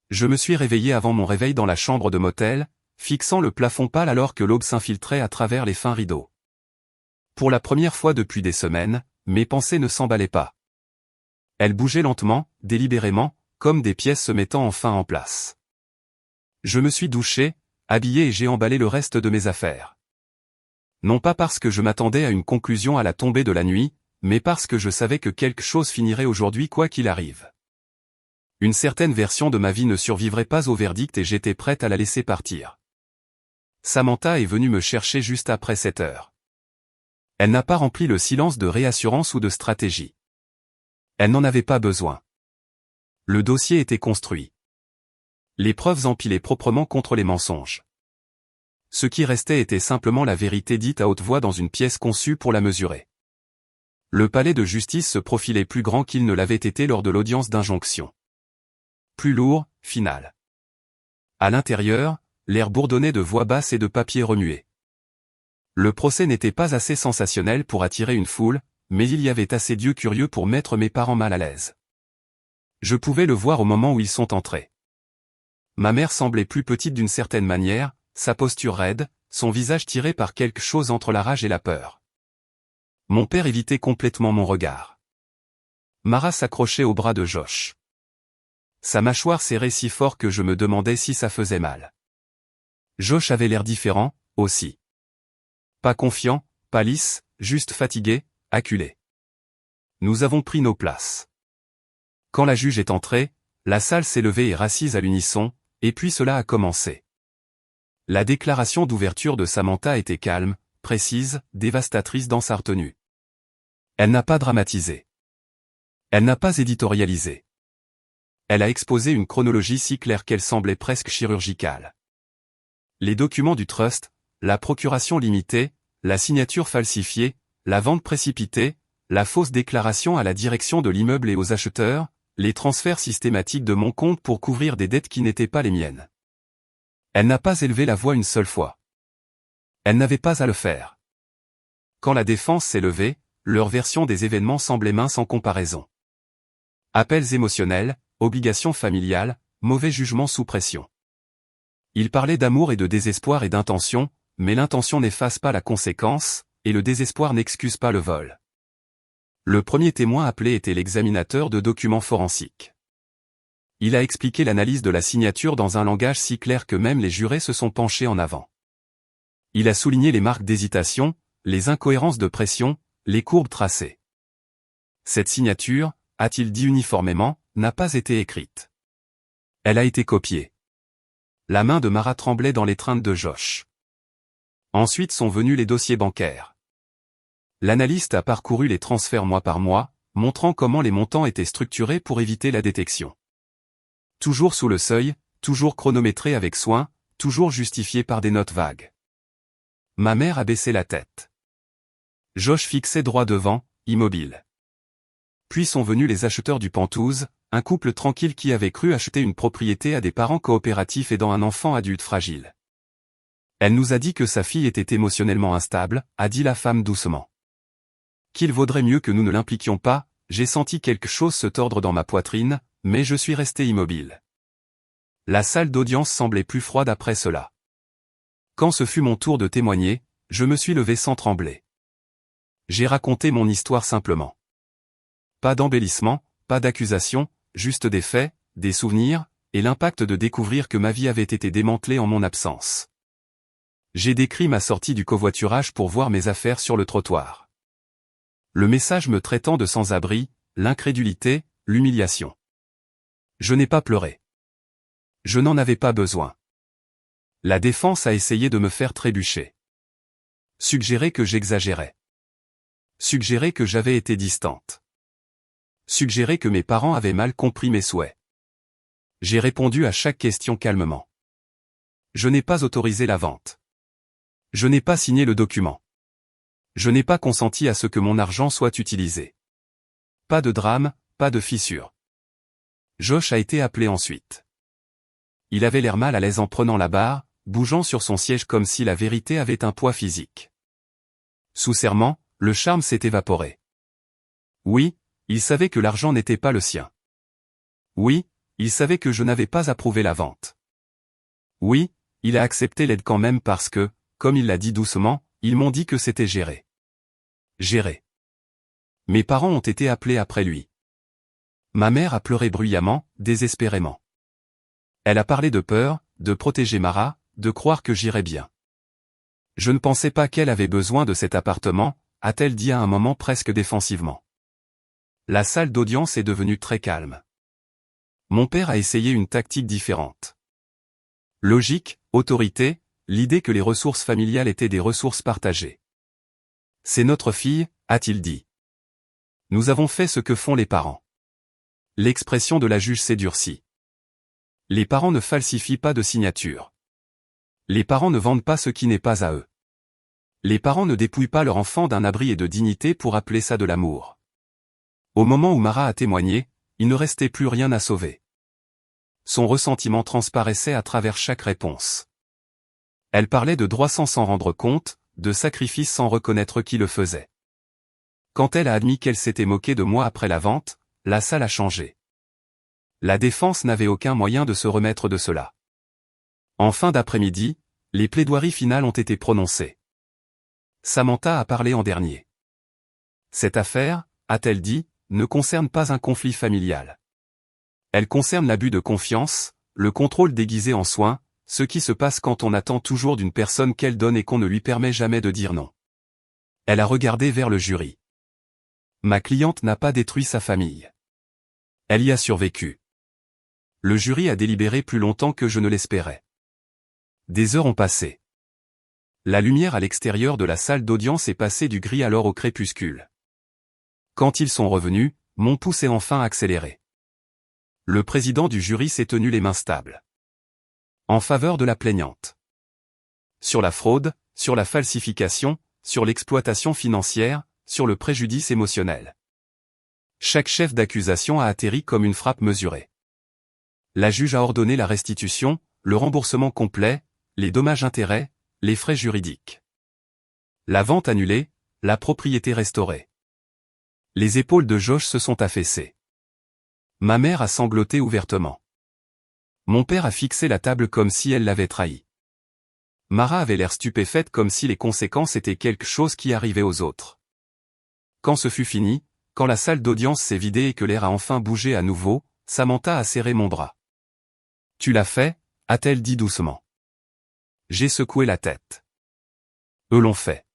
Je me suis réveillé avant mon réveil dans la chambre de motel, fixant le plafond pâle alors que l'aube s'infiltrait à travers les fins rideaux. Pour la première fois depuis des semaines, mes pensées ne s'emballaient pas. Elles bougeaient lentement, délibérément, comme des pièces se mettant enfin en place. Je me suis douché, habillé et j'ai emballé le reste de mes affaires. Non pas parce que je m'attendais à une conclusion à la tombée de la nuit, mais parce que je savais que quelque chose finirait aujourd'hui quoi qu'il arrive. Une certaine version de ma vie ne survivrait pas au verdict et j'étais prête à la laisser partir. Samantha est venue me chercher juste après 7 heures. Elle n'a pas rempli le silence de réassurance ou de stratégie. Elle n'en avait pas besoin. Le dossier était construit. Les preuves empilaient proprement contre les mensonges. Ce qui restait était simplement la vérité dite à haute voix dans une pièce conçue pour la mesurer. Le palais de justice se profilait plus grand qu'il ne l'avait été lors de l'audience d'injonction. Plus lourd, final. À l'intérieur, l'air bourdonnait de voix basses et de papier remué. Le procès n'était pas assez sensationnel pour attirer une foule, mais il y avait assez d'yeux curieux pour mettre mes parents mal à l'aise. Je pouvais le voir au moment où ils sont entrés. Ma mère semblait plus petite d'une certaine manière, sa posture raide, son visage tiré par quelque chose entre la rage et la peur. Mon père évitait complètement mon regard. Mara s'accrochait au bras de Josh. Sa mâchoire serrait si fort que je me demandais si ça faisait mal. Josh avait l'air différent, aussi. Pas confiant, pas lisse, juste fatigué, acculé. Nous avons pris nos places. Quand la juge est entrée, la salle s'est levée et rassise à l'unisson, et puis cela a commencé. La déclaration d'ouverture de Samantha était calme, précise, dévastatrice dans sa retenue. Elle n'a pas dramatisé. Elle n'a pas éditorialisé. Elle a exposé une chronologie si claire qu'elle semblait presque chirurgicale. Les documents du trust, la procuration limitée, la signature falsifiée, la vente précipitée, la fausse déclaration à la direction de l'immeuble et aux acheteurs, les transferts systématiques de mon compte pour couvrir des dettes qui n'étaient pas les miennes. Elle n'a pas élevé la voix une seule fois. Elle n'avait pas à le faire. Quand la défense s'est levée, leur version des événements semblait mince en comparaison. Appels émotionnels, obligations familiales, mauvais jugement sous pression. Ils parlaient d'amour et de désespoir et d'intention, mais l'intention n'efface pas la conséquence, et le désespoir n'excuse pas le vol. Le premier témoin appelé était l'examinateur de documents forensiques. Il a expliqué l'analyse de la signature dans un langage si clair que même les jurés se sont penchés en avant. Il a souligné les marques d'hésitation, les incohérences de pression, les courbes tracées. Cette signature, a-t-il dit uniformément, n'a pas été écrite. Elle a été copiée. La main de Mara tremblait dans l'étreinte de Josh. Ensuite sont venus les dossiers bancaires. L'analyste a parcouru les transferts mois par mois, montrant comment les montants étaient structurés pour éviter la détection. Toujours sous le seuil, toujours chronométré avec soin, toujours justifié par des notes vagues. Ma mère a baissé la tête. Josh fixait droit devant, immobile. Puis sont venus les acheteurs du Penthouse, un couple tranquille qui avait cru acheter une propriété à des parents coopératifs aidant un enfant adulte fragile. Elle nous a dit que sa fille était émotionnellement instable, a dit la femme doucement. Qu'il vaudrait mieux que nous ne l'impliquions pas, j'ai senti quelque chose se tordre dans ma poitrine, mais je suis resté immobile. La salle d'audience semblait plus froide après cela. Quand ce fut mon tour de témoigner, je me suis levé sans trembler. J'ai raconté mon histoire simplement. Pas d'embellissement, pas d'accusation, juste des faits, des souvenirs, et l'impact de découvrir que ma vie avait été démantelée en mon absence. J'ai décrit ma sortie du covoiturage pour voir mes affaires sur le trottoir. Le message me traitant de sans-abri, l'incrédulité, l'humiliation. Je n'ai pas pleuré. Je n'en avais pas besoin. La défense a essayé de me faire trébucher. Suggérer que j'exagérais. Suggérer que j'avais été distante. Suggérer que mes parents avaient mal compris mes souhaits. J'ai répondu à chaque question calmement. Je n'ai pas autorisé la vente. Je n'ai pas signé le document. Je n'ai pas consenti à ce que mon argent soit utilisé. Pas de drame, pas de fissure. Josh a été appelé ensuite. Il avait l'air mal à l'aise en prenant la barre, bougeant sur son siège comme si la vérité avait un poids physique. Sous serment, le charme s'est évaporé. Oui, il savait que l'argent n'était pas le sien. Oui, il savait que je n'avais pas approuvé la vente. Oui, il a accepté l'aide quand même parce que, comme il l'a dit doucement, ils m'ont dit que c'était géré. Géré. Mes parents ont été appelés après lui. Ma mère a pleuré bruyamment, désespérément. Elle a parlé de peur, de protéger Mara, de croire que j'irais bien. Je ne pensais pas qu'elle avait besoin de cet appartement, a-t-elle dit à un moment presque défensivement. La salle d'audience est devenue très calme. Mon père a essayé une tactique différente. Logique, autorité, l'idée que les ressources familiales étaient des ressources partagées. C'est notre fille, a-t-il dit. Nous avons fait ce que font les parents. L'expression de la juge s'est durcie. Les parents ne falsifient pas de signature. Les parents ne vendent pas ce qui n'est pas à eux. Les parents ne dépouillent pas leur enfant d'un abri et de dignité pour appeler ça de l'amour. Au moment où Mara a témoigné, il ne restait plus rien à sauver. Son ressentiment transparaissait à travers chaque réponse. Elle parlait de droit sans s'en rendre compte, de sacrifice sans reconnaître qui le faisait. Quand elle a admis qu'elle s'était moquée de moi après la vente, la salle a changé. La défense n'avait aucun moyen de se remettre de cela. En fin d'après-midi, les plaidoiries finales ont été prononcées. Samantha a parlé en dernier. Cette affaire, a-t-elle dit, ne concerne pas un conflit familial. Elle concerne l'abus de confiance, le contrôle déguisé en soin, ce qui se passe quand on attend toujours d'une personne qu'elle donne et qu'on ne lui permet jamais de dire non. Elle a regardé vers le jury. Ma cliente n'a pas détruit sa famille. Elle y a survécu. Le jury a délibéré plus longtemps que je ne l'espérais. Des heures ont passé. La lumière à l'extérieur de la salle d'audience est passée du gris alors au crépuscule. Quand ils sont revenus, mon pouls s'est enfin accéléré. Le président du jury s'est tenu les mains stables. En faveur de la plaignante. Sur la fraude, sur la falsification, sur l'exploitation financière, sur le préjudice émotionnel. Chaque chef d'accusation a atterri comme une frappe mesurée. La juge a ordonné la restitution, le remboursement complet, les dommages-intérêts, les frais juridiques. La vente annulée, la propriété restaurée. Les épaules de Josh se sont affaissées. Ma mère a sangloté ouvertement. Mon père a fixé la table comme si elle l'avait trahi. Mara avait l'air stupéfaite comme si les conséquences étaient quelque chose qui arrivait aux autres. Quand ce fut fini, quand la salle d'audience s'est vidée et que l'air a enfin bougé à nouveau, Samantha a serré mon bras. Tu l'as fait, a-t-elle dit doucement. J'ai secoué la tête. Eux l'ont fait.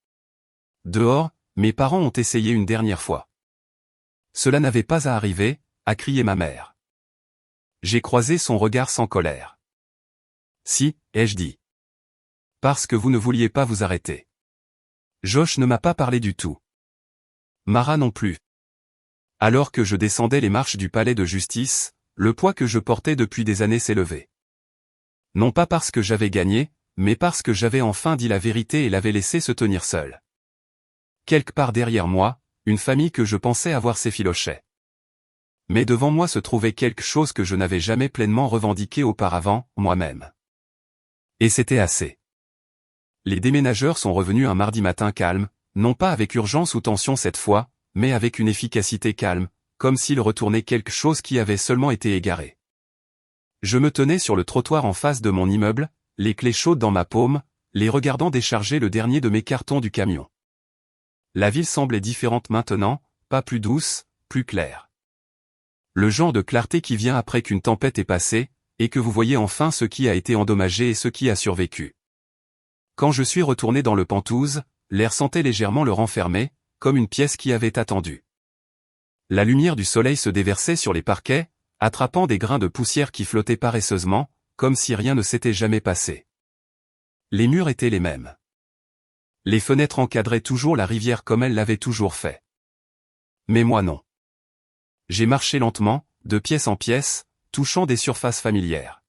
Dehors, mes parents ont essayé une dernière fois. Cela n'avait pas à arriver, a crié ma mère. J'ai croisé son regard sans colère. Si, ai-je dit. Parce que vous ne vouliez pas vous arrêter. Josh ne m'a pas parlé du tout. Mara non plus. Alors que je descendais les marches du palais de justice, le poids que je portais depuis des années s'est levé. Non pas parce que j'avais gagné, mais parce que j'avais enfin dit la vérité et l'avais laissé se tenir seul. Quelque part derrière moi, une famille que je pensais avoir s'effilochait. Mais devant moi se trouvait quelque chose que je n'avais jamais pleinement revendiqué auparavant, moi-même. Et c'était assez. Les déménageurs sont revenus un mardi matin calme, non pas avec urgence ou tension cette fois, mais avec une efficacité calme, comme s'ils retournaient quelque chose qui avait seulement été égaré. Je me tenais sur le trottoir en face de mon immeuble, les clés chaudes dans ma paume, les regardant décharger le dernier de mes cartons du camion. La ville semblait différente maintenant, pas plus douce, plus claire. Le genre de clarté qui vient après qu'une tempête est passée, et que vous voyez enfin ce qui a été endommagé et ce qui a survécu. Quand je suis retourné dans le Penthouse, l'air sentait légèrement le renfermer, comme une pièce qui avait attendu. La lumière du soleil se déversait sur les parquets, attrapant des grains de poussière qui flottaient paresseusement, comme si rien ne s'était jamais passé. Les murs étaient les mêmes. Les fenêtres encadraient toujours la rivière comme elles l'avaient toujours fait. Mais moi non. J'ai marché lentement, de pièce en pièce, touchant des surfaces familières.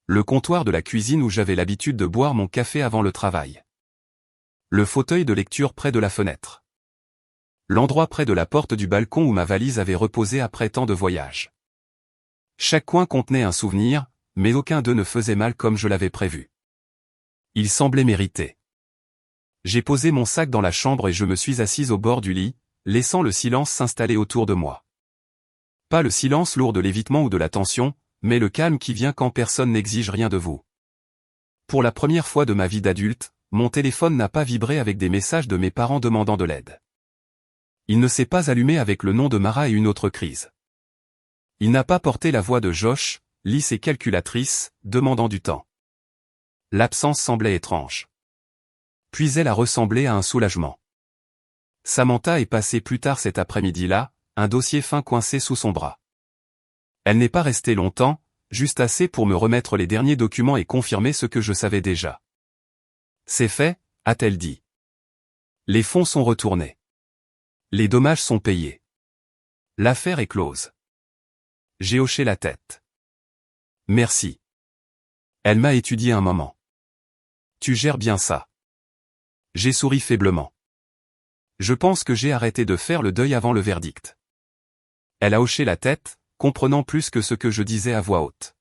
Le comptoir de la cuisine où j'avais l'habitude de boire mon café avant le travail. Le fauteuil de lecture près de la fenêtre. L'endroit près de la porte du balcon où ma valise avait reposé après tant de voyages. Chaque coin contenait un souvenir, mais aucun d'eux ne faisait mal comme je l'avais prévu. Il semblait mériter. J'ai posé mon sac dans la chambre et je me suis assise au bord du lit, laissant le silence s'installer autour de moi. Pas le silence lourd de l'évitement ou de la tension, mais le calme qui vient quand personne n'exige rien de vous. Pour la première fois de ma vie d'adulte, mon téléphone n'a pas vibré avec des messages de mes parents demandant de l'aide. Il ne s'est pas allumé avec le nom de Mara et une autre crise. Il n'a pas porté la voix de Josh, lisse et calculatrice, demandant du temps. L'absence semblait étrange. Puis elle a ressemblé à un soulagement. Samantha est passée plus tard cet après-midi-là, un dossier fin coincé sous son bras. Elle n'est pas restée longtemps, juste assez pour me remettre les derniers documents et confirmer ce que je savais déjà. C'est fait, a-t-elle dit. Les fonds sont retournés. Les dommages sont payés. L'affaire est close. J'ai hoché la tête. Merci. Elle m'a étudié un moment. Tu gères bien ça. J'ai souri faiblement. Je pense que j'ai arrêté de faire le deuil avant le verdict. Elle a hoché la tête, comprenant plus que ce que je disais à voix haute.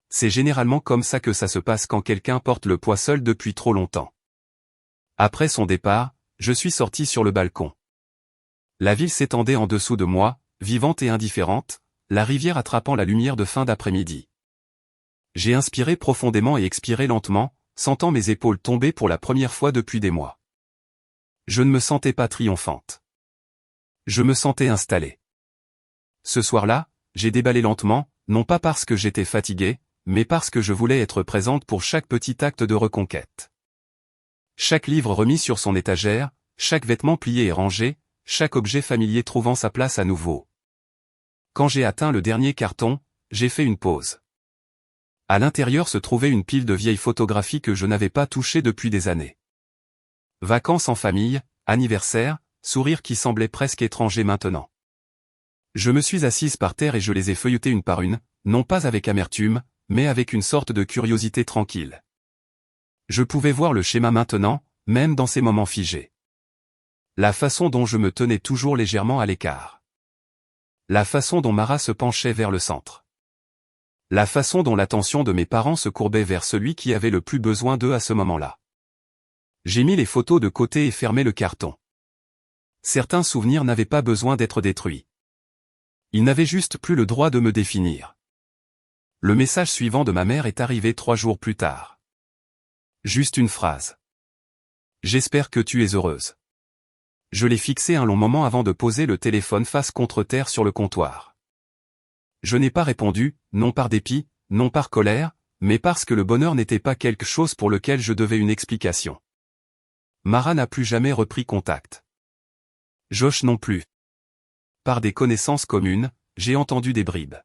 C'est généralement comme ça que ça se passe quand quelqu'un porte le poids seul depuis trop longtemps. Après son départ, je suis sorti sur le balcon. La ville s'étendait en dessous de moi, vivante et indifférente, la rivière attrapant la lumière de fin d'après-midi. J'ai inspiré profondément et expiré lentement, sentant mes épaules tomber pour la première fois depuis des mois. Je ne me sentais pas triomphante. Je me sentais installée. Ce soir-là, j'ai déballé lentement, non pas parce que j'étais fatigué, mais parce que je voulais être présente pour chaque petit acte de reconquête. Chaque livre remis sur son étagère, chaque vêtement plié et rangé, chaque objet familier trouvant sa place à nouveau. Quand j'ai atteint le dernier carton, j'ai fait une pause. À l'intérieur se trouvait une pile de vieilles photographies que je n'avais pas touchées depuis des années. Vacances en famille, anniversaires, sourires qui semblaient presque étrangers maintenant. Je me suis assise par terre et je les ai feuilletées une par une, non pas avec amertume, mais avec une sorte de curiosité tranquille. Je pouvais voir le schéma maintenant, même dans ces moments figés. La façon dont je me tenais toujours légèrement à l'écart. La façon dont Mara se penchait vers le centre. La façon dont l'attention de mes parents se courbait vers celui qui avait le plus besoin d'eux à ce moment-là. J'ai mis les photos de côté et fermé le carton. Certains souvenirs n'avaient pas besoin d'être détruits. Ils n'avaient juste plus le droit de me définir. Le message suivant de ma mère est arrivé 3 jours plus tard. Juste une phrase. J'espère que tu es heureuse. Je l'ai fixé un long moment avant de poser le téléphone face contre terre sur le comptoir. Je n'ai pas répondu, non par dépit, non par colère, mais parce que le bonheur n'était pas quelque chose pour lequel je devais une explication. Mara n'a plus jamais repris contact. Josh non plus. Par des connaissances communes, j'ai entendu des bribes.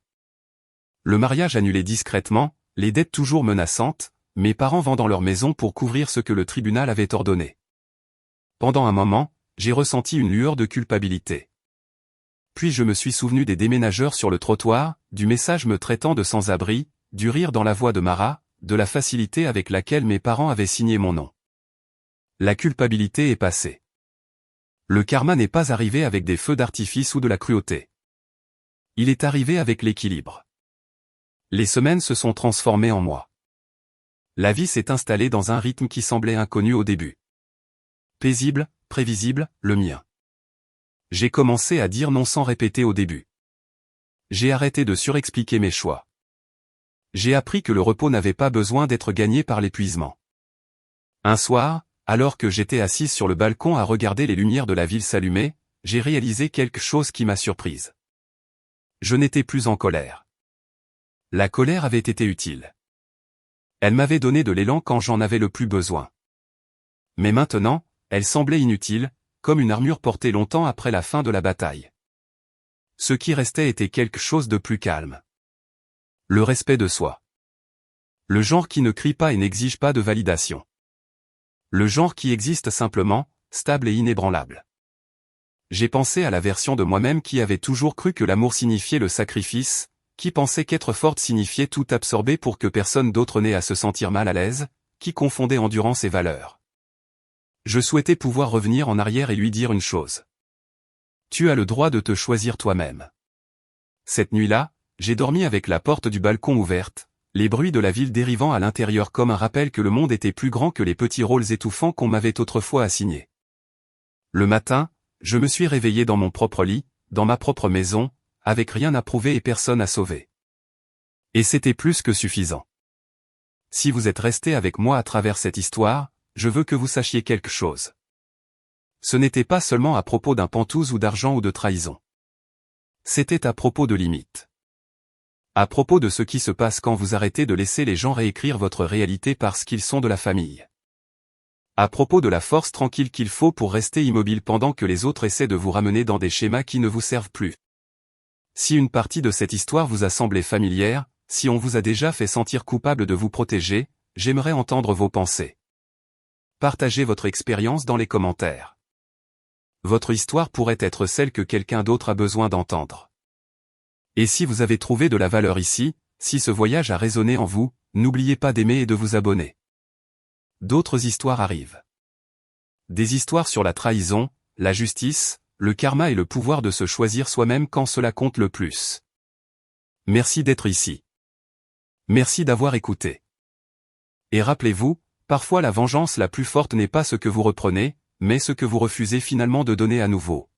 Le mariage annulé discrètement, les dettes toujours menaçantes, mes parents vendant leur maison pour couvrir ce que le tribunal avait ordonné. Pendant un moment, j'ai ressenti une lueur de culpabilité. Puis je me suis souvenu des déménageurs sur le trottoir, du message me traitant de sans-abri, du rire dans la voix de Mara, de la facilité avec laquelle mes parents avaient signé mon nom. La culpabilité est passée. Le karma n'est pas arrivé avec des feux d'artifice ou de la cruauté. Il est arrivé avec l'équilibre. Les semaines se sont transformées en mois. La vie s'est installée dans un rythme qui semblait inconnu au début. Paisible, prévisible, le mien. J'ai commencé à dire non sans répéter au début. J'ai arrêté de surexpliquer mes choix. J'ai appris que le repos n'avait pas besoin d'être gagné par l'épuisement. Un soir, alors que j'étais assise sur le balcon à regarder les lumières de la ville s'allumer, j'ai réalisé quelque chose qui m'a surprise. Je n'étais plus en colère. La colère avait été utile. Elle m'avait donné de l'élan quand j'en avais le plus besoin. Mais maintenant, elle semblait inutile, comme une armure portée longtemps après la fin de la bataille. Ce qui restait était quelque chose de plus calme. Le respect de soi. Le genre qui ne crie pas et n'exige pas de validation. Le genre qui existe simplement, stable et inébranlable. J'ai pensé à la version de moi-même qui avait toujours cru que l'amour signifiait le sacrifice, qui pensait qu'être forte signifiait tout absorber pour que personne d'autre n'ait à se sentir mal à l'aise, qui confondait endurance et valeur. Je souhaitais pouvoir revenir en arrière et lui dire une chose. Tu as le droit de te choisir toi-même. Cette nuit-là, j'ai dormi avec la porte du balcon ouverte, les bruits de la ville dérivant à l'intérieur comme un rappel que le monde était plus grand que les petits rôles étouffants qu'on m'avait autrefois assignés. Le matin, je me suis réveillé dans mon propre lit, dans ma propre maison, avec rien à prouver et personne à sauver. Et c'était plus que suffisant. Si vous êtes resté avec moi à travers cette histoire, je veux que vous sachiez quelque chose. Ce n'était pas seulement à propos d'un pantouse ou d'argent ou de trahison. C'était à propos de limites. À propos de ce qui se passe quand vous arrêtez de laisser les gens réécrire votre réalité parce qu'ils sont de la famille. À propos de la force tranquille qu'il faut pour rester immobile pendant que les autres essaient de vous ramener dans des schémas qui ne vous servent plus. Si une partie de cette histoire vous a semblé familière, si on vous a déjà fait sentir coupable de vous protéger, j'aimerais entendre vos pensées. Partagez votre expérience dans les commentaires. Votre histoire pourrait être celle que quelqu'un d'autre a besoin d'entendre. Et si vous avez trouvé de la valeur ici, si ce voyage a résonné en vous, n'oubliez pas d'aimer et de vous abonner. D'autres histoires arrivent. Des histoires sur la trahison, la justice, le karma et le pouvoir de se choisir soi-même quand cela compte le plus. Merci d'être ici. Merci d'avoir écouté. Et rappelez-vous, parfois la vengeance la plus forte n'est pas ce que vous reprenez, mais ce que vous refusez finalement de donner à nouveau.